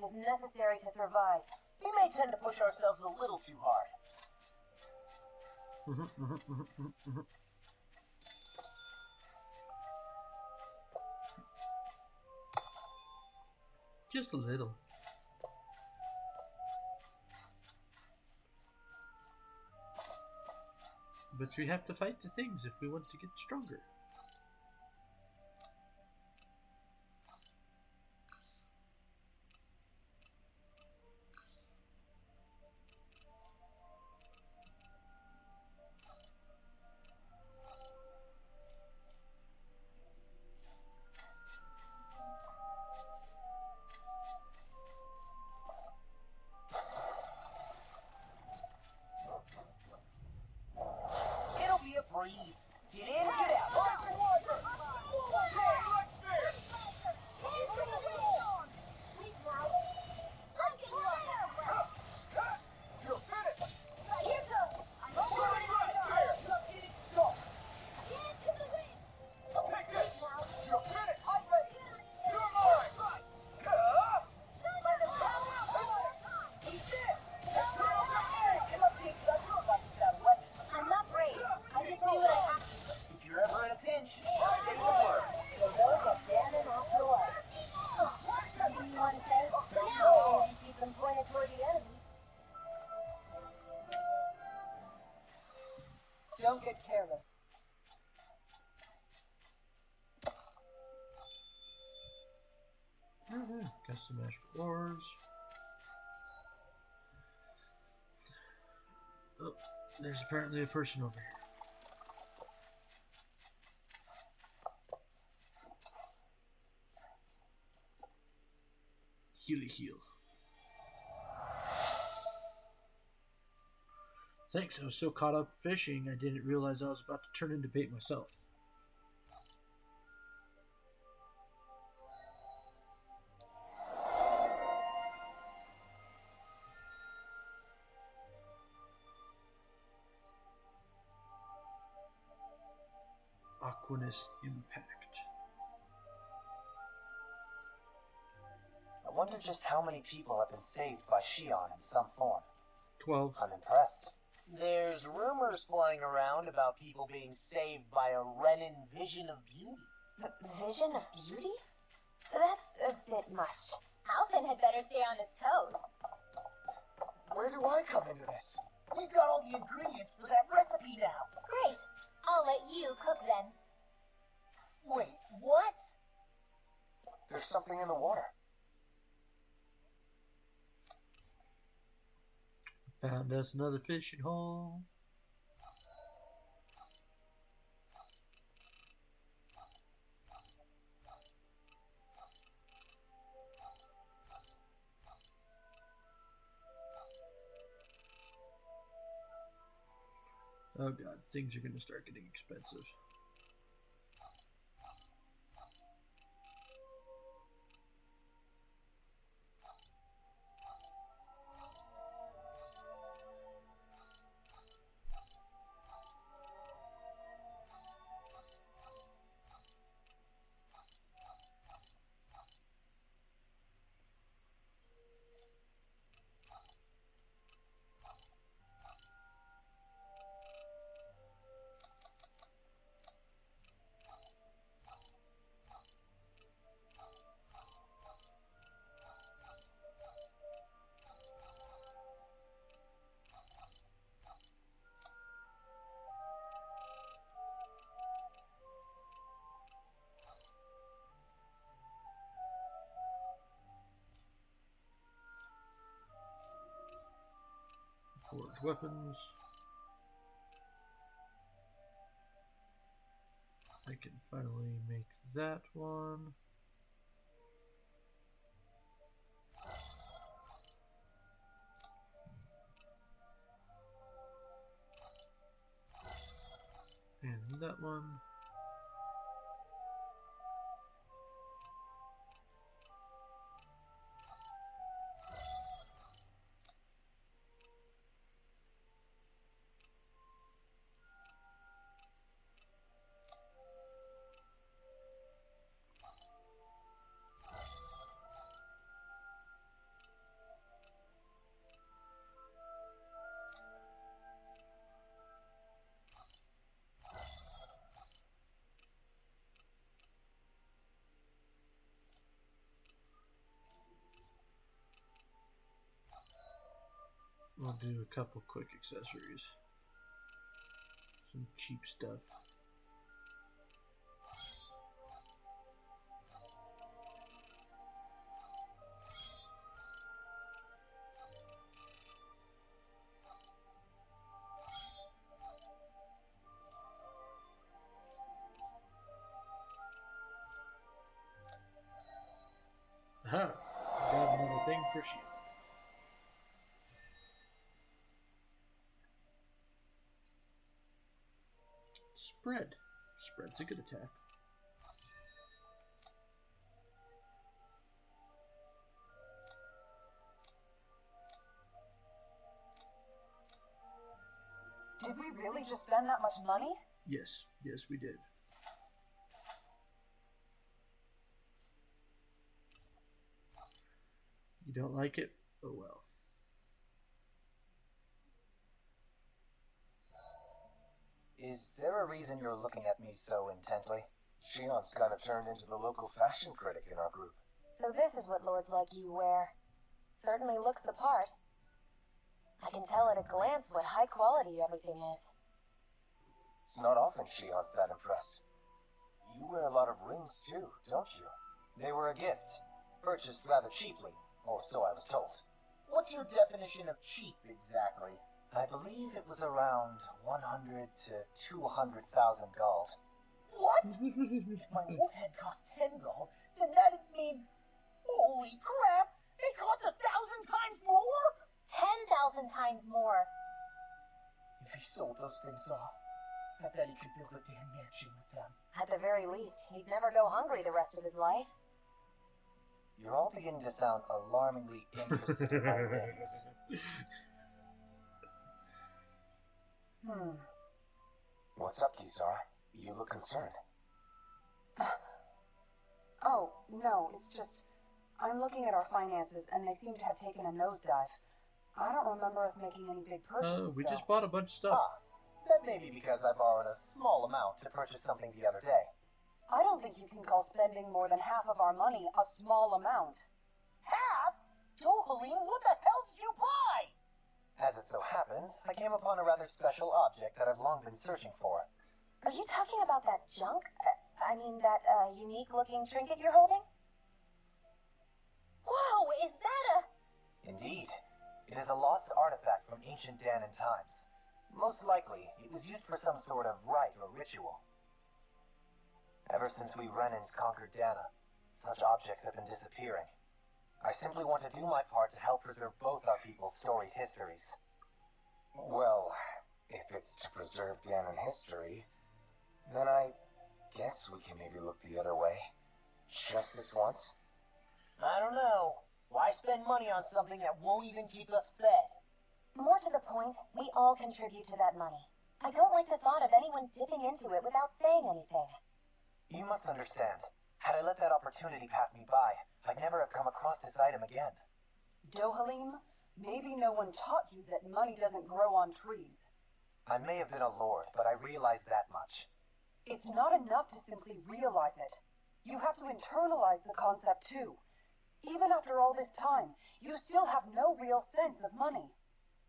[SPEAKER 5] is necessary to survive.
[SPEAKER 3] We may tend to push ourselves a little too hard.
[SPEAKER 1] Just a little. But we have to fight the things if we want to get stronger.
[SPEAKER 3] It'll be a breeze. Get in, get out.
[SPEAKER 4] I'm not brave. I just do what I have to.
[SPEAKER 3] If you're ever in a pinch, say the word.
[SPEAKER 4] So those are damning off the light. Something you want to say? No. And keep them pointed toward the enemy.
[SPEAKER 5] Don't get careless.
[SPEAKER 1] Got some astral ores. Oh, there's apparently a person over here. Heal. Thanks, I was so caught up fishing I didn't realize I was about to turn into bait myself. Aquanus Impact.
[SPEAKER 2] I wonder just how many people have been saved by Shion in some form.
[SPEAKER 1] 12.
[SPEAKER 2] I'm impressed.
[SPEAKER 3] There's rumors flying around about people being saved by a Renin vision of beauty.
[SPEAKER 4] Vision of beauty? That's a bit much. Alvin had better stay on his toes.
[SPEAKER 3] Where do I come into this? We've got all the ingredients for that recipe now.
[SPEAKER 4] Great. I'll let you cook then.
[SPEAKER 3] Wait, what?
[SPEAKER 2] There's something in the water.
[SPEAKER 1] Found us another fishing hole. Oh god, things are going to start getting expensive. Forge weapons. I can finally make that one. And that one. I'll do a couple quick accessories. Some cheap stuff. Aha! Got another thing for shield. Spread. Spread's a good attack.
[SPEAKER 5] Did we really just spend that much money?
[SPEAKER 1] Yes, yes, we did. You don't like it? Oh well.
[SPEAKER 2] Is there a reason you're looking at me so intently?
[SPEAKER 7] Shion's kind of turned into the local fashion critic in our group.
[SPEAKER 4] So this is what lords like you wear. Certainly looks the part. I can tell at a glance what high quality everything is.
[SPEAKER 7] It's not often Shion's that impressed. You wear a lot of rings too, don't you?
[SPEAKER 2] They were a gift, purchased rather cheaply, or so I was told.
[SPEAKER 3] What's your definition of cheap, exactly?
[SPEAKER 2] I believe it was around 100 to 200,000 gold.
[SPEAKER 3] What? If my wolf head cost 10 gold, then that'd mean... Holy crap! It costs 1,000 times more?
[SPEAKER 4] 10,000 times more.
[SPEAKER 3] If he sold those things off, I bet he could build a damn mansion with them.
[SPEAKER 4] At the very least, he'd never go hungry the rest of his life.
[SPEAKER 2] You're all beginning to sound alarmingly interested in my rings.
[SPEAKER 7] What's up, Kisara? You look concerned.
[SPEAKER 5] Oh, no, it's just... I'm looking at our finances, and they seem to have taken a nosedive. I don't remember us making any big purchases,
[SPEAKER 1] We
[SPEAKER 5] though.
[SPEAKER 1] just bought a bunch of stuff.
[SPEAKER 2] That may be because I borrowed a small amount to purchase something the other day.
[SPEAKER 5] I don't think you can call spending more than half of our money a small amount.
[SPEAKER 3] Half? Joe, Helene, what the hell did you buy?
[SPEAKER 2] As it so happens, I came upon a rather special object that I've long been searching for.
[SPEAKER 4] Are you talking about that junk? I mean, that unique-looking trinket you're holding? Whoa, is that a...
[SPEAKER 2] Indeed. It is a lost artifact from ancient Danan times. Most likely, it was used for some sort of rite or ritual. Ever since we Renans conquered Dana, such objects have been disappearing. I simply want to do my part to help preserve both our people's storied histories.
[SPEAKER 7] Well, if it's to preserve Danon history, then I guess we can maybe look the other way. Just this once?
[SPEAKER 3] I don't know. Why spend money on something that won't even keep us fed?
[SPEAKER 4] More to the point, we all contribute to that money. I don't like the thought of anyone dipping into it without saying anything.
[SPEAKER 2] You must understand. Had I let that opportunity pass me by, I'd never have come across this item again.
[SPEAKER 5] Dohalim, maybe no one taught you that money doesn't grow on trees.
[SPEAKER 2] I may have been a lord, but I realized that much.
[SPEAKER 5] It's not enough to simply realize it. You have to internalize the concept too. Even after all this time, you still have no real sense of money.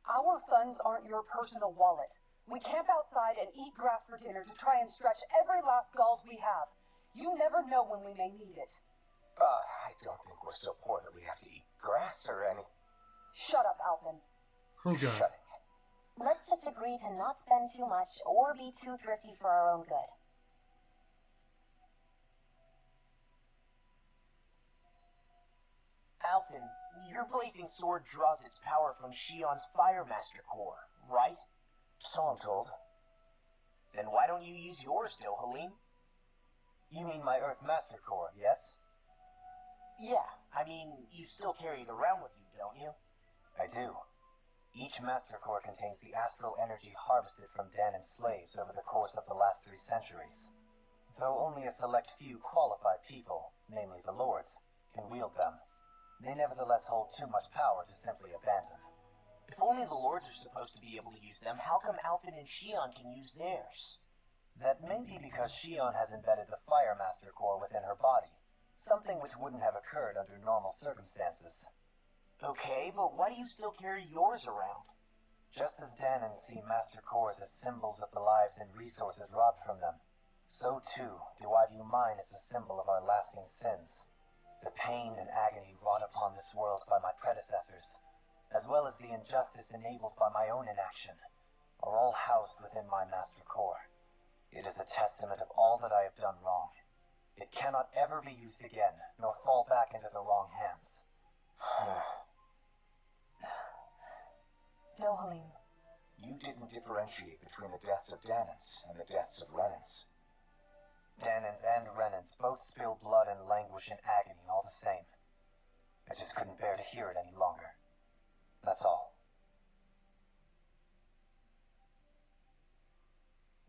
[SPEAKER 5] Our funds aren't your personal wallet. We camp outside and eat grass for dinner to try and stretch every last gold we have. You never know when we may need it.
[SPEAKER 7] I don't think we're so poor that we have to eat grass or any...
[SPEAKER 5] Shut up, Alvin.
[SPEAKER 1] Oh god.
[SPEAKER 7] Shut it.
[SPEAKER 4] Let's just agree to not spend too much or be too thrifty for our own good.
[SPEAKER 3] Alphen, you're placing Sword draws its power from Shion's Firemaster core, right?
[SPEAKER 2] So I'm told.
[SPEAKER 3] Then why don't you use yours, Dohalim?
[SPEAKER 2] You mean my Earth Master core, yes?
[SPEAKER 3] Yeah, I mean, you still carry it around with you, don't you?
[SPEAKER 2] I do. Each Master core contains the astral energy harvested from Danan slaves over the course of the last 3 centuries. Though only a select few qualified people, namely the lords, can wield them, they nevertheless hold too much power to simply abandon.
[SPEAKER 3] If only the lords are supposed to be able to use them, how come Alphen and Shion can use theirs?
[SPEAKER 2] That may be because Shion has embedded the Firemaster core within her body, something which wouldn't have occurred under normal circumstances.
[SPEAKER 3] Okay, but why do you still carry yours around?
[SPEAKER 2] Just as Danans see Master Cores as symbols of the lives and resources robbed from them, so too do I view mine as a symbol of our lasting sins. The pain and agony wrought upon this world by my predecessors, as well as the injustice enabled by my own inaction, are all housed within my Master Core. It is a testament of all that I have done wrong. It cannot ever be used again, nor fall back into the wrong hands.
[SPEAKER 5] Dohalim,
[SPEAKER 7] You didn't differentiate between the deaths of Danans and the deaths of Renans.
[SPEAKER 2] Danans and Renans both spill blood and languish in agony all the same. I just couldn't bear to hear it any longer. That's all.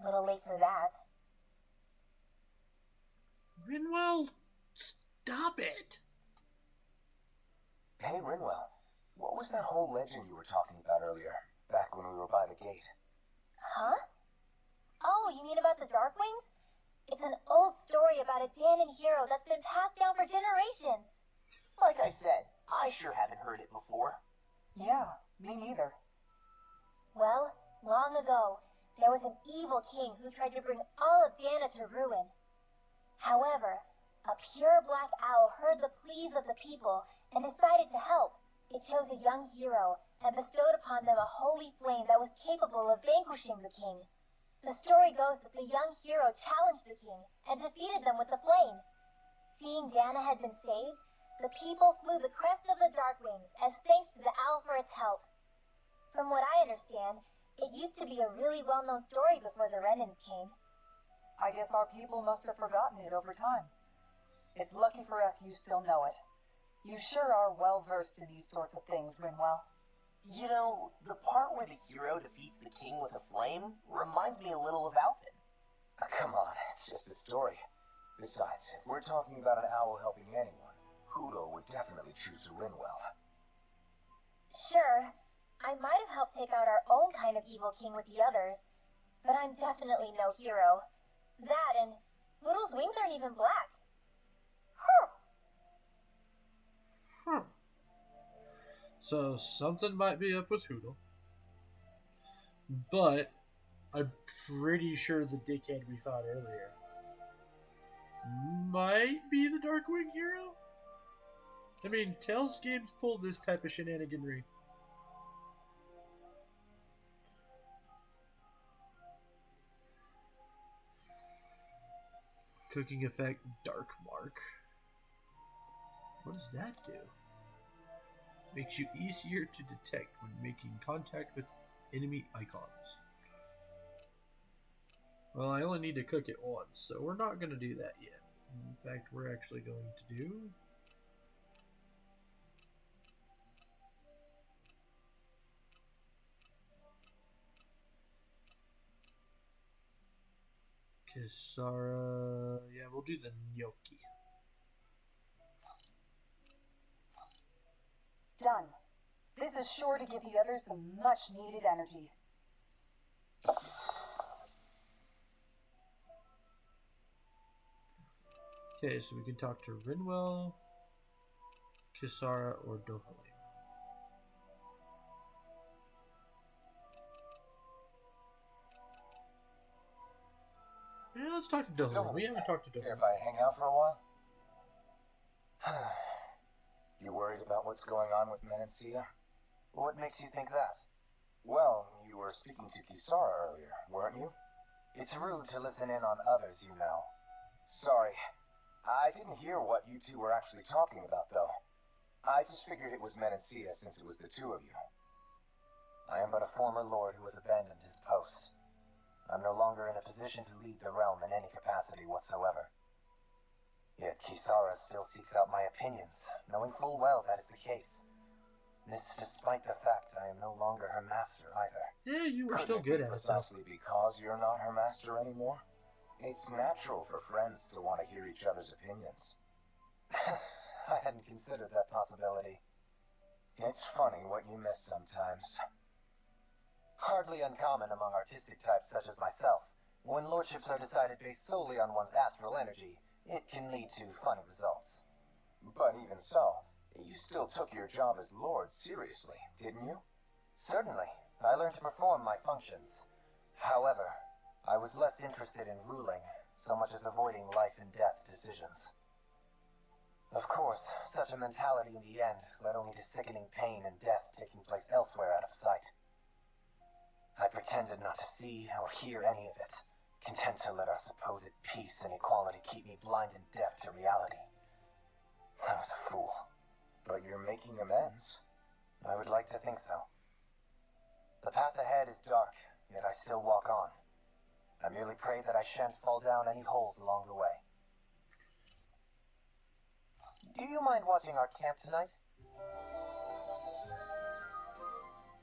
[SPEAKER 4] A little late for that.
[SPEAKER 1] Rinwell, stop it!
[SPEAKER 7] Hey, Rinwell, what was that whole legend you were talking about earlier, back when we were by the gate?
[SPEAKER 4] Huh? Oh, you mean about the Darkwings? It's an old story about a Danon hero that's been passed down for generations.
[SPEAKER 3] Like I said, I sure haven't heard it before.
[SPEAKER 5] yeah, me neither.
[SPEAKER 4] Well, long ago, there was an evil king who tried to bring all of Dana to ruin. However, a pure black owl heard the pleas of the people and decided to help. It chose a young hero and bestowed upon them a holy flame that was capable of vanquishing the king. The story goes that the young hero challenged the king and defeated them with the flame. Seeing Dana had been saved, the people flew the crest of the Darkwings as thanks to the owl for its help. From what I understand, it used to be a really well-known story before the Renans came.
[SPEAKER 5] I guess our people must have forgotten it over time. It's lucky for us you still know it. You sure are well-versed in these sorts of things, Rinwell.
[SPEAKER 3] You know, the part where the hero defeats the king with a flame reminds me a little of Alphen.
[SPEAKER 7] Come on, it's just a story. Besides, if we're talking about an owl helping anyone, Hudo would definitely choose Rinwell.
[SPEAKER 4] Sure, I might have helped take out our own kind of evil king with the others, but I'm definitely no hero. That and Noodle's wings aren't even black.
[SPEAKER 1] Huh. So something might be up with Hoodle. But I'm pretty sure the dickhead we fought earlier might be the Darkwing hero? I mean, Tales games pull this type of shenaniganry. Cooking effect, Dark Mark. What does that do? Makes you easier to detect when making contact with enemy icons. Well, I only need to cook it once, so we're not going to do that yet. In fact, we're actually going to do... Kisara... Yeah, we'll do the gnocchi.
[SPEAKER 5] Done. This is sure to give the others some much-needed energy.
[SPEAKER 1] Okay, so we can talk to Rinwell, Kisara, or Dohalim. Yeah, let's talk to Dohalim. We haven't talked to
[SPEAKER 7] Care
[SPEAKER 1] Dohalim.
[SPEAKER 7] if I hang out for a while? You worried about what's going on with Menancia?
[SPEAKER 2] What makes you think that?
[SPEAKER 7] Well, you were speaking to Kisara earlier, weren't you?
[SPEAKER 2] It's rude to listen in on others, you know.
[SPEAKER 7] Sorry. I didn't hear what you two were actually talking about, though. I just figured it was Menancia since it was the two of you.
[SPEAKER 2] I am but a former lord who has abandoned his post. I'm no longer in a position to lead the realm in any capacity whatsoever. Yet Kisara still seeks out my opinions, knowing full well that is the case. This despite the fact I am no longer her master either.
[SPEAKER 1] Yeah, you were still
[SPEAKER 7] Couldn't
[SPEAKER 1] good
[SPEAKER 7] it be
[SPEAKER 1] at it, though.
[SPEAKER 7] precisely because you're not her master anymore? It's natural for friends to want to hear each other's opinions.
[SPEAKER 2] I hadn't considered that possibility.
[SPEAKER 7] It's funny what you miss sometimes.
[SPEAKER 2] Hardly uncommon among artistic types such as myself. When lordships are decided based solely on one's astral energy, it can lead to funny results.
[SPEAKER 7] But even so, you still took your job as Lord seriously, didn't you?
[SPEAKER 2] Certainly. I learned to perform my functions. However, I was less interested in ruling, so much as avoiding life and death decisions. Of course, such a mentality in the end led only to sickening pain and death taking place elsewhere out of sight. I pretended not to see or hear any of it, content to let our supposed peace and equality keep me blind and deaf to reality. I was a fool. But you're making amends. I would like to think so. The path ahead is dark, yet I still walk on. I merely pray that I shan't fall down any holes along the way. Do you mind watching our camp tonight?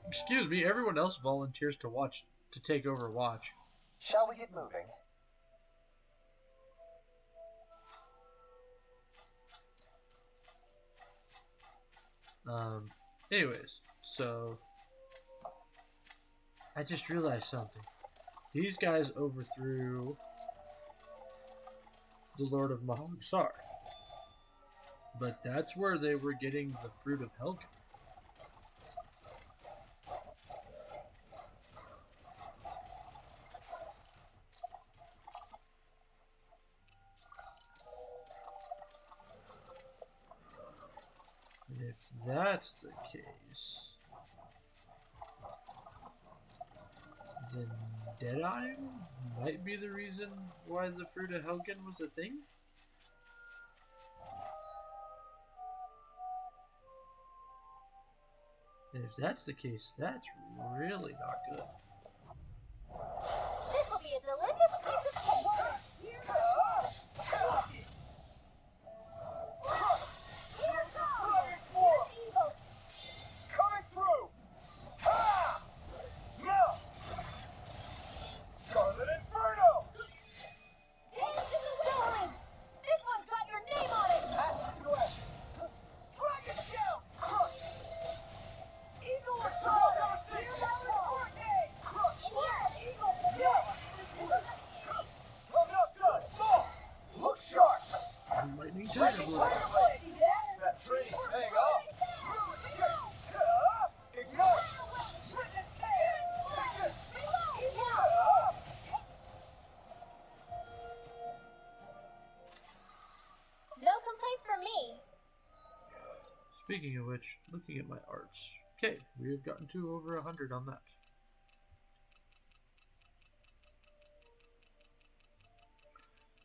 [SPEAKER 1] Excuse me, everyone else volunteers to take over watch.
[SPEAKER 2] Shall we get moving?
[SPEAKER 1] Anyways, so I just realized something. These guys overthrew the Lord of Mahag Saar. But that's where they were getting the fruit of Helgen. And if that's the case, then Deadeye might be the reason why the fruit of Helgen was a thing? And if that's the case, that's really not good.
[SPEAKER 4] This will be a delicious piece of cake. Here goes. Evil.
[SPEAKER 8] Coming through! Ha! No! Scarlet Inferno!
[SPEAKER 4] Dance in the wind. This one's got your name on it.
[SPEAKER 8] Dragon Shell!
[SPEAKER 4] Eagle or
[SPEAKER 8] I'm not done! Look sharp!
[SPEAKER 1] Lightning Tiger Blood.
[SPEAKER 8] That tree, there you go! Ignite!
[SPEAKER 4] No complaints from me.
[SPEAKER 1] Speaking of which, looking at my arts. Okay, we have gotten to over 100 on that.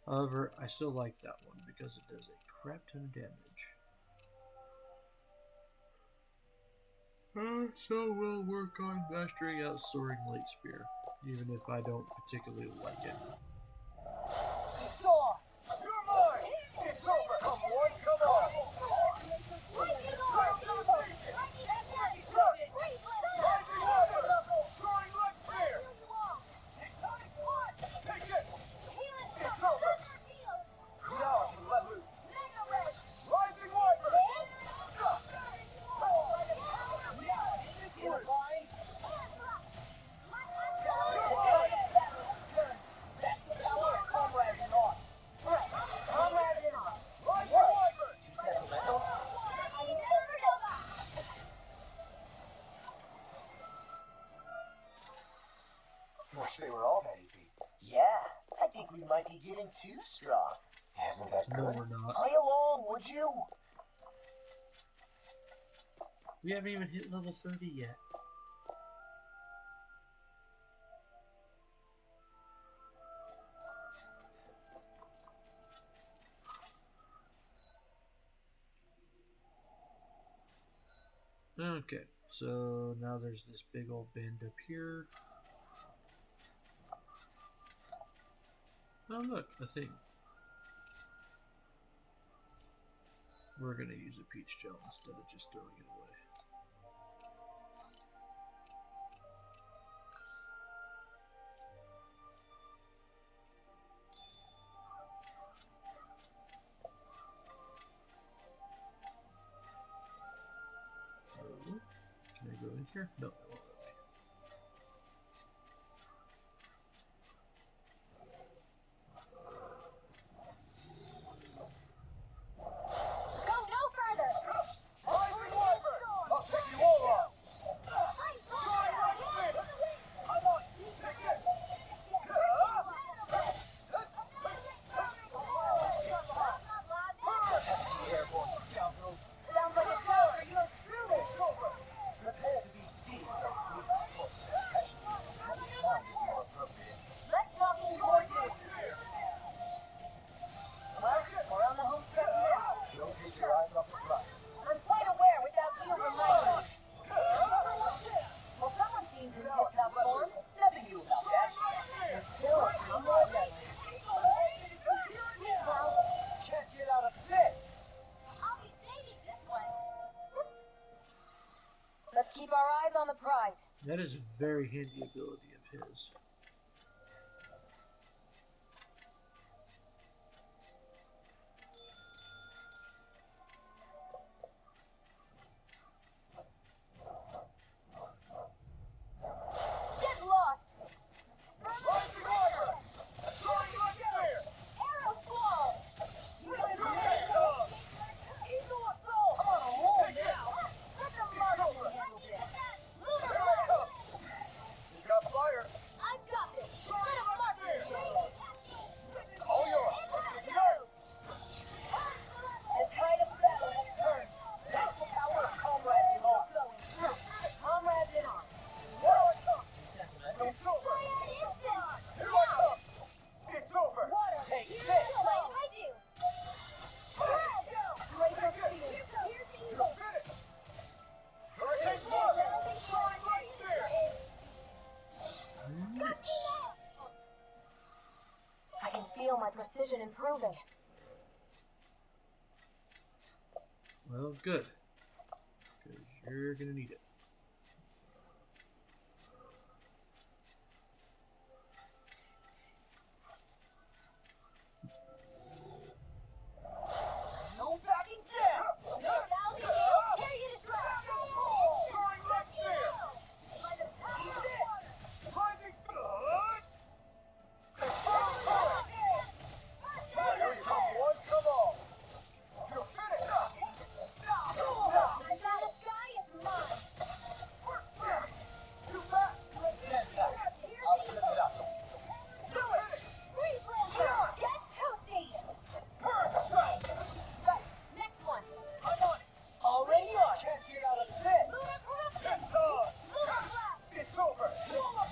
[SPEAKER 1] However, I still like that one because it does a crap ton of damage. So we'll work on mastering out Soaring Light Spear, even if I don't particularly like it.
[SPEAKER 8] Saw! You're mine! It's over! Come on, come on! Soaring Light Spear! Take it! It's over! Now I can let loose! Rising Wyvern! Rising Wyvern!
[SPEAKER 2] Wish they were all that easy.
[SPEAKER 3] Yeah, I think we might be getting too strong.
[SPEAKER 2] Isn't that
[SPEAKER 1] No,
[SPEAKER 2] good?
[SPEAKER 1] we're not.
[SPEAKER 3] Play along, would you?
[SPEAKER 1] We haven't even hit level 30 yet. Okay, so now there's this big old bend up here. Oh look, a thing. We're gonna use a peach gel instead of just throwing it away. So, can I go in here? No, I won't let me.
[SPEAKER 4] Go no further.
[SPEAKER 8] Rising Wyvern! I'll take you all out!
[SPEAKER 5] Keep our eyes on the prize.
[SPEAKER 1] That is a very handy ability of his.
[SPEAKER 5] Get lost! Arrow fall! You gotta do it! Eagle assault! I'm on a roll now! Let the Marvel handle this! Lunar blast!
[SPEAKER 8] You got fire.
[SPEAKER 5] I've got this! Let him mark it!
[SPEAKER 8] All yours.
[SPEAKER 5] The tide of battle has turned. That's the power of comrades in arms. Comrades in arms.
[SPEAKER 8] It's over.
[SPEAKER 5] Fire instant!
[SPEAKER 8] Here I come. It's over.
[SPEAKER 5] Water!
[SPEAKER 8] Take
[SPEAKER 5] Here's
[SPEAKER 8] this.
[SPEAKER 5] the light I do! Laser speed! Here's the eagle!
[SPEAKER 8] Finish. Hurricane Mark.
[SPEAKER 1] Nice.
[SPEAKER 5] I can feel my precision improving.
[SPEAKER 1] Well, good. Because you're going to need it.
[SPEAKER 5] No backing down! Here you to try!
[SPEAKER 8] Throwing right there. Rising good. Here we come, one. Come on. You're finished.
[SPEAKER 5] The sky is mine!
[SPEAKER 8] Too fast.
[SPEAKER 2] Stand back. I'll trip it up.
[SPEAKER 5] Do it! Freeze blast! Get toasty!
[SPEAKER 8] Perfect.
[SPEAKER 5] Right, next one!
[SPEAKER 8] I'm on it.
[SPEAKER 2] Already on. Can't get out of bed.
[SPEAKER 5] Lunar corruption!
[SPEAKER 8] It's on.
[SPEAKER 5] Lunar blast!
[SPEAKER 8] It's over.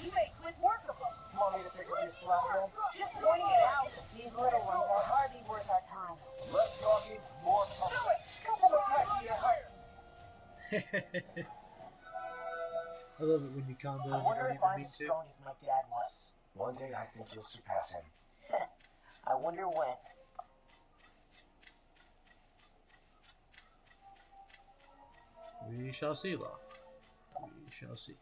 [SPEAKER 2] You make quick work of them. Want me to pick up your slap then? Just pointing it out. These little ones are hardly worth our time.
[SPEAKER 8] Less talking, more talking.
[SPEAKER 2] Do it! Come on, back to your heart.
[SPEAKER 1] I love it when you combo
[SPEAKER 3] I
[SPEAKER 1] and you
[SPEAKER 3] wonder
[SPEAKER 1] don't
[SPEAKER 3] if
[SPEAKER 1] even
[SPEAKER 3] I'm
[SPEAKER 1] mean
[SPEAKER 3] as
[SPEAKER 1] to.
[SPEAKER 3] strong as my dad was.
[SPEAKER 2] One day I think you'll surpass him.
[SPEAKER 3] I wonder when.
[SPEAKER 1] We shall see, Law. We shall see.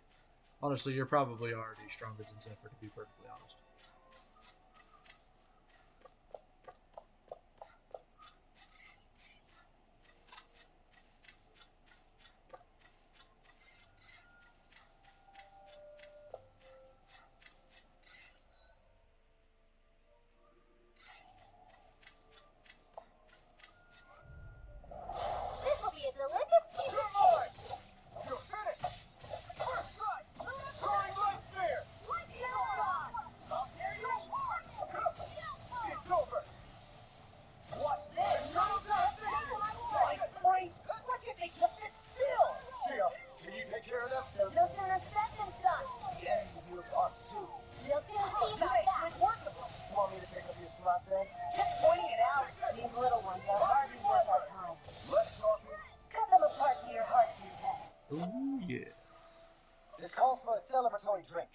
[SPEAKER 1] Honestly, you're probably already stronger than Zephyr, to be perfectly honest.
[SPEAKER 5] This will be a delicious piece of meat!
[SPEAKER 8] You're finished. First strike. Throwing right there.
[SPEAKER 5] What Kilron?
[SPEAKER 8] It's over.
[SPEAKER 3] Watch this!
[SPEAKER 8] Like
[SPEAKER 3] Freeze! What if they just sit still?
[SPEAKER 8] Sia, can you take care of them?
[SPEAKER 5] No sooner said than done!
[SPEAKER 2] The enemy heals us too.
[SPEAKER 5] We'll soon see
[SPEAKER 2] You
[SPEAKER 5] about
[SPEAKER 2] make
[SPEAKER 5] that!
[SPEAKER 2] quick work of them. Want me to pick up your slap then? Just pointing it out. These little ones are hardly worth our time.
[SPEAKER 8] Less talking.
[SPEAKER 5] Cut them apart to your heart's content.
[SPEAKER 1] Ooh, yeah.
[SPEAKER 2] This calls for a celebratory drink.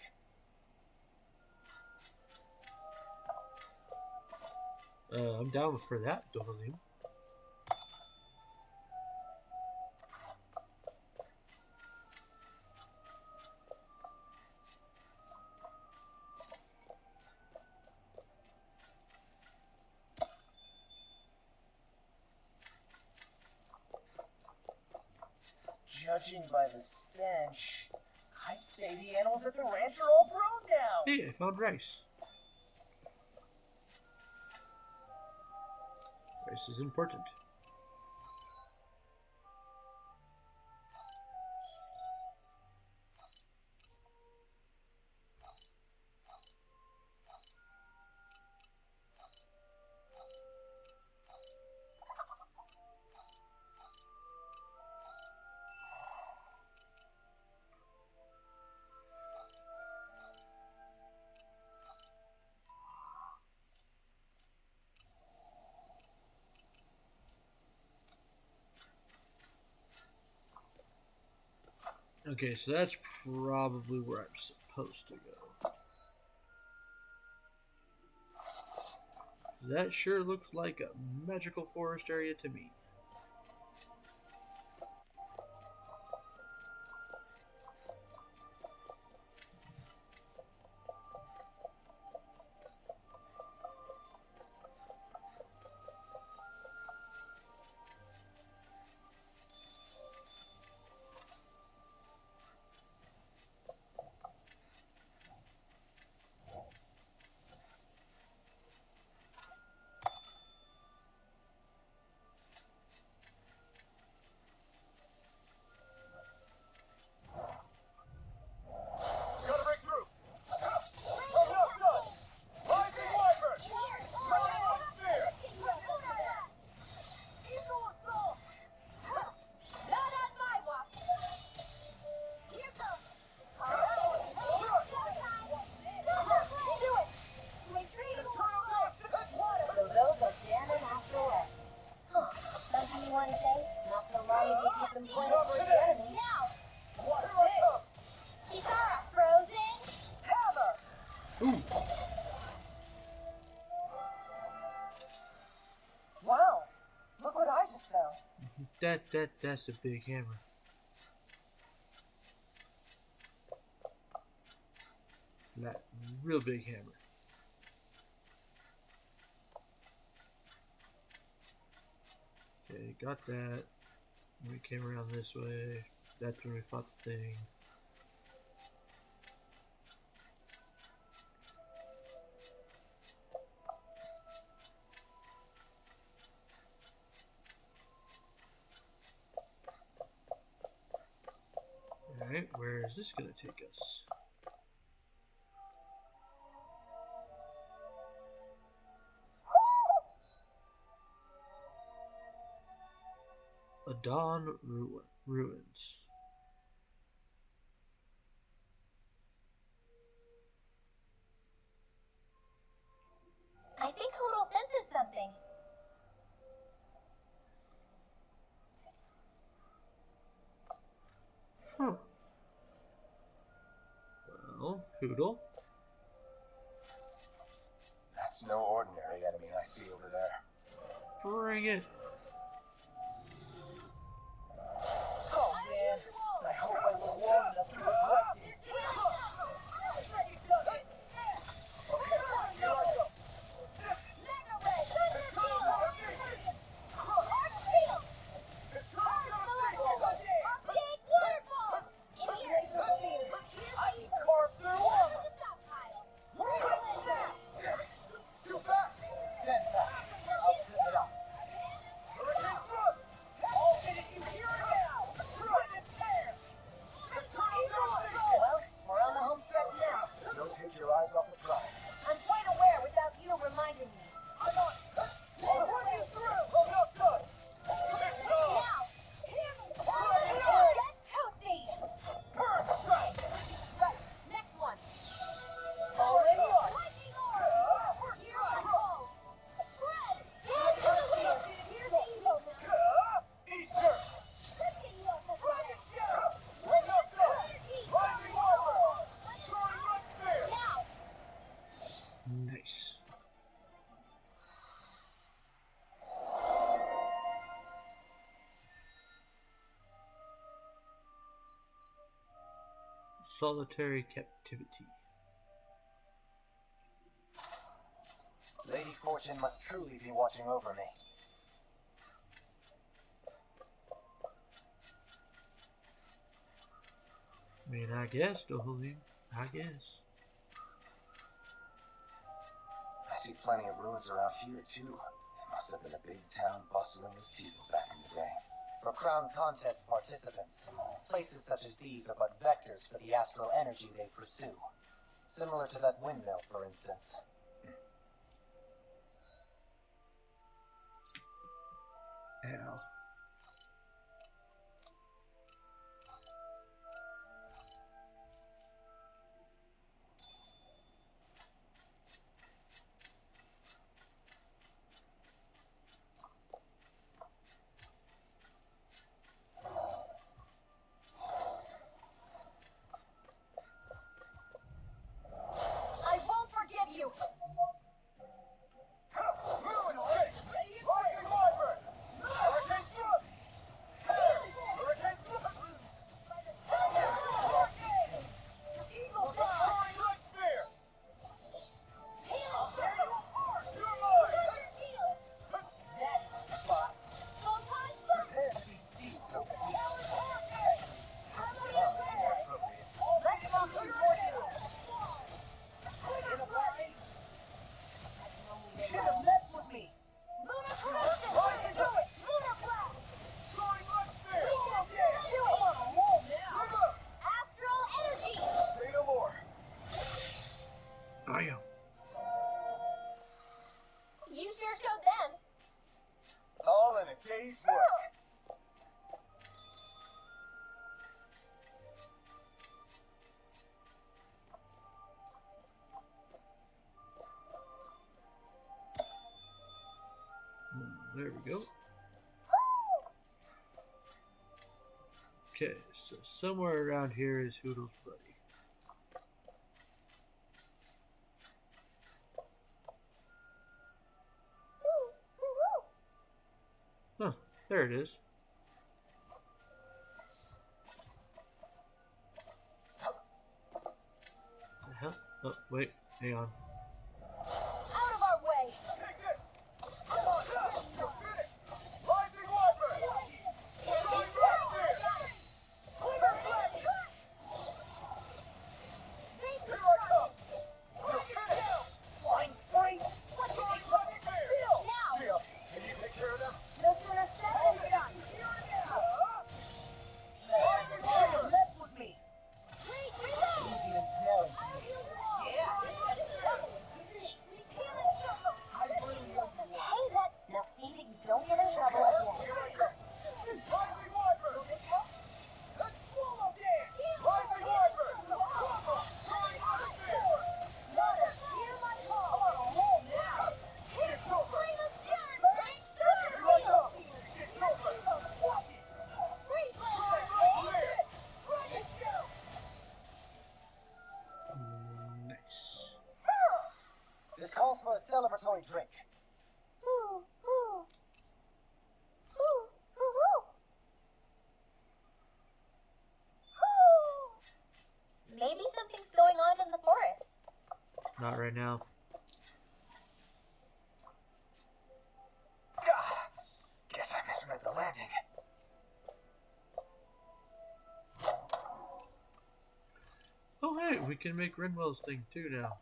[SPEAKER 1] I'm down for that, Dovalim.
[SPEAKER 3] Judging by the stench, I'd say the animals at the ranch are all grown now.
[SPEAKER 1] Hey, I found rice. Rice is important. Okay, so that's probably where I'm supposed to go. That sure looks like a magical forest area to me. That's a big hammer. That real big hammer. Okay, got that. We came around this way. That's when we fought the thing. Alright, where is this gonna take us? Adon Ruins.
[SPEAKER 4] I think Hoodle senses something.
[SPEAKER 1] Huh. Well, Hoodle.
[SPEAKER 6] That's no ordinary enemy I see over there.
[SPEAKER 1] Bring it.
[SPEAKER 3] Oh man, I hope I live long enough to regret this.
[SPEAKER 1] Nice. Solitary captivity.
[SPEAKER 2] Lady Fortune must truly be watching over me.
[SPEAKER 1] I mean, I guess, Dohalim. I guess.
[SPEAKER 2] I see plenty of ruins around here, too. It must have been a big town bustling with people back in the day. For Crown Contest participants, places such as these are but vectors for the astral energy they pursue. Similar to that windmill, for instance.
[SPEAKER 1] Ow.
[SPEAKER 4] I won't forgive you!
[SPEAKER 1] Bam.
[SPEAKER 4] You sure showed them.
[SPEAKER 6] All in a day's work.
[SPEAKER 1] There we go. Okay, so somewhere around here is Hoodle's buddy. Huh, there it is. Oh, wait, hang on.
[SPEAKER 4] Out of our way! No sooner said than done.
[SPEAKER 3] Left with me.
[SPEAKER 4] Hey, that. Now see that you don't get in trouble again.
[SPEAKER 1] Nice.
[SPEAKER 2] This calls for a celebratory drink.
[SPEAKER 4] Maybe something's going on in the forest.
[SPEAKER 1] Not right now.
[SPEAKER 2] Guess I misread the landing.
[SPEAKER 1] Oh, hey, we can make Renwell's thing too now.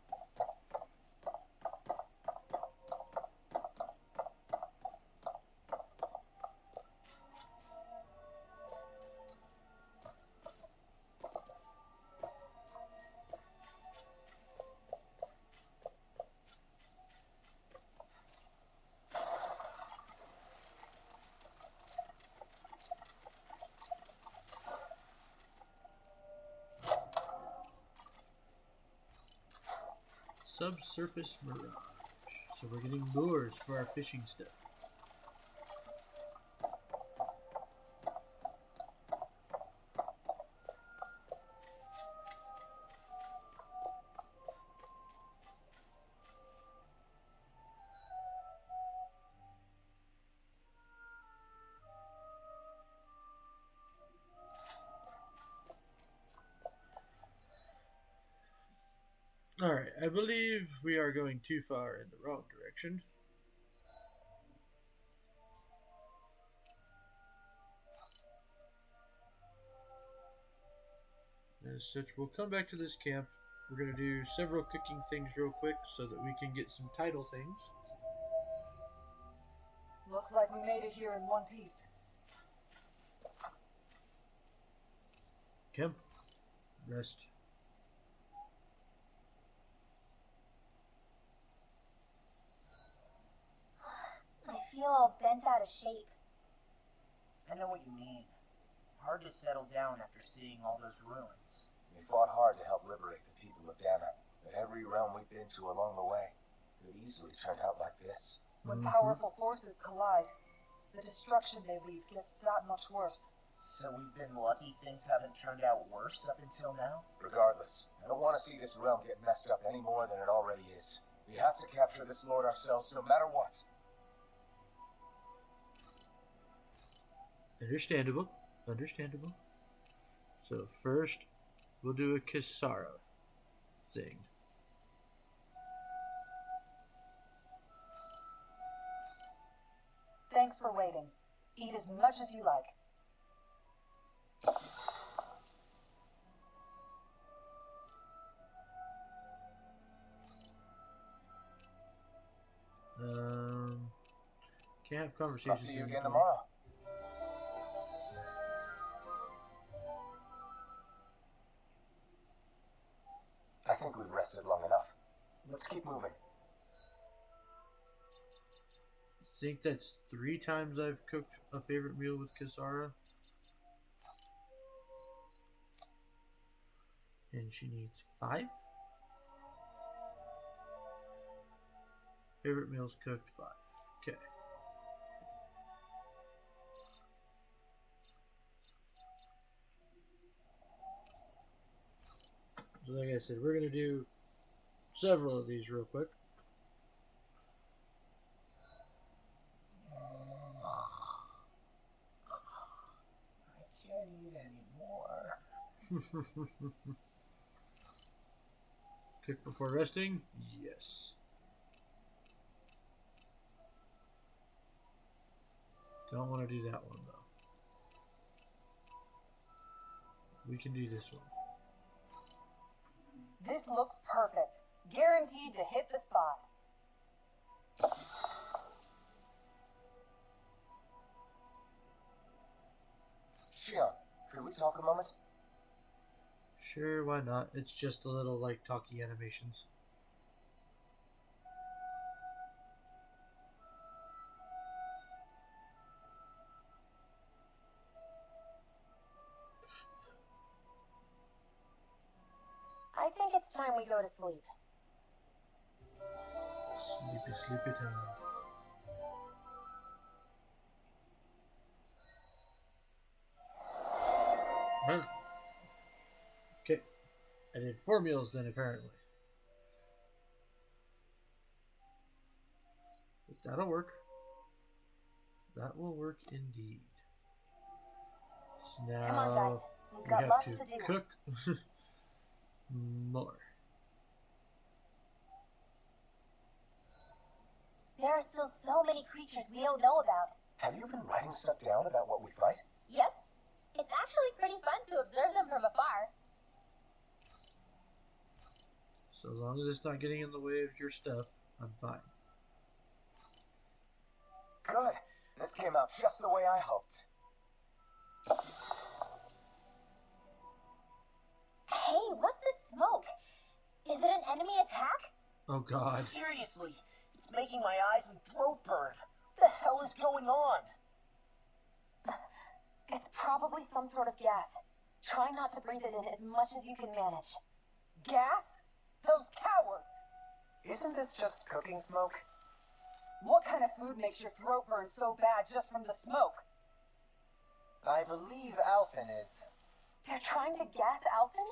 [SPEAKER 1] Subsurface mirage. So we're getting lures for our fishing stuff. Alright, I believe we are going too far in the wrong direction. As such, we'll come back to this camp. We're going to do several cooking things real quick so that we can get some title things.
[SPEAKER 5] Looks like we made it here in one piece.
[SPEAKER 1] Camp. Rest.
[SPEAKER 4] I feel all bent out of shape.
[SPEAKER 3] I know what you mean. Hard to settle down after seeing all those ruins.
[SPEAKER 6] We fought hard to help liberate the people of Dana, but every realm we've been to along the way could have easily turned out like this.
[SPEAKER 5] When powerful forces collide, the destruction they leave gets that much worse.
[SPEAKER 3] So we've been lucky things haven't turned out worse up until now?
[SPEAKER 6] Regardless, I don't want to see this realm get messed up any more than it already is. We have to capture this lord ourselves no matter what.
[SPEAKER 1] Understandable. Understandable. So first, we'll do a Kisara thing.
[SPEAKER 5] Thanks for waiting. Eat as much as you like.
[SPEAKER 1] Can't have
[SPEAKER 6] I'll
[SPEAKER 1] conversations.
[SPEAKER 6] see you again tomorrow. I think we've rested long enough. Let's keep moving.
[SPEAKER 1] I think that's 3 times I've cooked a favorite meal with Kisara. And she needs 5? Favorite meals cooked 5. Okay. So like I said, we're going to do several of these real quick.
[SPEAKER 3] I can't eat anymore.
[SPEAKER 1] Cook before resting? Yes. Don't want to do that one, though. We can do this one.
[SPEAKER 5] This looks perfect. Guaranteed to hit the spot.
[SPEAKER 2] Shion, could we talk a moment?
[SPEAKER 1] Sure, why not? It's just a little, like, talkie animations.
[SPEAKER 4] I think it's time we go to sleep.
[SPEAKER 1] Sleepy, sleepy time. Huh. Okay. I did 4 meals then, apparently. But that'll work. That will work indeed. So now
[SPEAKER 4] Come on, guys. We've
[SPEAKER 1] we
[SPEAKER 4] got
[SPEAKER 1] have
[SPEAKER 4] lots
[SPEAKER 1] to
[SPEAKER 4] to do.
[SPEAKER 1] cook more.
[SPEAKER 4] There are still so many creatures we don't know about.
[SPEAKER 2] Have you been writing stuff down about what we fight?
[SPEAKER 4] Yep. It's actually pretty fun to observe them from afar.
[SPEAKER 1] So long as it's not getting in the way of your stuff, I'm fine.
[SPEAKER 2] Good. This came out just the way I hoped.
[SPEAKER 4] Hey, what's this smoke? Is it an enemy attack?
[SPEAKER 1] Oh god.
[SPEAKER 3] Seriously, it's making my eyes and throat burn. What the hell is going on?
[SPEAKER 5] It's probably some sort of gas. Try not to breathe it in as much as you can manage. Gas? Those cowards!
[SPEAKER 2] Isn't this just cooking smoke?
[SPEAKER 5] What kind of food makes your throat burn so bad just from the smoke?
[SPEAKER 2] I believe Alphen is.
[SPEAKER 5] They're trying to gas Alphen?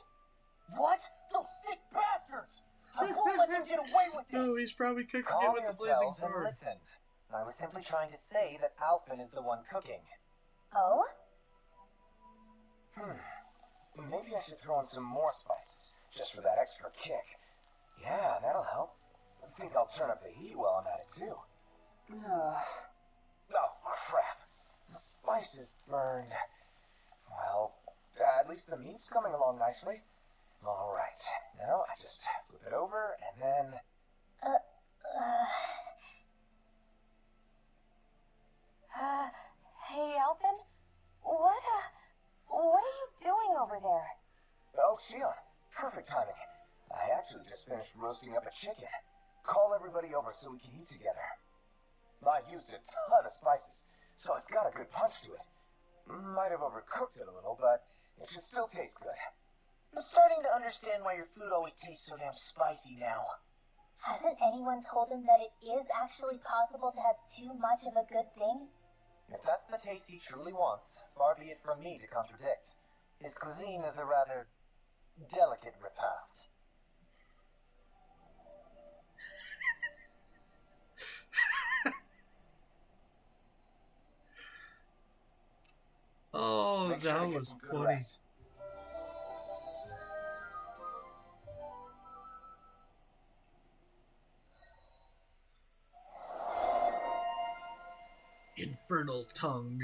[SPEAKER 3] What? Those sick bastards! I won't let them get away with this!
[SPEAKER 1] Oh, he's probably cooking it
[SPEAKER 2] Calm
[SPEAKER 1] with the blazing
[SPEAKER 2] yourselves and
[SPEAKER 1] sword.
[SPEAKER 2] listen. I was simply trying to say that Alphen is the one cooking.
[SPEAKER 4] Oh?
[SPEAKER 2] Maybe I should throw in some more spices, just for that extra kick. Yeah, that'll help. I think I'll turn up the heat while I'm at it, too. Oh, crap. The spice is burned. Well, at least the meat's coming along nicely. All right. Now I just flip it over, and then...
[SPEAKER 5] Hey, Alphen? What are you doing over there?
[SPEAKER 2] Oh, Shion. Perfect timing. I actually just finished roasting up a chicken. Call everybody over so we can eat together. I used a ton of spices, so it's got a good punch to it. Might have overcooked it a little, but it should still taste good.
[SPEAKER 3] I'm starting to understand why your food always tastes so damn spicy now.
[SPEAKER 4] Hasn't anyone told him that it is actually possible to have too much of a good thing?
[SPEAKER 2] If that's the taste he truly wants, far be it from me to contradict. His cuisine is a rather delicate repast.
[SPEAKER 1] Oh,
[SPEAKER 2] Make sure
[SPEAKER 1] that
[SPEAKER 2] to get
[SPEAKER 1] was
[SPEAKER 2] some good
[SPEAKER 1] funny.
[SPEAKER 2] rest.
[SPEAKER 1] Infernal tongue.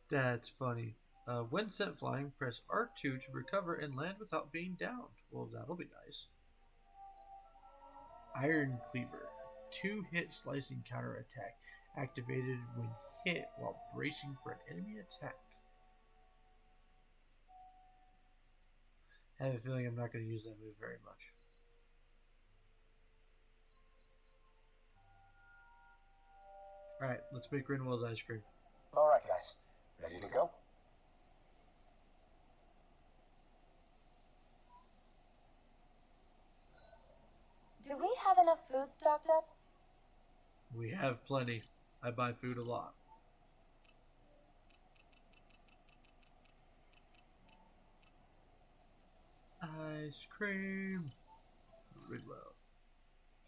[SPEAKER 1] That's funny. When sent flying, press R2 to recover and land without being downed. Well, that'll be nice. Iron Cleaver. 2-hit slicing counterattack. Activated when hit while bracing for an enemy attack. I have a feeling I'm not going to use that move very much. Alright, let's make Rinwell's ice cream.
[SPEAKER 2] All right, guys. Ready to go?
[SPEAKER 5] Do we have enough food stocked up?
[SPEAKER 1] We have plenty. I buy food a lot. Ice cream. Ridwell.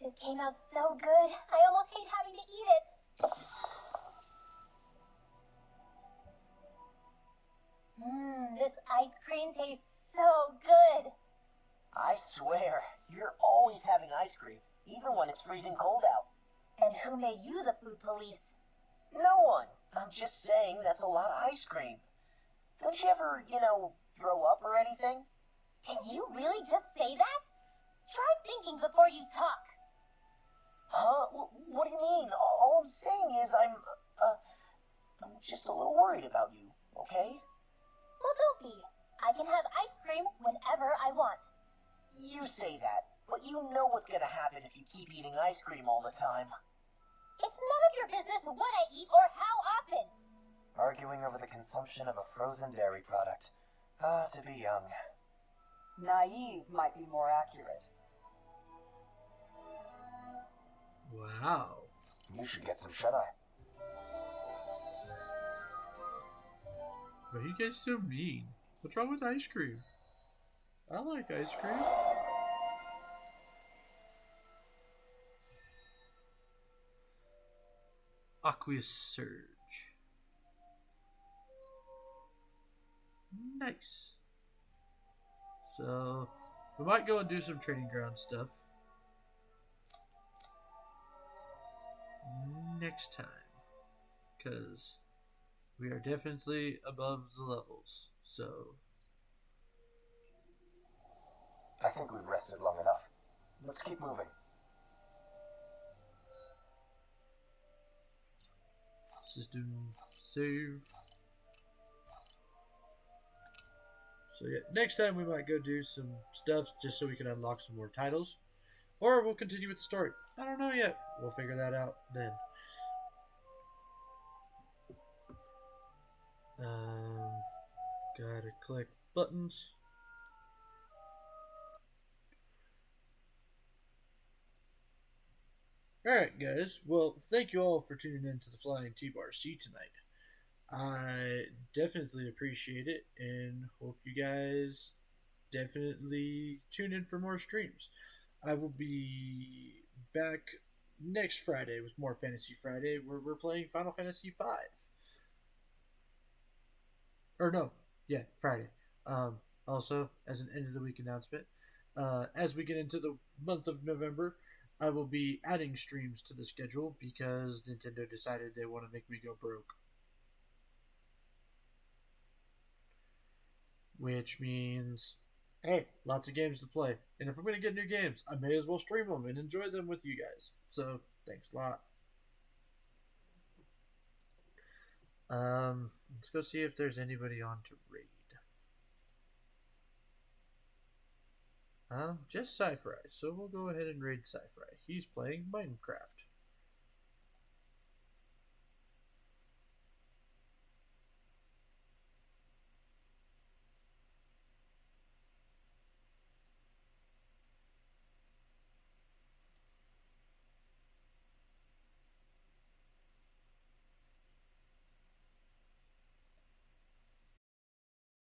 [SPEAKER 4] This came out so good. I almost hate having to eat it. This ice cream tastes so good.
[SPEAKER 3] I swear, you're always having ice cream, even when it's freezing cold out.
[SPEAKER 4] And who made you the food police?
[SPEAKER 3] No one. I'm just saying that's a lot of ice cream. Don't you ever, throw up or anything?
[SPEAKER 4] Did you really just say that? Try thinking before you talk.
[SPEAKER 3] Huh? What do you mean? All I'm saying is I'm just a little worried about you, okay?
[SPEAKER 4] Well, don't be. I can have ice cream whenever I want.
[SPEAKER 3] You say that, but you know what's gonna happen if you keep eating ice cream all the time.
[SPEAKER 4] It's none of your business what I eat or how often.
[SPEAKER 2] Arguing over the consumption of a frozen dairy product. Ah, to be young.
[SPEAKER 5] Naive might be more accurate.
[SPEAKER 1] Wow.
[SPEAKER 2] You should get some shut-eye.
[SPEAKER 1] Why are you guys so mean? What's wrong with ice cream? I like ice cream. Aqueous Surge. Nice. So, we might go and do some training ground stuff next time, because we are definitely above the levels. So,
[SPEAKER 2] I think we've rested long enough. Let's keep moving.
[SPEAKER 1] system save. So yeah, next time we might go do some stuff just so we can unlock some more titles. Or we'll continue with the story. I don't know yet. We'll figure that out then. Gotta click buttons. Alright guys, well thank you all for tuning in to the Flying T-Bar C tonight. I definitely appreciate it and hope you guys definitely tune in for more streams. I will be back next Friday with more Fantasy Friday where we're playing Final Fantasy V. Or no, yeah, Friday. Also, as an end of the week announcement, as we get into the month of November, I will be adding streams to the schedule because Nintendo decided they want to make me go broke. Which means, hey, lots of games to play. And if I'm going to get new games, I may as well stream them and enjoy them with you guys. So, thanks a lot. Let's go see if there's anybody on to raid. Just Sci-Fry, so we'll go ahead and raid Sci-Fry. He's playing Minecraft.